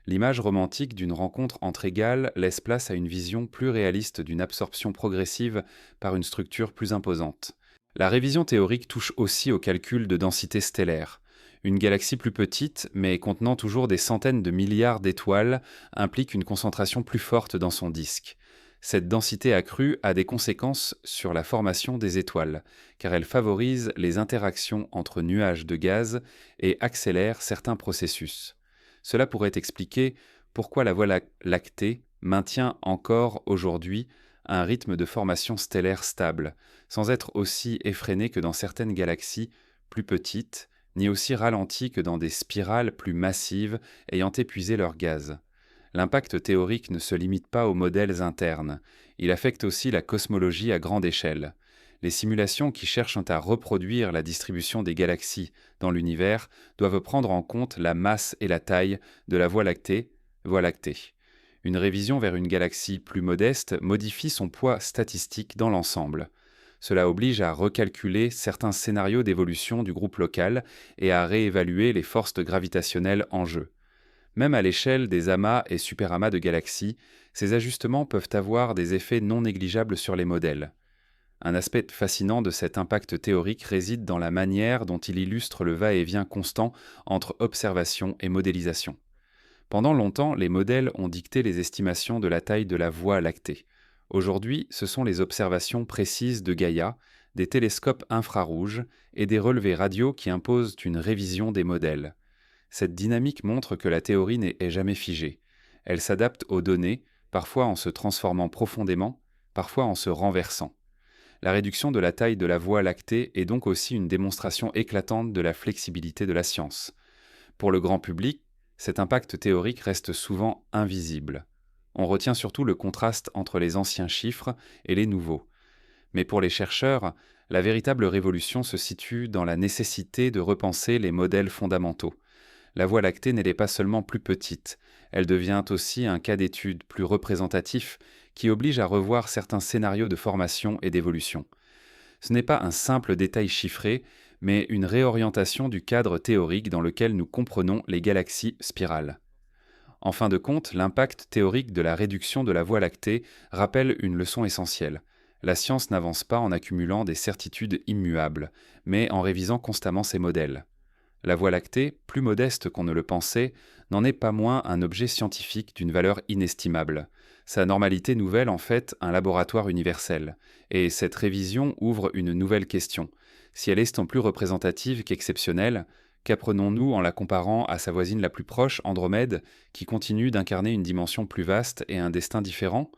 A: L'image romantique d'une rencontre entre égales laisse place à une vision plus réaliste d'une absorption progressive par une structure plus imposante. La révision théorique touche aussi au calcul de densité stellaire. Une galaxie plus petite, mais contenant toujours des centaines de milliards d'étoiles, implique une concentration plus forte dans son disque. Cette densité accrue a des conséquences sur la formation des étoiles, car elle favorise les interactions entre nuages de gaz et accélère certains processus. Cela pourrait expliquer pourquoi la Voie lactée maintient encore aujourd'hui un rythme de formation stellaire stable, sans être aussi effréné que dans certaines galaxies plus petites, ni aussi ralenti que dans des spirales plus massives ayant épuisé leur gaz. L'impact théorique ne se limite pas aux modèles internes, il affecte aussi la cosmologie à grande échelle. Les simulations qui cherchent à reproduire la distribution des galaxies dans l'univers doivent prendre en compte la masse et la taille de la Voie lactée. Une révision vers une galaxie plus modeste modifie son poids statistique dans l'ensemble. Cela oblige à recalculer certains scénarios d'évolution du groupe local et à réévaluer les forces gravitationnelles en jeu. Même à l'échelle des amas et superamas de galaxies, ces ajustements peuvent avoir des effets non négligeables sur les modèles. Un aspect fascinant de cet impact théorique réside dans la manière dont il illustre le va-et-vient constant entre observation et modélisation. Pendant longtemps, les modèles ont dicté les estimations de la taille de la Voie lactée. Aujourd'hui, ce sont les observations précises de Gaïa, des télescopes infrarouges et des relevés radio qui imposent une révision des modèles. Cette dynamique montre que la théorie n'est jamais figée. Elle s'adapte aux données, parfois en se transformant profondément, parfois en se renversant. La réduction de la taille de la Voie lactée est donc aussi une démonstration éclatante de la flexibilité de la science. Pour le grand public, cet impact théorique reste souvent invisible. On retient surtout le contraste entre les anciens chiffres et les nouveaux. Mais pour les chercheurs, la véritable révolution se situe dans la nécessité de repenser les modèles fondamentaux. La Voie lactée n'est pas seulement plus petite, elle devient aussi un cas d'étude plus représentatif qui oblige à revoir certains scénarios de formation et d'évolution. Ce n'est pas un simple détail chiffré, mais une réorientation du cadre théorique dans lequel nous comprenons les galaxies spirales. En fin de compte, l'impact théorique de la réduction de la Voie lactée rappelle une leçon essentielle. La science n'avance pas en accumulant des certitudes immuables, mais en révisant constamment ses modèles. La Voie lactée, plus modeste qu'on ne le pensait, n'en est pas moins un objet scientifique d'une valeur inestimable. Sa normalité nouvelle en fait un laboratoire universel, et cette révision ouvre une nouvelle question. Si elle est tant plus représentative qu'exceptionnelle, qu'apprenons-nous en la comparant à sa voisine la plus proche, Andromède, qui continue d'incarner une dimension plus vaste et un destin différent ?